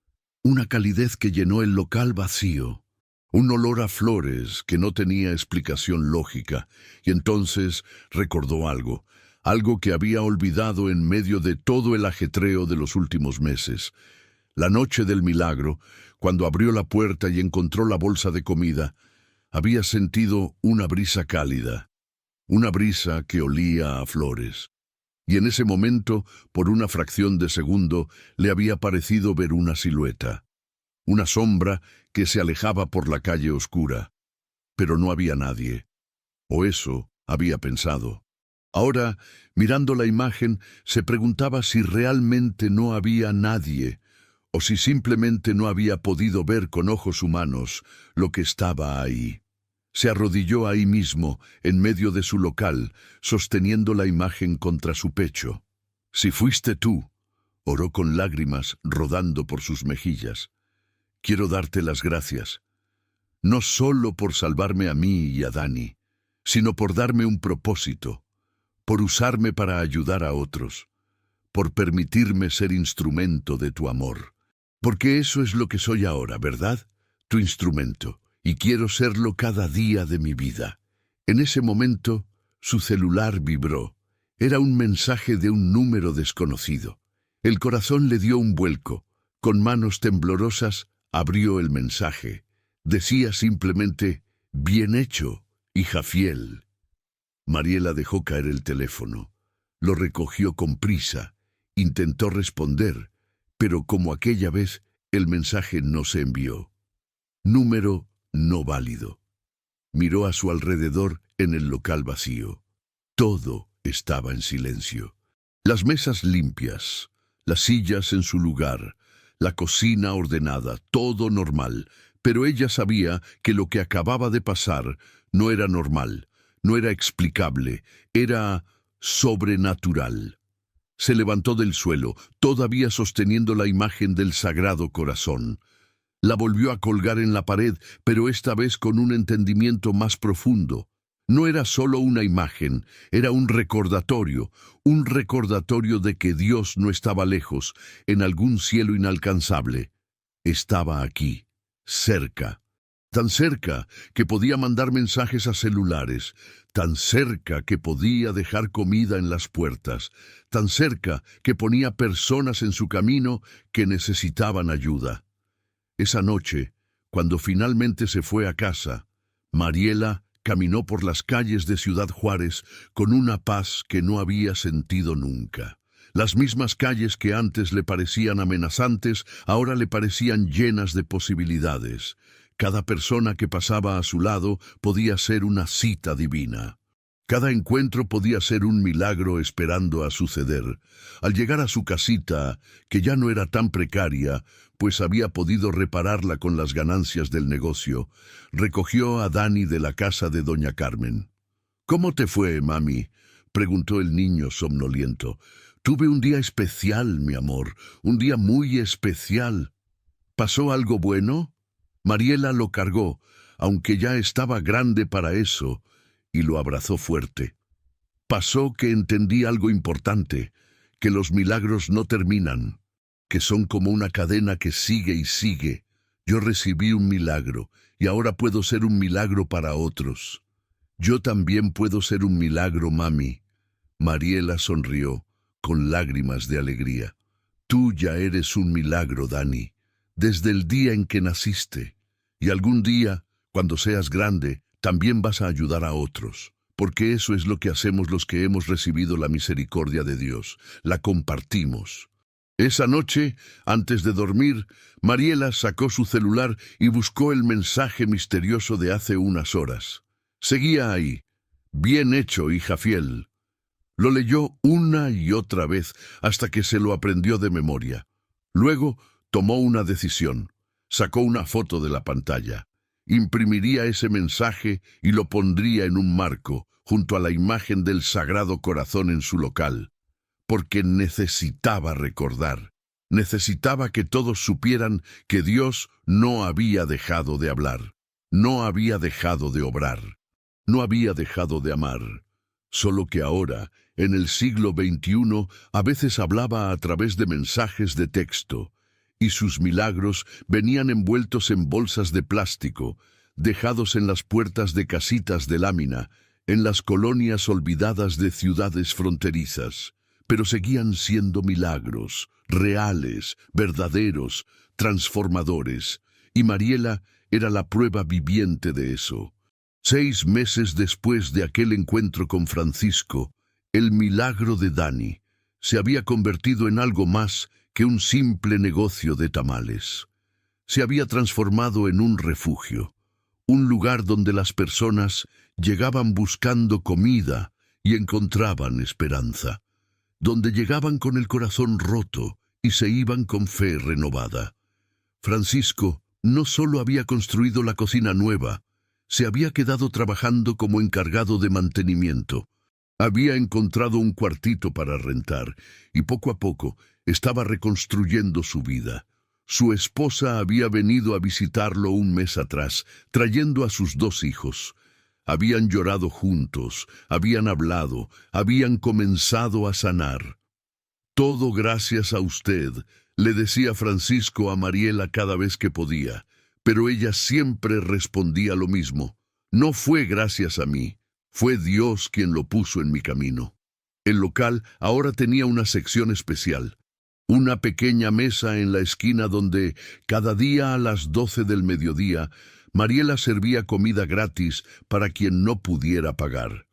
una calidez que llenó el local vacío. Un olor a flores que no tenía explicación lógica, y entonces recordó algo que había olvidado en medio de todo el ajetreo de los últimos meses. La noche del milagro, cuando abrió la puerta y encontró la bolsa de comida, había sentido una brisa cálida, una brisa que olía a flores. Y en ese momento, por una fracción de segundo, le había parecido ver una silueta, una sombra que se alejaba por la calle oscura. Pero no había nadie. O eso había pensado. Ahora, mirando la imagen, se preguntaba si realmente no había nadie, o si simplemente no había podido ver con ojos humanos lo que estaba ahí. Se arrodilló ahí mismo, en medio de su local, sosteniendo la imagen contra su pecho. «Si fuiste tú», oró con lágrimas rodando por sus mejillas, «quiero darte las gracias, no solo por salvarme a mí y a Dani, sino por darme un propósito, por usarme para ayudar a otros, por permitirme ser instrumento de tu amor. Porque eso es lo que soy ahora, ¿verdad? Tu instrumento, y quiero serlo cada día de mi vida». En ese momento, su celular vibró. Era un mensaje de un número desconocido. El corazón le dio un vuelco. Con manos temblorosas, abrió el mensaje. Decía simplemente: «Bien hecho, hija fiel». Mariela dejó caer el teléfono. Lo recogió con prisa. Intentó responder, pero como aquella vez, el mensaje no se envió. Número no válido. Miró a su alrededor en el local vacío. Todo estaba en silencio. Las mesas limpias, las sillas en su lugar, la cocina ordenada, todo normal. Pero ella sabía que lo que acababa de pasar no era normal, no era explicable, era sobrenatural. Se levantó del suelo, todavía sosteniendo la imagen del Sagrado Corazón. La volvió a colgar en la pared, pero esta vez con un entendimiento más profundo. No era solo una imagen, era un recordatorio de que Dios no estaba lejos, en algún cielo inalcanzable. Estaba aquí, cerca. Tan cerca que podía mandar mensajes a celulares, tan cerca que podía dejar comida en las puertas, tan cerca que ponía personas en su camino que necesitaban ayuda. Esa noche, cuando finalmente se fue a casa, Mariela caminó por las calles de Ciudad Juárez con una paz que no había sentido nunca. Las mismas calles que antes le parecían amenazantes, ahora le parecían llenas de posibilidades. Cada persona que pasaba a su lado podía ser una cita divina. Cada encuentro podía ser un milagro esperando a suceder. Al llegar a su casita, que ya no era tan precaria, pues había podido repararla con las ganancias del negocio, recogió a Dani de la casa de doña Carmen. «¿Cómo te fue, mami?», preguntó el niño somnoliento. «Tuve un día especial, mi amor, un día muy especial». «¿Pasó algo bueno?». Mariela lo cargó, aunque ya estaba grande para eso, y lo abrazó fuerte. «Pasó que entendí algo importante, que los milagros no terminan, que son como una cadena que sigue y sigue. Yo recibí un milagro, y ahora puedo ser un milagro para otros. Yo también puedo ser un milagro, mami». Mariela sonrió, con lágrimas de alegría. «Tú ya eres un milagro, Dani, desde el día en que naciste. Y algún día, cuando seas grande, también vas a ayudar a otros, porque eso es lo que hacemos los que hemos recibido la misericordia de Dios, la compartimos». Esa noche, antes de dormir, Mariela sacó su celular y buscó el mensaje misterioso de hace unas horas. Seguía ahí: «Bien hecho, hija fiel». Lo leyó una y otra vez hasta que se lo aprendió de memoria. Luego tomó una decisión. Sacó una foto de la pantalla. imprimiría ese mensaje y lo pondría en un marco, junto a la imagen del Sagrado Corazón en su local, porque necesitaba recordar, necesitaba que todos supieran que Dios no había dejado de hablar, no había dejado de obrar, no había dejado de amar, solo que ahora, en el siglo XXI, a veces hablaba a través de mensajes de texto, y sus milagros venían envueltos en bolsas de plástico, dejados en las puertas de casitas de lámina, en las colonias olvidadas de ciudades fronterizas, pero seguían siendo milagros, reales, verdaderos, transformadores, y Mariela era la prueba viviente de eso. 6 meses después de aquel encuentro con Francisco, el milagro de Dani se había convertido en algo más que un simple negocio de tamales. Se había transformado en un refugio, un lugar donde las personas llegaban buscando comida y encontraban esperanza, donde llegaban con el corazón roto y se iban con fe renovada. Francisco no solo había construido la cocina nueva, se había quedado trabajando como encargado de mantenimiento. Había encontrado un cuartito para rentar y poco a poco estaba reconstruyendo su vida. Su esposa había venido a visitarlo un mes atrás, trayendo a sus 2 hijos. Habían llorado juntos, habían hablado, habían comenzado a sanar. Todo gracias a usted, le decía Francisco a Mariela cada vez que podía, pero ella siempre respondía lo mismo. No fue gracias a mí, fue Dios quien lo puso en mi camino. El local ahora tenía una sección especial, una pequeña mesa en la esquina donde, cada día a las 12 del mediodía, Mariela servía comida gratis para quien no pudiera pagar.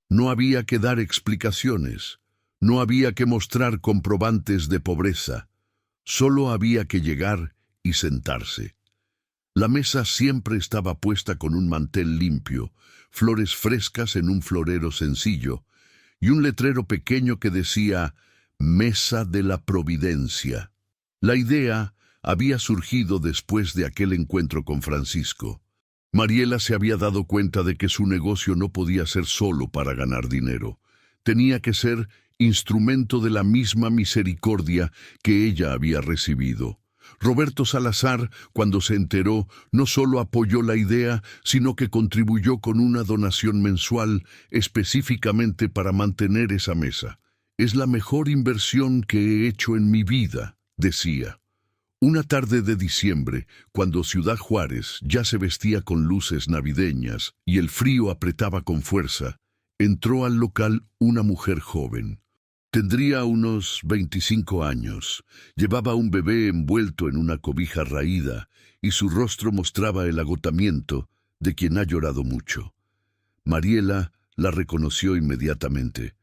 No había que dar explicaciones, no había que mostrar comprobantes de pobreza, solo había que llegar y sentarse. La mesa siempre estaba puesta con un mantel limpio, flores frescas en un florero sencillo, y un letrero pequeño que decía Mesa de la Providencia. La idea había surgido después de aquel encuentro con Francisco. Mariela se había dado cuenta de que su negocio no podía ser solo para ganar dinero. Tenía que ser instrumento de la misma misericordia que ella había recibido. Roberto Salazar, cuando se enteró, no solo apoyó la idea, sino que contribuyó con una donación mensual específicamente para mantener esa mesa. «Es la mejor inversión que he hecho en mi vida», decía. Una tarde de diciembre, cuando Ciudad Juárez ya se vestía con luces navideñas y el frío apretaba con fuerza, entró al local una mujer joven. Tendría unos 25 años, llevaba un bebé envuelto en una cobija raída y su rostro mostraba el agotamiento de quien ha llorado mucho. Mariela la reconoció inmediatamente,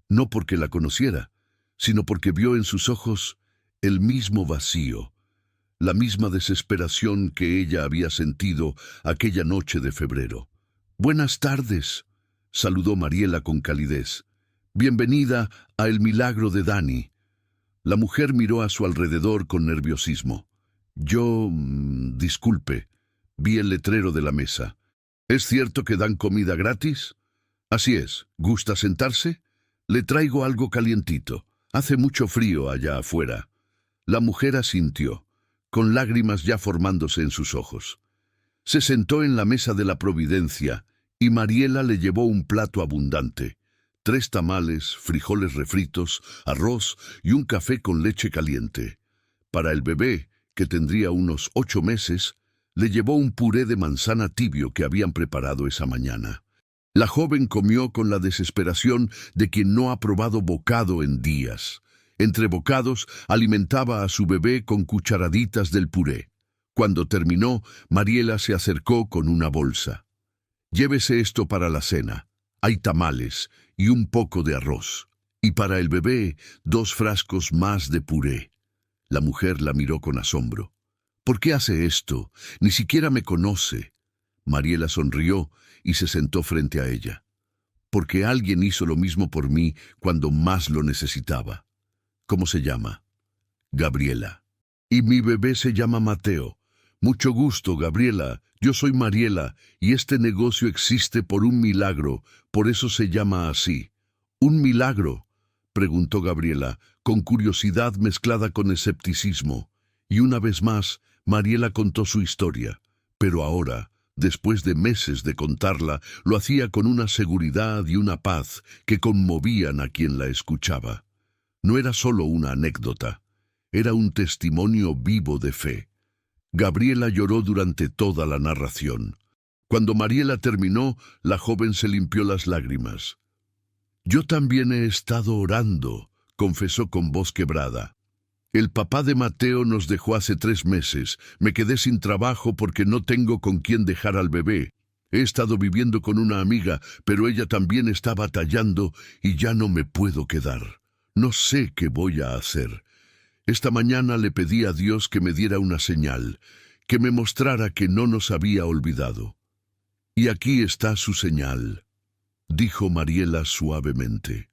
no porque la conociera, sino porque vio en sus ojos el mismo vacío, la misma desesperación que ella había sentido aquella noche de febrero. «Buenas tardes», saludó Mariela con calidez. «Bienvenida a El Milagro de Dani». La mujer miró a su alrededor con nerviosismo. Disculpe, vi el letrero de la mesa. ¿Es cierto que dan comida gratis?» «Así es. ¿Gusta sentarse? Le traigo algo calientito. Hace mucho frío allá afuera». La mujer asintió, con lágrimas ya formándose en sus ojos. Se sentó en la mesa de la Providencia y Mariela le llevó un plato abundante. 3 tamales, frijoles refritos, arroz y un café con leche caliente. Para el bebé, que tendría unos 8 meses, le llevó un puré de manzana tibio que habían preparado esa mañana. La joven comió con la desesperación de quien no ha probado bocado en días. Entre bocados, alimentaba a su bebé con cucharaditas del puré. Cuando terminó, Mariela se acercó con una bolsa. «Llévese esto para la cena. Hay tamales y un poco de arroz. Y para el bebé, 2 frascos más de puré». La mujer la miró con asombro. «¿Por qué hace esto? Ni siquiera me conoce». Mariela sonrió y se sentó frente a ella. «Porque alguien hizo lo mismo por mí cuando más lo necesitaba». «¿Cómo se llama?» «Gabriela». «Y mi bebé se llama Mateo». «Mucho gusto, Gabriela. Yo soy Mariela, y este negocio existe por un milagro, por eso se llama así. ¿Un milagro?, preguntó Gabriela, con curiosidad mezclada con escepticismo. Y una vez más, Mariela contó su historia, pero ahora, después de meses de contarla, lo hacía con una seguridad y una paz que conmovían a quien la escuchaba. No era solo una anécdota, era un testimonio vivo de fe. Gabriela lloró durante toda la narración. Cuando Mariela terminó, la joven se limpió las lágrimas. «Yo también he estado orando», confesó con voz quebrada. «El papá de Mateo nos dejó hace 3 meses. Me quedé sin trabajo porque no tengo con quién dejar al bebé. He estado viviendo con una amiga, pero ella también está batallando y ya no me puedo quedar. No sé qué voy a hacer. Esta mañana le pedí a Dios que me diera una señal, que me mostrara que no nos había olvidado. Y aquí está su señal», dijo Mariela suavemente.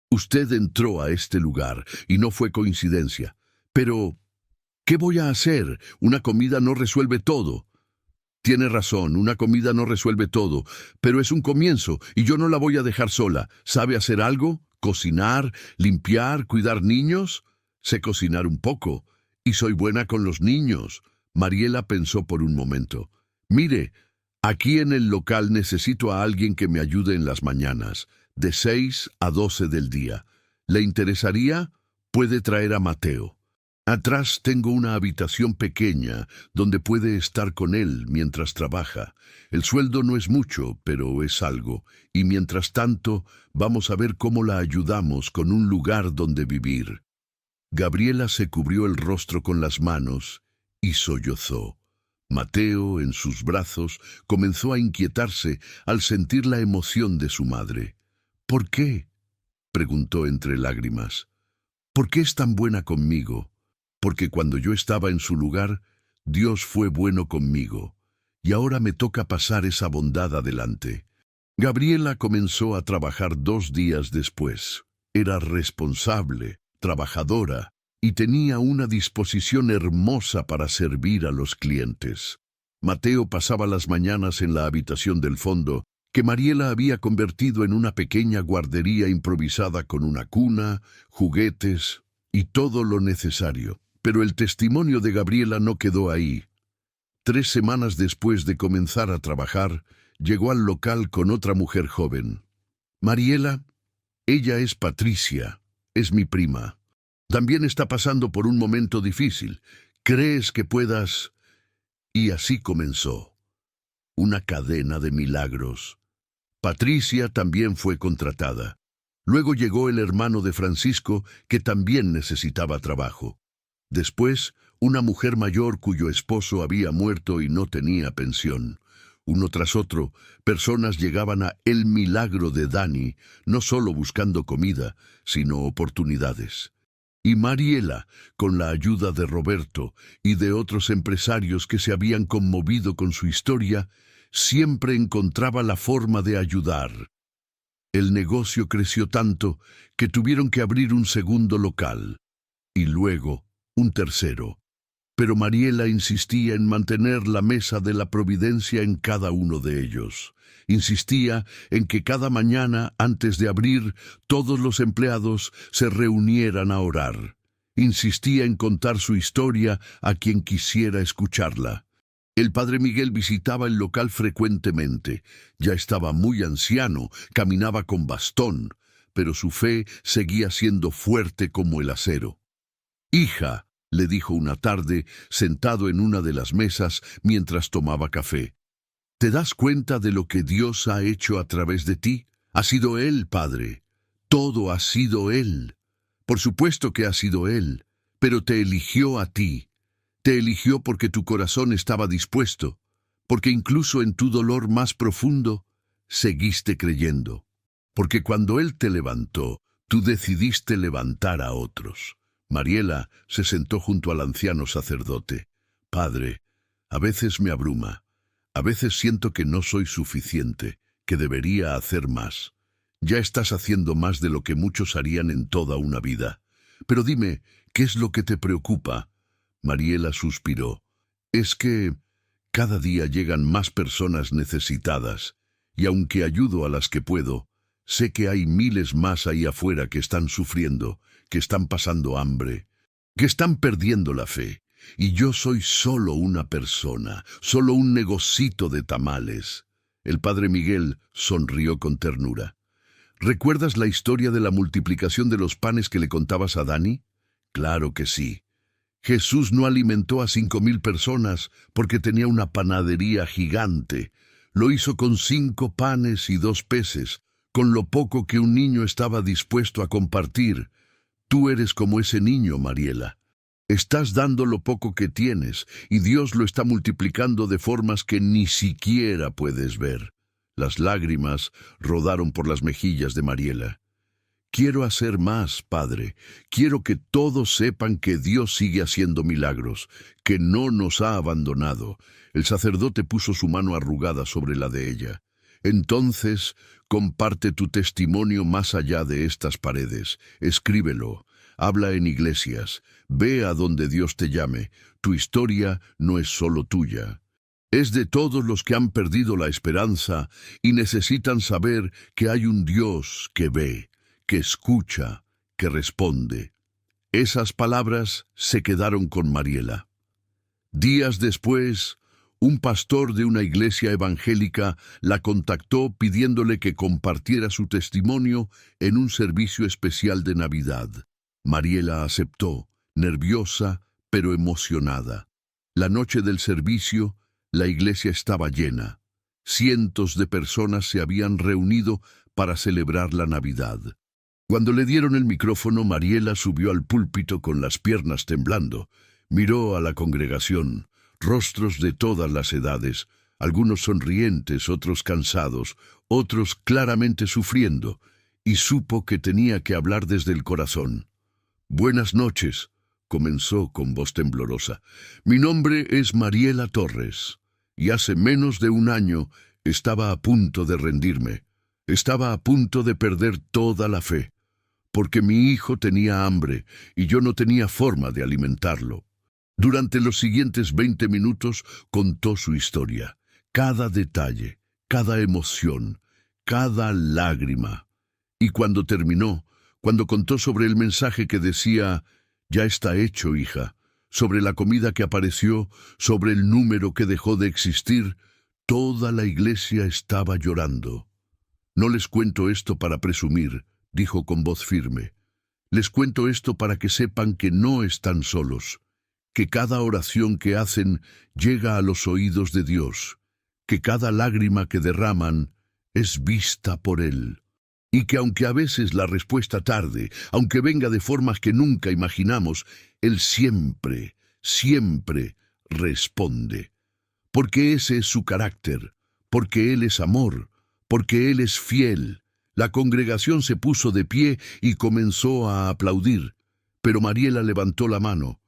«Usted entró a este lugar y no fue coincidencia. Pero, ¿qué voy a hacer? Una comida no resuelve todo». «Tiene razón, una comida no resuelve todo, pero es un comienzo y yo no la voy a dejar sola. ¿Sabe hacer algo? ¿Cocinar? ¿Limpiar? ¿Cuidar niños?» «Sé cocinar un poco, y soy buena con los niños». Mariela pensó por un momento. «Mire, aquí en el local necesito a alguien que me ayude en las mañanas, de 6 a 12 del día. ¿Le interesaría? Puede traer a Mateo. Atrás tengo una habitación pequeña donde puede estar con él mientras trabaja. El sueldo no es mucho, pero es algo, y mientras tanto vamos a ver cómo la ayudamos con un lugar donde vivir». Gabriela se cubrió el rostro con las manos y sollozó. Mateo, en sus brazos, comenzó a inquietarse al sentir la emoción de su madre. «¿Por qué?», preguntó entre lágrimas. «¿Por qué es tan buena conmigo? Porque cuando yo estaba en su lugar, Dios fue bueno conmigo, y ahora me toca pasar esa bondad adelante». Gabriela comenzó a trabajar 2 días después. Era responsable, trabajadora, y tenía una disposición hermosa para servir a los clientes. Mateo pasaba las mañanas en la habitación del fondo, que Mariela había convertido en una pequeña guardería improvisada con una cuna, juguetes y todo lo necesario. Pero el testimonio de Gabriela no quedó ahí. 3 semanas después de comenzar a trabajar, llegó al local con otra mujer joven. «Mariela, ella es Patricia, es mi prima. También está pasando por un momento difícil. ¿Crees que puedas...?» Y así comenzó. Una cadena de milagros. Patricia también fue contratada. Luego llegó el hermano de Francisco, que también necesitaba trabajo. Después, una mujer mayor cuyo esposo había muerto y no tenía pensión. Uno tras otro, personas llegaban a El Milagro de Dani, no solo buscando comida, sino oportunidades. Y Mariela, con la ayuda de Roberto y de otros empresarios que se habían conmovido con su historia, siempre encontraba la forma de ayudar. El negocio creció tanto que tuvieron que abrir un segundo local, y luego un tercero. Pero Mariela insistía en mantener la mesa de la providencia en cada uno de ellos. Insistía en que cada mañana, antes de abrir, todos los empleados se reunieran a orar. Insistía en contar su historia a quien quisiera escucharla. El padre Miguel visitaba el local frecuentemente. Ya estaba muy anciano, caminaba con bastón, pero su fe seguía siendo fuerte como el acero. «Hija», le dijo una tarde, sentado en una de las mesas mientras tomaba café, «¿te das cuenta de lo que Dios ha hecho a través de ti? Ha sido Él, Padre. Todo ha sido Él. Por supuesto que ha sido Él, pero te eligió a ti. Te eligió porque tu corazón estaba dispuesto, porque incluso en tu dolor más profundo, seguiste creyendo. Porque cuando Él te levantó, tú decidiste levantar a otros». Mariela se sentó junto al anciano sacerdote. «Padre, a veces me abruma. A veces siento que no soy suficiente, que debería hacer más. Ya estás haciendo más de lo que muchos harían en toda una vida. Pero dime, ¿qué es lo que te preocupa?». Mariela suspiró. «Es que Cada día llegan más personas necesitadas, y aunque ayudo a las que puedo, sé que hay miles más ahí afuera que están sufriendo, que están pasando hambre, que están perdiendo la fe. Y yo soy solo una persona, solo un negocito de tamales. El padre Miguel sonrió con ternura. ¿Recuerdas la historia de la multiplicación de los panes que le contabas a Dani? Claro que sí. Jesús no alimentó a 5,000 personas porque tenía una panadería gigante. Lo hizo con 5 panes y 2 peces, con lo poco que un niño estaba dispuesto a compartir. Tú eres como ese niño, Mariela. Estás dando lo poco que tienes, y Dios lo está multiplicando de formas que ni siquiera puedes ver. Las lágrimas rodaron por las mejillas de Mariela. Quiero hacer más, Padre. Quiero que todos sepan que Dios sigue haciendo milagros, que no nos ha abandonado. El sacerdote puso su mano arrugada sobre la de ella. Entonces, comparte tu testimonio más allá de estas paredes. Escríbelo. Habla en iglesias. Ve a donde Dios te llame. Tu historia no es solo tuya. Es de todos los que han perdido la esperanza y necesitan saber que hay un Dios que ve, que escucha, que responde. Esas palabras se quedaron con Mariela. Días después, un pastor de una iglesia evangélica la contactó pidiéndole que compartiera su testimonio en un servicio especial de Navidad. Mariela aceptó, nerviosa pero emocionada. La noche del servicio, la iglesia estaba llena. Cientos de personas se habían reunido para celebrar la Navidad. Cuando le dieron el micrófono, Mariela subió al púlpito con las piernas temblando. Miró a la congregación, rostros de todas las edades, algunos sonrientes, otros cansados, otros claramente sufriendo, y supo que tenía que hablar desde el corazón. «Buenas noches», comenzó con voz temblorosa. «Mi nombre es Mariela Torres, y hace menos de un año estaba a punto de rendirme. Estaba a punto de perder toda la fe, porque mi hijo tenía hambre y yo no tenía forma de alimentarlo». Durante los siguientes 20 minutos contó su historia, cada detalle, cada emoción, cada lágrima. Y cuando terminó, cuando contó sobre el mensaje que decía, «Ya está hecho, hija», sobre la comida que apareció, sobre el número que dejó de existir, toda la iglesia estaba llorando. «No les cuento esto para presumir», dijo con voz firme. «Les cuento esto para que sepan que no están solos, que cada oración que hacen llega a los oídos de Dios, que cada lágrima que derraman es vista por Él. Y que aunque a veces la respuesta tarde, aunque venga de formas que nunca imaginamos, Él siempre, siempre responde. Porque ese es su carácter, porque Él es amor, porque Él es fiel». La congregación se puso de pie y comenzó a aplaudir, pero Mariela levantó la mano.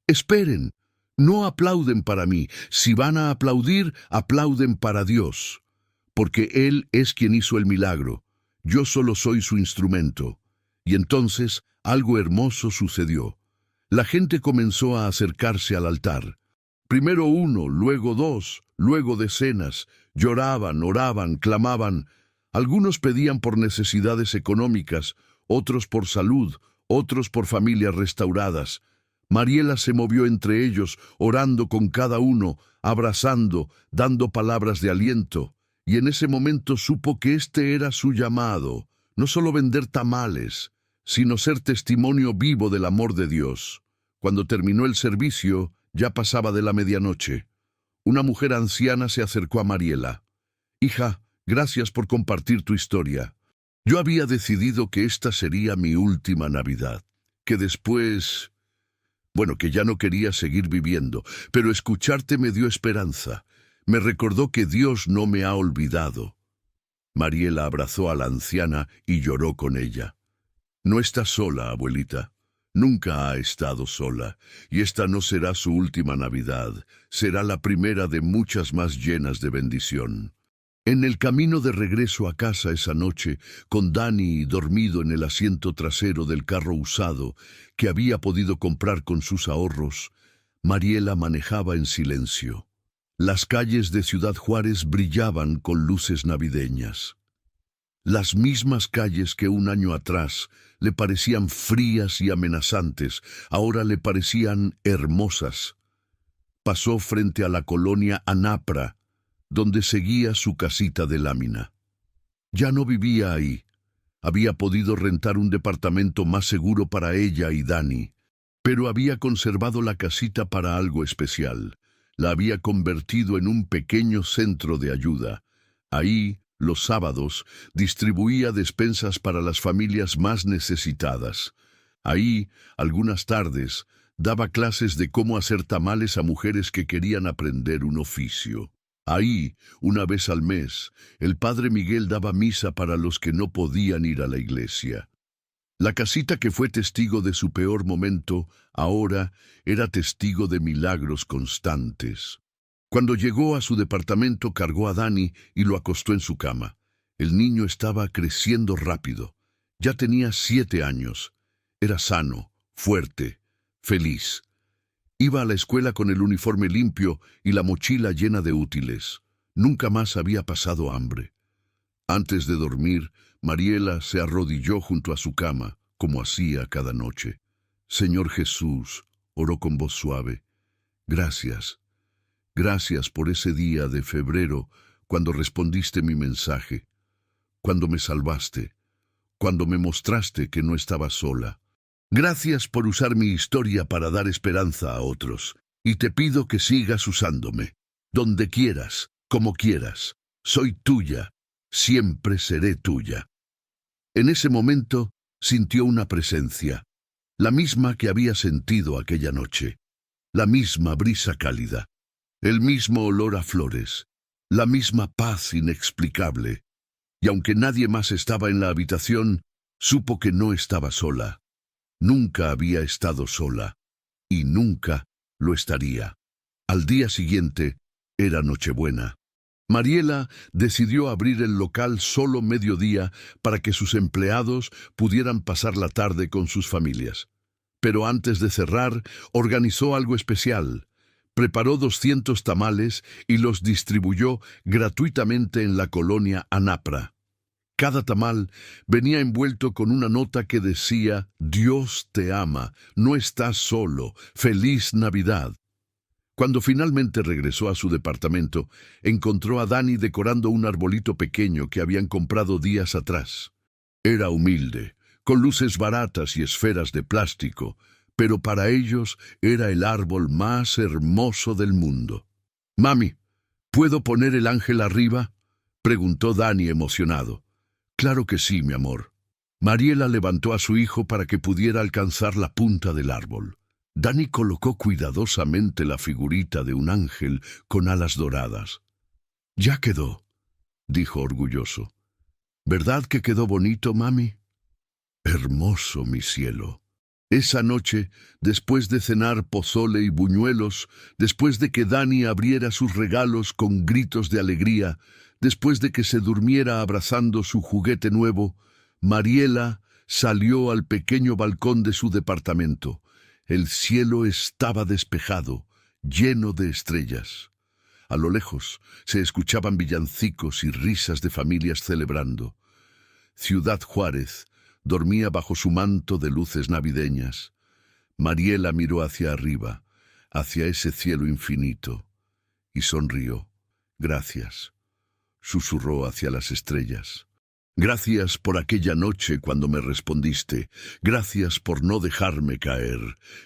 «Esperen, no aplauden para mí. Si van a aplaudir, aplauden para Dios, porque Él es quien hizo el milagro. Yo solo soy su instrumento». Y entonces algo hermoso sucedió. La gente comenzó a acercarse al altar. Primero 1, luego 2, luego decenas. Lloraban, oraban, clamaban. Algunos pedían por necesidades económicas, otros por salud, otros por familias restauradas. Mariela se movió entre ellos, orando con cada uno, abrazando, dando palabras de aliento. Y en ese momento supo que este era su llamado, no solo vender tamales, sino ser testimonio vivo del amor de Dios. Cuando terminó el servicio, ya pasaba de la medianoche. Una mujer anciana se acercó a Mariela. «Hija, gracias por compartir tu historia. Yo había decidido que esta sería mi última Navidad, que después, que ya no quería seguir viviendo, pero escucharte me dio esperanza. Me recordó que Dios no me ha olvidado». Mariela abrazó a la anciana y lloró con ella. «No estás sola, abuelita. Nunca ha estado sola, y esta no será su última Navidad. Será la primera de muchas más llenas de bendición». En el camino de regreso a casa esa noche, con Dani dormido en el asiento trasero del carro usado que había podido comprar con sus ahorros, Mariela manejaba en silencio. Las calles de Ciudad Juárez brillaban con luces navideñas. Las mismas calles que un año atrás le parecían frías y amenazantes, ahora le parecían hermosas. Pasó frente a la colonia Anapra, donde seguía su casita de lámina. Ya no vivía ahí. Había podido rentar un departamento más seguro para ella y Dani, pero había conservado la casita para algo especial. La había convertido en un pequeño centro de ayuda. Ahí, los sábados, distribuía despensas para las familias más necesitadas. Ahí, algunas tardes, daba clases de cómo hacer tamales a mujeres que querían aprender un oficio. Ahí, una vez al mes, el padre Miguel daba misa para los que no podían ir a la iglesia. La casita que fue testigo de su peor momento, ahora era testigo de milagros constantes. Cuando llegó a su departamento, cargó a Dani y lo acostó en su cama. El niño estaba creciendo rápido. Ya tenía 7 años. Era sano, fuerte, feliz. Iba a la escuela con el uniforme limpio y la mochila llena de útiles. Nunca más había pasado hambre. Antes de dormir, Mariela se arrodilló junto a su cama, como hacía cada noche. Señor Jesús, oró con voz suave, gracias. Gracias por ese día de febrero, cuando respondiste mi mensaje, cuando me salvaste, cuando me mostraste que no estaba sola. Gracias por usar mi historia para dar esperanza a otros, y te pido que sigas usándome, donde quieras, como quieras. Soy tuya, siempre seré tuya. En ese momento sintió una presencia, la misma que había sentido aquella noche, la misma brisa cálida, el mismo olor a flores, la misma paz inexplicable, y aunque nadie más estaba en la habitación, supo que no estaba sola. Nunca había estado sola, y nunca lo estaría. Al día siguiente era Nochebuena. Mariela decidió abrir el local solo mediodía para que sus empleados pudieran pasar la tarde con sus familias. Pero antes de cerrar, organizó algo especial. Preparó 200 tamales y los distribuyó gratuitamente en la colonia Anapra. Cada tamal venía envuelto con una nota que decía: Dios te ama, no estás solo, feliz Navidad. Cuando finalmente regresó a su departamento, encontró a Dani decorando un arbolito pequeño que habían comprado días atrás. Era humilde, con luces baratas y esferas de plástico, pero para ellos era el árbol más hermoso del mundo. «Mami, ¿puedo poner el ángel arriba?», preguntó Dani emocionado. «Claro que sí, mi amor». Mariela levantó a su hijo para que pudiera alcanzar la punta del árbol. Dani colocó cuidadosamente la figurita de un ángel con alas doradas. «Ya quedó», dijo orgulloso. «¿Verdad que quedó bonito, mami?» «Hermoso, mi cielo». Esa noche, después de cenar pozole y buñuelos, después de que Dani abriera sus regalos con gritos de alegría, después de que se durmiera abrazando su juguete nuevo, Mariela salió al pequeño balcón de su departamento. El cielo estaba despejado, lleno de estrellas. A lo lejos se escuchaban villancicos y risas de familias celebrando. Ciudad Juárez dormía bajo su manto de luces navideñas. Mariela miró hacia arriba, hacia ese cielo infinito, y sonrió. «Gracias», susurró hacia las estrellas. «Gracias por aquella noche cuando me respondiste. Gracias por no dejarme caer.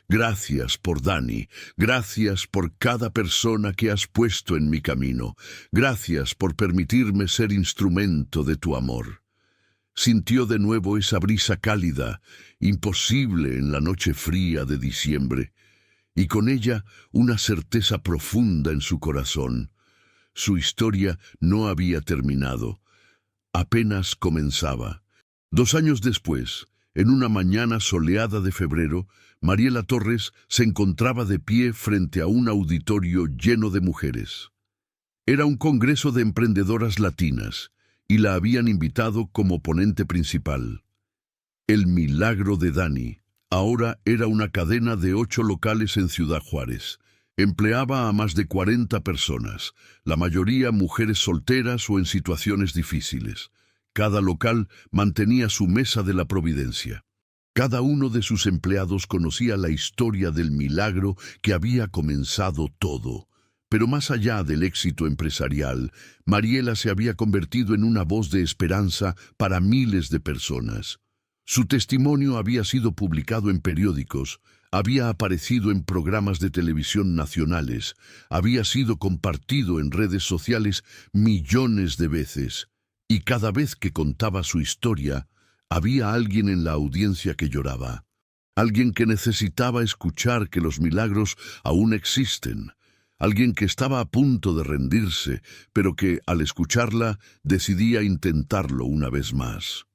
Gracias por Dani. Gracias por cada persona que has puesto en mi camino. Gracias por permitirme ser instrumento de tu amor». Sintió de nuevo esa brisa cálida, imposible en la noche fría de diciembre, y con ella una certeza profunda en su corazón. Su historia no había terminado. Apenas comenzaba. 2 años después, en una mañana soleada de febrero, Mariela Torres se encontraba de pie frente a un auditorio lleno de mujeres. Era un congreso de emprendedoras latinas, y la habían invitado como ponente principal. El milagro de Dani ahora era una cadena de 8 locales en Ciudad Juárez. Empleaba a más de 40 personas, la mayoría mujeres solteras o en situaciones difíciles. Cada local mantenía su mesa de la providencia. Cada uno de sus empleados conocía la historia del milagro que había comenzado todo. Pero más allá del éxito empresarial, Mariela se había convertido en una voz de esperanza para miles de personas. Su testimonio había sido publicado en periódicos, había aparecido en programas de televisión nacionales, había sido compartido en redes sociales millones de veces, y cada vez que contaba su historia, había alguien en la audiencia que lloraba, alguien que necesitaba escuchar que los milagros aún existen, alguien que estaba a punto de rendirse, pero que, al escucharla, decidía intentarlo una vez más.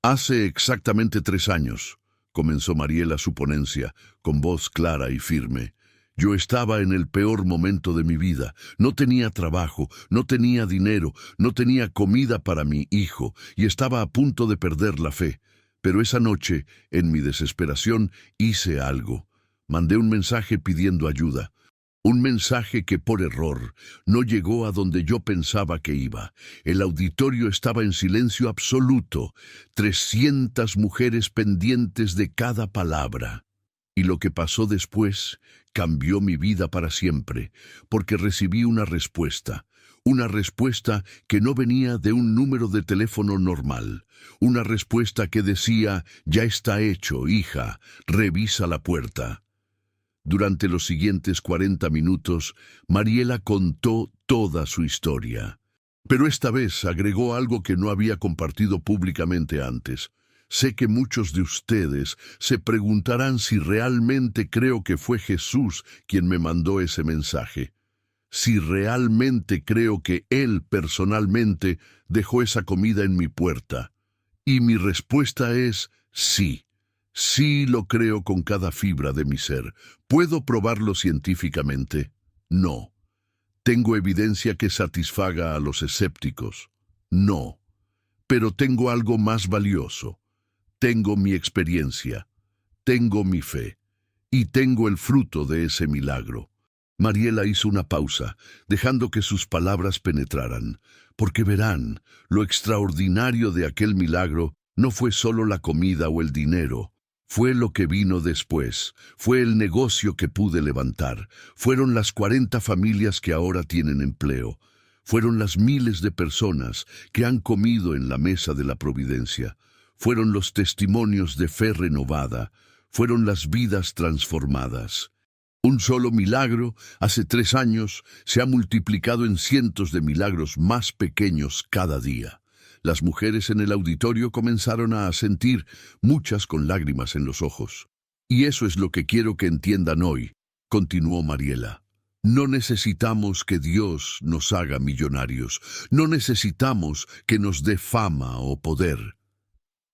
Hace exactamente 3 años, comenzó Mariela su ponencia, con voz clara y firme. Yo estaba en el peor momento de mi vida. No tenía trabajo, no tenía dinero, no tenía comida para mi hijo, y estaba a punto de perder la fe. Pero esa noche, en mi desesperación, hice algo. Mandé un mensaje pidiendo ayuda. Un mensaje que por error no llegó a donde yo pensaba que iba. El auditorio estaba en silencio absoluto, 300 mujeres pendientes de cada palabra. Y lo que pasó después cambió mi vida para siempre, porque recibí una respuesta que no venía de un número de teléfono normal, una respuesta que decía: ya está hecho, hija, revisa la puerta. Durante los siguientes 40 minutos, Mariela contó toda su historia. Pero esta vez agregó algo que no había compartido públicamente antes. Sé que muchos de ustedes se preguntarán si realmente creo que fue Jesús quien me mandó ese mensaje. Si realmente creo que Él personalmente dejó esa comida en mi puerta. Y mi respuesta es sí. Sí lo creo con cada fibra de mi ser. ¿Puedo probarlo científicamente? No. ¿Tengo evidencia que satisfaga a los escépticos? No. Pero tengo algo más valioso. Tengo mi experiencia. Tengo mi fe. Y tengo el fruto de ese milagro. Mariela hizo una pausa, dejando que sus palabras penetraran, porque verán, lo extraordinario de aquel milagro no fue solo la comida o el dinero. Fue lo que vino después, fue el negocio que pude levantar, fueron las 40 familias que ahora tienen empleo, fueron las miles de personas que han comido en la mesa de la providencia, fueron los testimonios de fe renovada, fueron las vidas transformadas. Un solo milagro, hace 3 años, se ha multiplicado en cientos de milagros más pequeños cada día. Las mujeres en el auditorio comenzaron a asentir, muchas con lágrimas en los ojos. Y eso es lo que quiero que entiendan hoy, continuó Mariela. No necesitamos que Dios nos haga millonarios, no necesitamos que nos dé fama o poder.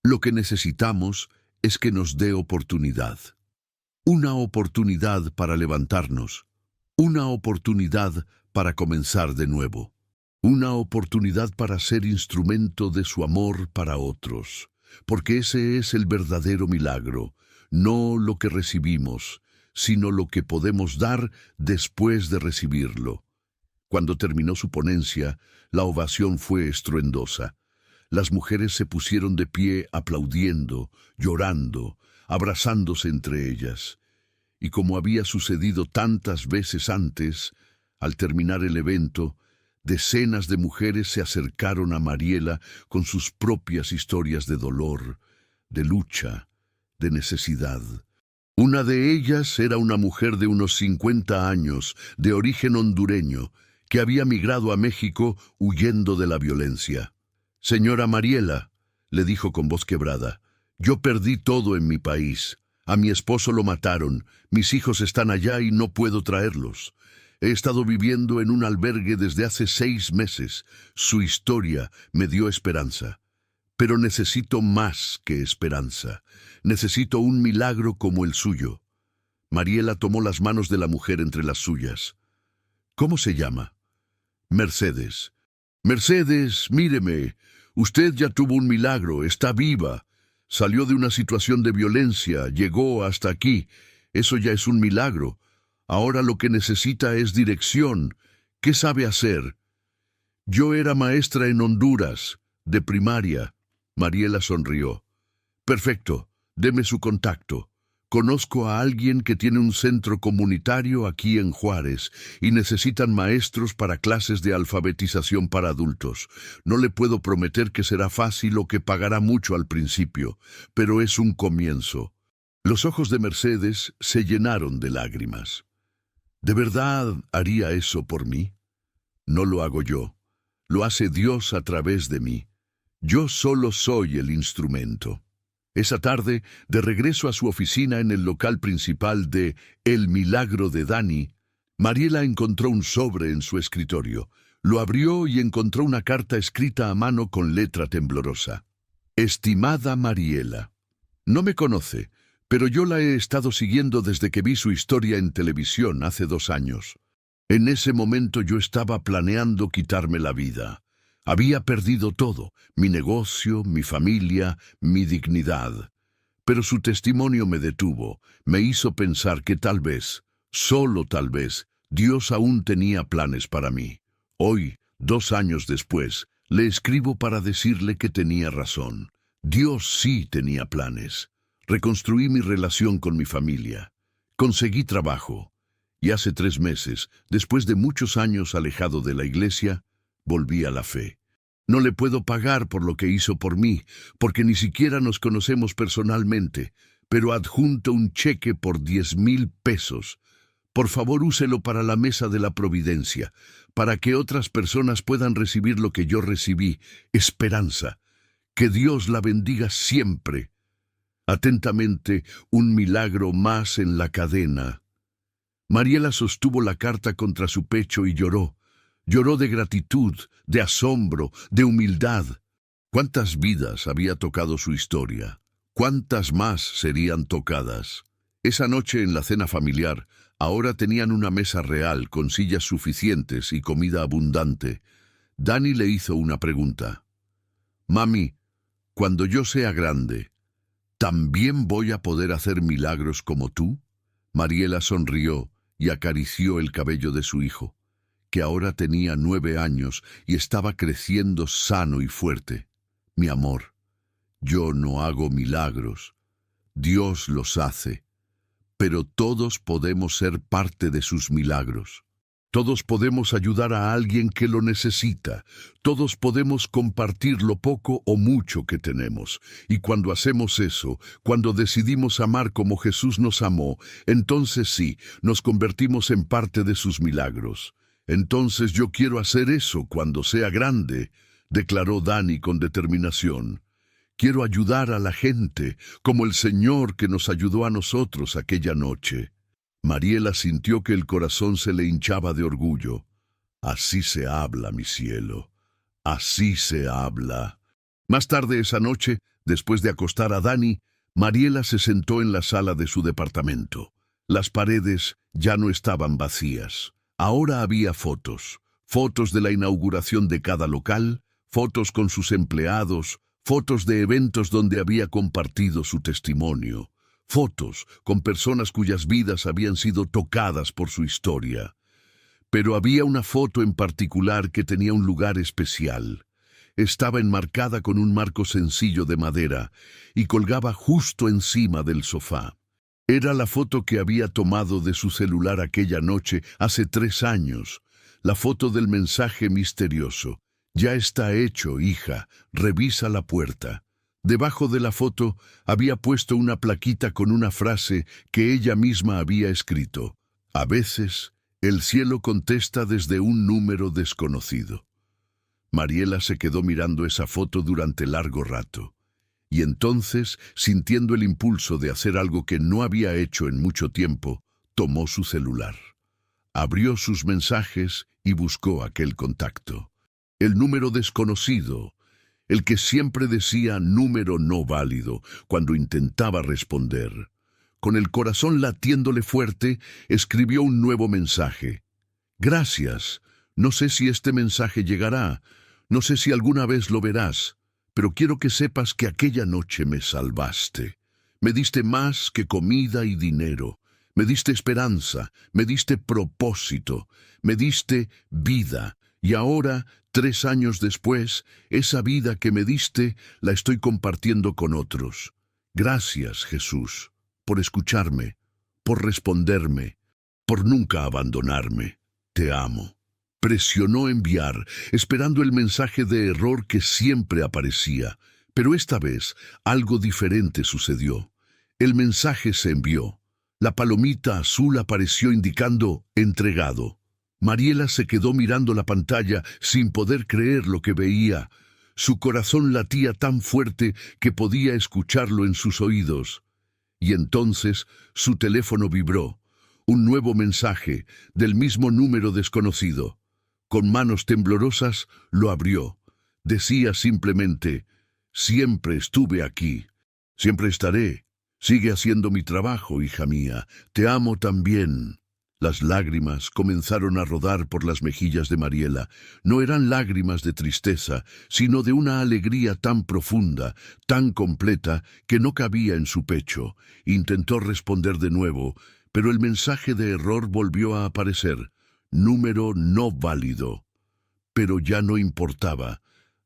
Lo que necesitamos es que nos dé oportunidad. Una oportunidad para levantarnos, una oportunidad para comenzar de nuevo. Una oportunidad para ser instrumento de su amor para otros, porque ese es el verdadero milagro, no lo que recibimos, sino lo que podemos dar después de recibirlo. Cuando terminó su ponencia, la ovación fue estruendosa. Las mujeres se pusieron de pie aplaudiendo, llorando, abrazándose entre ellas. Y como había sucedido tantas veces antes, al terminar el evento, decenas de mujeres se acercaron a Mariela con sus propias historias de dolor, de lucha, de necesidad. Una de ellas era una mujer de unos 50 años, de origen hondureño, que había migrado a México huyendo de la violencia. «Señora Mariela», le dijo con voz quebrada, «yo perdí todo en mi país. A mi esposo lo mataron, mis hijos están allá y no puedo traerlos. He estado viviendo en un albergue desde hace 6 meses. Su historia me dio esperanza. Pero necesito más que esperanza. Necesito un milagro como el suyo». Mariela tomó las manos de la mujer entre las suyas. «¿Cómo se llama?» «Mercedes». «Mercedes, míreme. Usted ya tuvo un milagro, está viva. Salió de una situación de violencia, llegó hasta aquí. Eso ya es un milagro. Ahora lo que necesita es dirección. ¿Qué sabe hacer? Yo era maestra en Honduras, de primaria. Mariela sonrió. Perfecto, deme su contacto. Conozco a alguien que tiene un centro comunitario aquí en Juárez y necesitan maestros para clases de alfabetización para adultos. No le puedo prometer que será fácil o que pagará mucho al principio, pero es un comienzo. Los ojos de Mercedes se llenaron de lágrimas. ¿De verdad haría eso por mí? No lo hago yo. Lo hace Dios a través de mí. Yo solo soy el instrumento. Esa tarde, de regreso a su oficina en el local principal de El Milagro de Dani, Mariela encontró un sobre en su escritorio. Lo abrió y encontró una carta escrita a mano con letra temblorosa. Estimada Mariela, no me conoce, pero yo la he estado siguiendo desde que vi su historia en televisión hace 2 años. En ese momento yo estaba planeando quitarme la vida. Había perdido todo, mi negocio, mi familia, mi dignidad. Pero su testimonio me detuvo, me hizo pensar que tal vez, solo tal vez, Dios aún tenía planes para mí. Hoy, 2 años después, le escribo para decirle que tenía razón. Dios sí tenía planes. Reconstruí mi relación con mi familia. Conseguí trabajo. Y hace 3 meses, después de muchos años alejado de la iglesia, volví a la fe. No le puedo pagar por lo que hizo por mí, porque ni siquiera nos conocemos personalmente, pero adjunto un cheque por 10,000 pesos. Por favor, úselo para la mesa de la providencia, para que otras personas puedan recibir lo que yo recibí, esperanza. Que Dios la bendiga siempre. Atentamente, un milagro más en la cadena. Mariela sostuvo la carta contra su pecho y lloró. Lloró de gratitud, de asombro, de humildad. ¿Cuántas vidas había tocado su historia? ¿Cuántas más serían tocadas? Esa noche en la cena familiar, ahora tenían una mesa real con sillas suficientes y comida abundante. Dani le hizo una pregunta. Mami, cuando yo sea grande, ¿también voy a poder hacer milagros como tú? Mariela sonrió y acarició el cabello de su hijo, que ahora tenía 9 años y estaba creciendo sano y fuerte. Mi amor, yo no hago milagros, Dios los hace, pero todos podemos ser parte de sus milagros. Todos podemos ayudar a alguien que lo necesita. Todos podemos compartir lo poco o mucho que tenemos. Y cuando hacemos eso, cuando decidimos amar como Jesús nos amó, entonces sí, nos convertimos en parte de sus milagros. Entonces yo quiero hacer eso cuando sea grande, declaró Dani con determinación. Quiero ayudar a la gente, como el Señor que nos ayudó a nosotros aquella noche. Mariela sintió que el corazón se le hinchaba de orgullo. Así se habla, mi cielo. Así se habla. Más tarde esa noche, después de acostar a Dani, Mariela se sentó en la sala de su departamento. Las paredes ya no estaban vacías. Ahora había fotos. Fotos de la inauguración de cada local, fotos con sus empleados, fotos de eventos donde había compartido su testimonio. Fotos con personas cuyas vidas habían sido tocadas por su historia. Pero había una foto en particular que tenía un lugar especial. Estaba enmarcada con un marco sencillo de madera y colgaba justo encima del sofá. Era la foto que había tomado de su celular aquella noche hace 3 años. La foto del mensaje misterioso. Ya está hecho, hija. Revisa la puerta. Debajo de la foto había puesto una plaquita con una frase que ella misma había escrito. A veces, el cielo contesta desde un número desconocido. Mariela se quedó mirando esa foto durante largo rato. Y entonces, sintiendo el impulso de hacer algo que no había hecho en mucho tiempo, tomó su celular. Abrió sus mensajes y buscó aquel contacto. El número desconocido. El que siempre decía número no válido cuando intentaba responder. Con el corazón latiéndole fuerte, escribió un nuevo mensaje. Gracias. No sé si este mensaje llegará. No sé si alguna vez lo verás. Pero quiero que sepas que aquella noche me salvaste. Me diste más que comida y dinero. Me diste esperanza, me diste propósito, me diste vida. Y ahora, 3 años después, esa vida que me diste la estoy compartiendo con otros. Gracias, Jesús, por escucharme, por responderme, por nunca abandonarme. Te amo. Presionó enviar, esperando el mensaje de error que siempre aparecía. Pero esta vez algo diferente sucedió. El mensaje se envió. La palomita azul apareció indicando entregado. Mariela se quedó mirando la pantalla sin poder creer lo que veía. Su corazón latía tan fuerte que podía escucharlo en sus oídos. Y entonces su teléfono vibró. Un nuevo mensaje, del mismo número desconocido. Con manos temblorosas lo abrió. Decía simplemente: siempre estuve aquí. Siempre estaré. Sigue haciendo mi trabajo, hija mía. Te amo también. Las lágrimas comenzaron a rodar por las mejillas de Mariela. No eran lágrimas de tristeza, sino de una alegría tan profunda, tan completa, que no cabía en su pecho. Intentó responder de nuevo, pero el mensaje de error volvió a aparecer. Número no válido. Pero ya no importaba.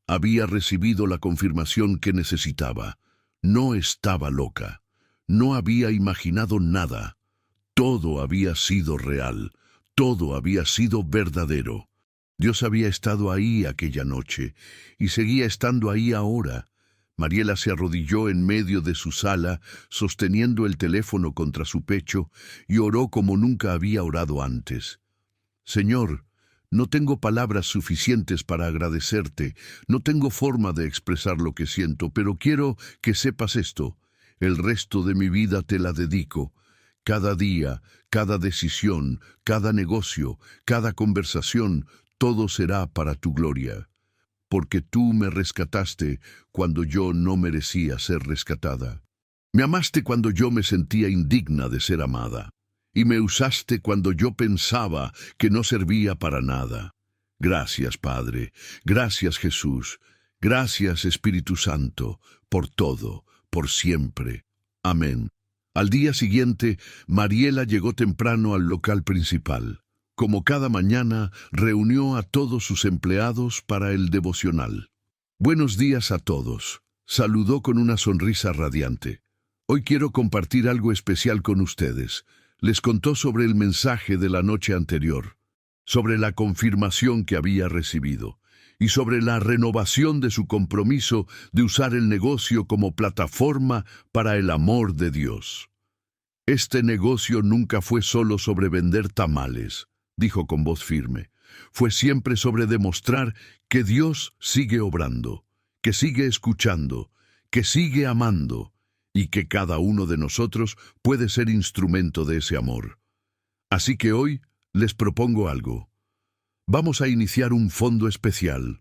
Había recibido la confirmación que necesitaba. No estaba loca. No había imaginado nada. Todo había sido real. Todo había sido verdadero. Dios había estado ahí aquella noche y seguía estando ahí ahora. Mariela se arrodilló en medio de su sala, sosteniendo el teléfono contra su pecho, y oró como nunca había orado antes. Señor, no tengo palabras suficientes para agradecerte, no tengo forma de expresar lo que siento, pero quiero que sepas esto. El resto de mi vida te la dedico. Cada día, cada decisión, cada negocio, cada conversación, todo será para tu gloria. Porque tú me rescataste cuando yo no merecía ser rescatada. Me amaste cuando yo me sentía indigna de ser amada. Y me usaste cuando yo pensaba que no servía para nada. Gracias, Padre. Gracias, Jesús. Gracias, Espíritu Santo, por todo, por siempre. Amén. Al día siguiente, Mariela llegó temprano al local principal. Como cada mañana, reunió a todos sus empleados para el devocional. Buenos días a todos. Saludó con una sonrisa radiante. Hoy quiero compartir algo especial con ustedes. Les contó sobre el mensaje de la noche anterior, sobre la confirmación que había recibido y sobre la renovación de su compromiso de usar el negocio como plataforma para el amor de Dios. Este negocio nunca fue solo sobre vender tamales, dijo con voz firme. Fue siempre sobre demostrar que Dios sigue obrando, que sigue escuchando, que sigue amando y que cada uno de nosotros puede ser instrumento de ese amor. Así que hoy les propongo algo. Vamos a iniciar un fondo especial,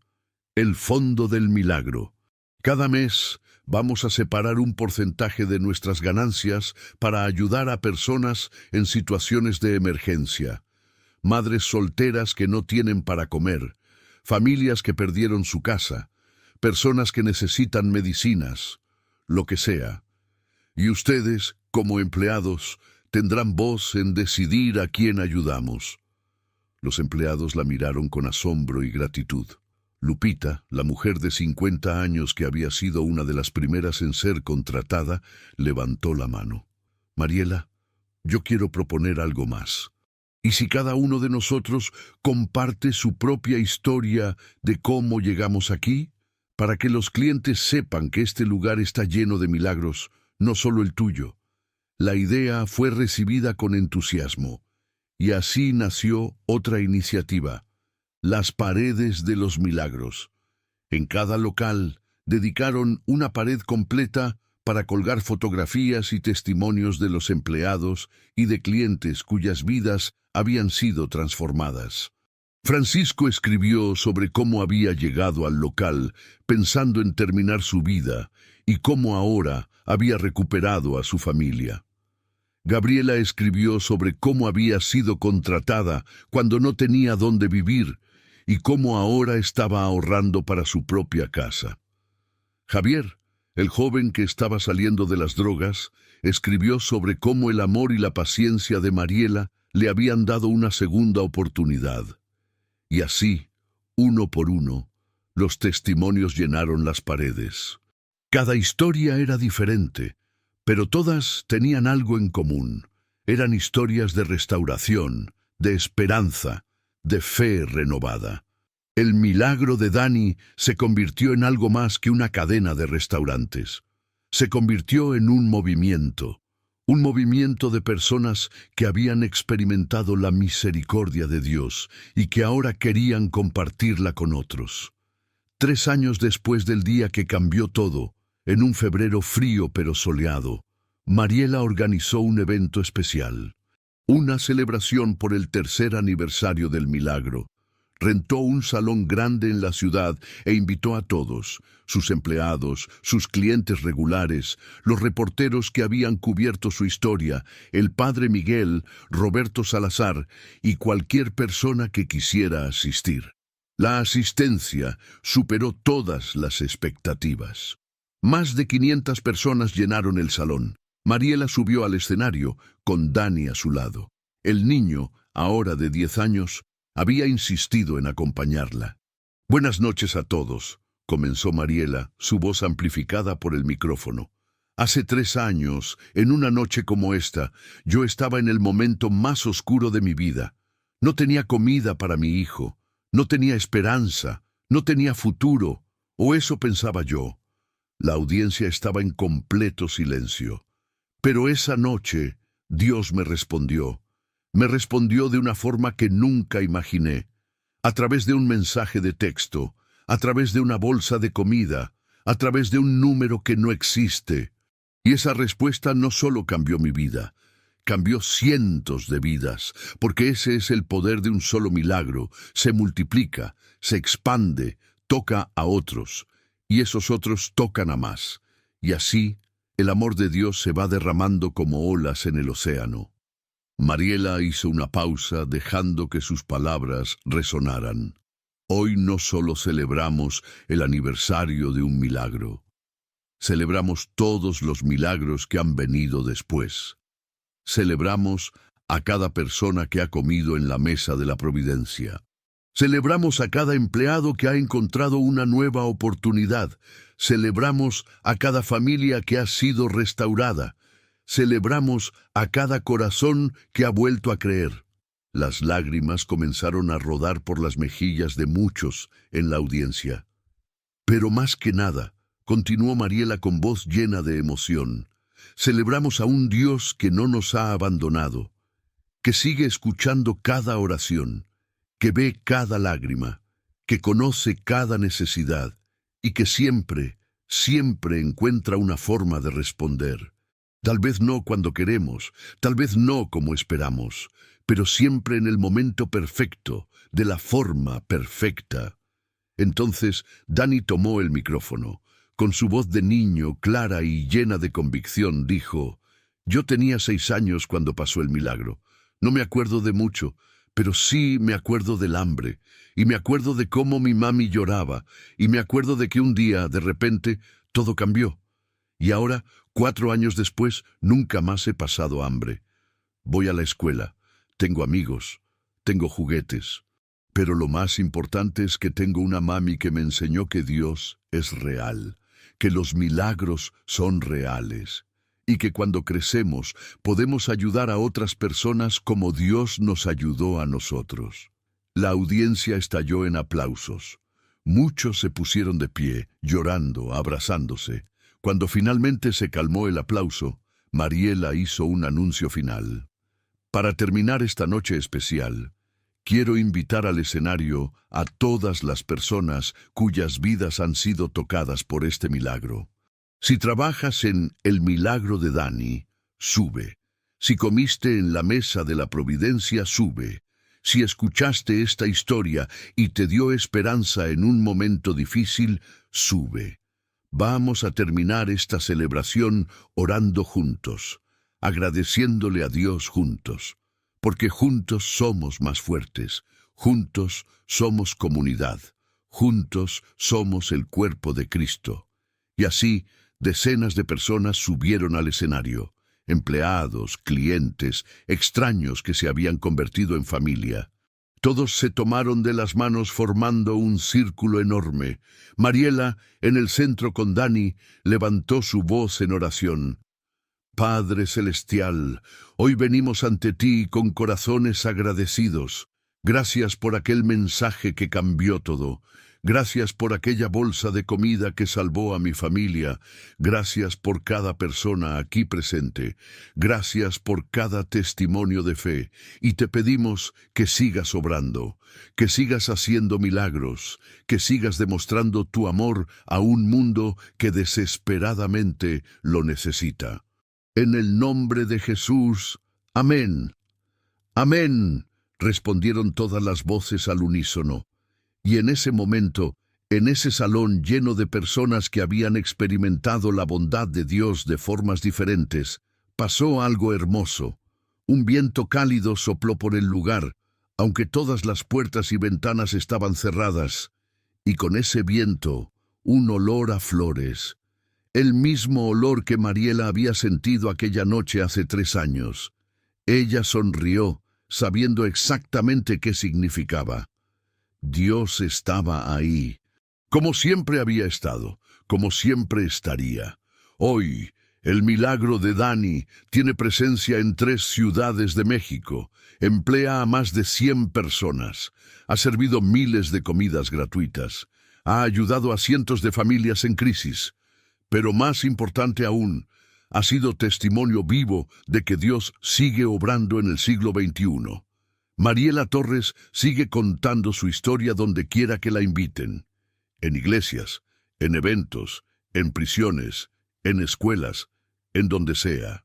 el Fondo del Milagro. Cada mes vamos a separar un porcentaje de nuestras ganancias para ayudar a personas en situaciones de emergencia. Madres solteras que no tienen para comer, familias que perdieron su casa, personas que necesitan medicinas, lo que sea. Y ustedes, como empleados, tendrán voz en decidir a quién ayudamos. Los empleados la miraron con asombro y gratitud. Lupita, la mujer de 50 años que había sido una de las primeras en ser contratada, levantó la mano. Mariela, yo quiero proponer algo más. ¿Y si cada uno de nosotros comparte su propia historia de cómo llegamos aquí? Para que los clientes sepan que este lugar está lleno de milagros, no solo el tuyo. La idea fue recibida con entusiasmo. Y así nació otra iniciativa, las paredes de los milagros. En cada local dedicaron una pared completa para colgar fotografías y testimonios de los empleados y de clientes cuyas vidas habían sido transformadas. Francisco escribió sobre cómo había llegado al local pensando en terminar su vida y cómo ahora había recuperado a su familia. Gabriela escribió sobre cómo había sido contratada cuando no tenía dónde vivir y cómo ahora estaba ahorrando para su propia casa. Javier El joven que estaba saliendo de las drogas escribió sobre cómo el amor y la paciencia de Mariela le habían dado una segunda oportunidad. Y así, uno por uno, los testimonios llenaron las paredes. Cada historia era diferente, pero todas tenían algo en común. Eran historias de restauración, de esperanza, de fe renovada. El milagro de Dani se convirtió en algo más que una cadena de restaurantes. Se convirtió en un movimiento de personas que habían experimentado la misericordia de Dios y que ahora querían compartirla con otros. 3 años después del día que cambió todo, en un febrero frío pero soleado, Mariela organizó un evento especial, una celebración por el 3er aniversario del milagro. Rentó un salón grande en la ciudad e invitó a todos, sus empleados, sus clientes regulares, los reporteros que habían cubierto su historia, el padre Miguel, Roberto Salazar y cualquier persona que quisiera asistir. La asistencia superó todas las expectativas. Más de 500 personas llenaron el salón. Mariela subió al escenario, con Dani a su lado. El niño, ahora de 10 años, había insistido en acompañarla. «Buenas noches a todos», comenzó Mariela, su voz amplificada por el micrófono. «Hace 3 años, en una noche como esta, yo estaba en el momento más oscuro de mi vida. No tenía comida para mi hijo, no tenía esperanza, no tenía futuro, o eso pensaba yo». La audiencia estaba en completo silencio. Pero esa noche, Dios me respondió. Me respondió de una forma que nunca imaginé, a través de un mensaje de texto, a través de una bolsa de comida, a través de un número que no existe. Y esa respuesta no solo cambió mi vida, cambió cientos de vidas, porque ese es el poder de un solo milagro. Se multiplica, se expande, toca a otros, y esos otros tocan a más. Y así, el amor de Dios se va derramando como olas en el océano. Mariela hizo una pausa, dejando que sus palabras resonaran. Hoy no solo celebramos el aniversario de un milagro, celebramos todos los milagros que han venido después. Celebramos a cada persona que ha comido en la mesa de la providencia. Celebramos a cada empleado que ha encontrado una nueva oportunidad. Celebramos a cada familia que ha sido restaurada. Celebramos a cada corazón que ha vuelto a creer. Las lágrimas comenzaron a rodar por las mejillas de muchos en la audiencia. Pero más que nada, continuó Mariela con voz llena de emoción, celebramos a un Dios que no nos ha abandonado, que sigue escuchando cada oración, que ve cada lágrima, que conoce cada necesidad y que siempre, siempre encuentra una forma de responder. Tal vez no cuando queremos, tal vez no como esperamos, pero siempre en el momento perfecto, de la forma perfecta. Entonces Dani tomó el micrófono. Con su voz de niño, clara y llena de convicción, dijo: «Yo tenía 6 años cuando pasó el milagro. No me acuerdo de mucho, pero sí me acuerdo del hambre, y me acuerdo de cómo mi mami lloraba, y me acuerdo de que un día, de repente, todo cambió. Y ahora, 4 años después, nunca más he pasado hambre. Voy a la escuela, tengo amigos, tengo juguetes. Pero lo más importante es que tengo una mami que me enseñó que Dios es real, que los milagros son reales, y que cuando crecemos podemos ayudar a otras personas como Dios nos ayudó a nosotros». La audiencia estalló en aplausos. Muchos se pusieron de pie, llorando, abrazándose. Cuando finalmente se calmó el aplauso, Mariela hizo un anuncio final. «Para terminar esta noche especial, quiero invitar al escenario a todas las personas cuyas vidas han sido tocadas por este milagro. Si trabajas en el milagro de Dani, sube. Si comiste en la mesa de la providencia, sube. Si escuchaste esta historia y te dio esperanza en un momento difícil, sube. Vamos a terminar esta celebración orando juntos, agradeciéndole a Dios juntos, porque juntos somos más fuertes, juntos somos comunidad, juntos somos el cuerpo de Cristo». Y así, Decenas de personas subieron al escenario. Empleados, clientes, extraños que se habían convertido en familia. Todos se tomaron de las manos formando un círculo enorme. Mariela, en el centro con Dani, levantó su voz en oración. Padre Celestial, hoy venimos ante ti con corazones agradecidos. Gracias por aquel mensaje que cambió todo. Gracias por aquella bolsa de comida que salvó a mi familia. Gracias por cada persona aquí presente. Gracias por cada testimonio de fe. Y te pedimos que sigas obrando, que sigas haciendo milagros, que sigas demostrando tu amor a un mundo que desesperadamente lo necesita. En el nombre de Jesús. Amén. Amén, respondieron todas las voces al unísono. Y en ese momento, en ese salón lleno de personas que habían experimentado la bondad de Dios de formas diferentes, pasó algo hermoso. Un viento cálido sopló por el lugar, aunque todas las puertas y ventanas estaban cerradas, y con ese viento, un olor a flores. El mismo olor que Mariela había sentido aquella noche hace 3 años. Ella sonrió, sabiendo exactamente qué significaba. Dios estaba ahí, como siempre había estado, como siempre estaría. Hoy, el milagro de Dani tiene presencia en 3 ciudades de México, emplea a más de 100 personas, ha servido miles de comidas gratuitas, ha ayudado a cientos de familias en crisis, pero más importante aún, ha sido testimonio vivo de que Dios sigue obrando en el siglo XXI. Mariela Torres sigue contando su historia donde quiera que la inviten. En iglesias, en eventos, en prisiones, en escuelas, en donde sea.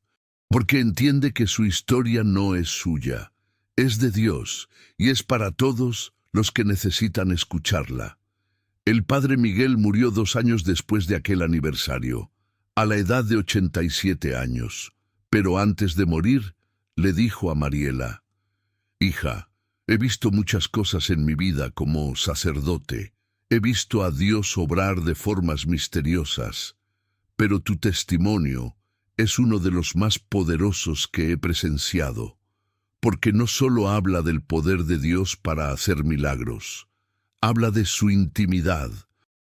Porque entiende que su historia no es suya, es de Dios y es para todos los que necesitan escucharla. El padre Miguel murió 2 años después de aquel aniversario, a la edad de 87 años. Pero antes de morir, le dijo a Mariela: Hija, he visto muchas cosas en mi vida como sacerdote. He visto a Dios obrar de formas misteriosas, pero tu testimonio es uno de los más poderosos que he presenciado, porque no solo habla del poder de Dios para hacer milagros, habla de su intimidad,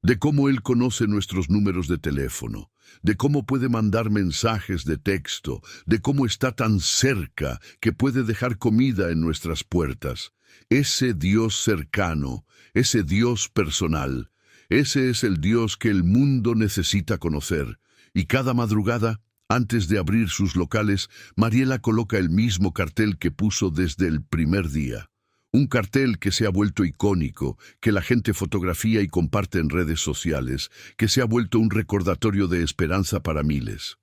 de cómo Él conoce nuestros números de teléfono, de cómo puede mandar mensajes de texto, de cómo está tan cerca que puede dejar comida en nuestras puertas. Ese Dios cercano, ese Dios personal, ese es el Dios que el mundo necesita conocer. Y cada madrugada, antes de abrir sus locales, Mariela coloca el mismo cartel que puso desde el primer día. Un cartel que se ha vuelto icónico, que la gente fotografía y comparte en redes sociales, que se ha vuelto un recordatorio de esperanza para miles.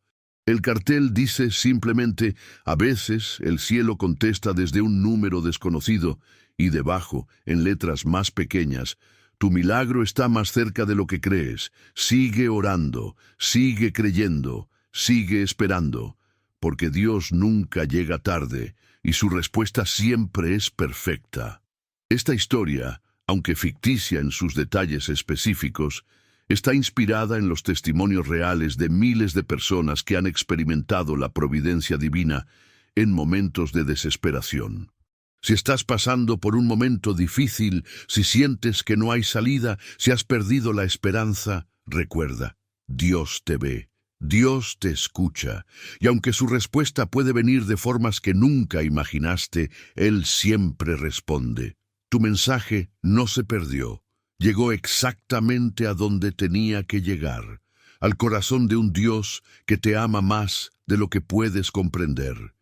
El cartel dice simplemente: a veces el cielo contesta desde un número desconocido, y debajo, en letras más pequeñas: tu milagro está más cerca de lo que crees. Sigue orando, sigue creyendo, sigue esperando, porque Dios nunca llega tarde, y su respuesta siempre es perfecta. Esta historia, aunque ficticia en sus detalles específicos, está inspirada en los testimonios reales de miles de personas que han experimentado la providencia divina en momentos de desesperación. Si estás pasando por un momento difícil, si sientes que no hay salida, si has perdido la esperanza, recuerda, Dios te ve. Dios te escucha, y aunque su respuesta puede venir de formas que nunca imaginaste, Él siempre responde. Tu mensaje no se perdió, llegó exactamente a donde tenía que llegar, al corazón de un Dios que te ama más de lo que puedes comprender.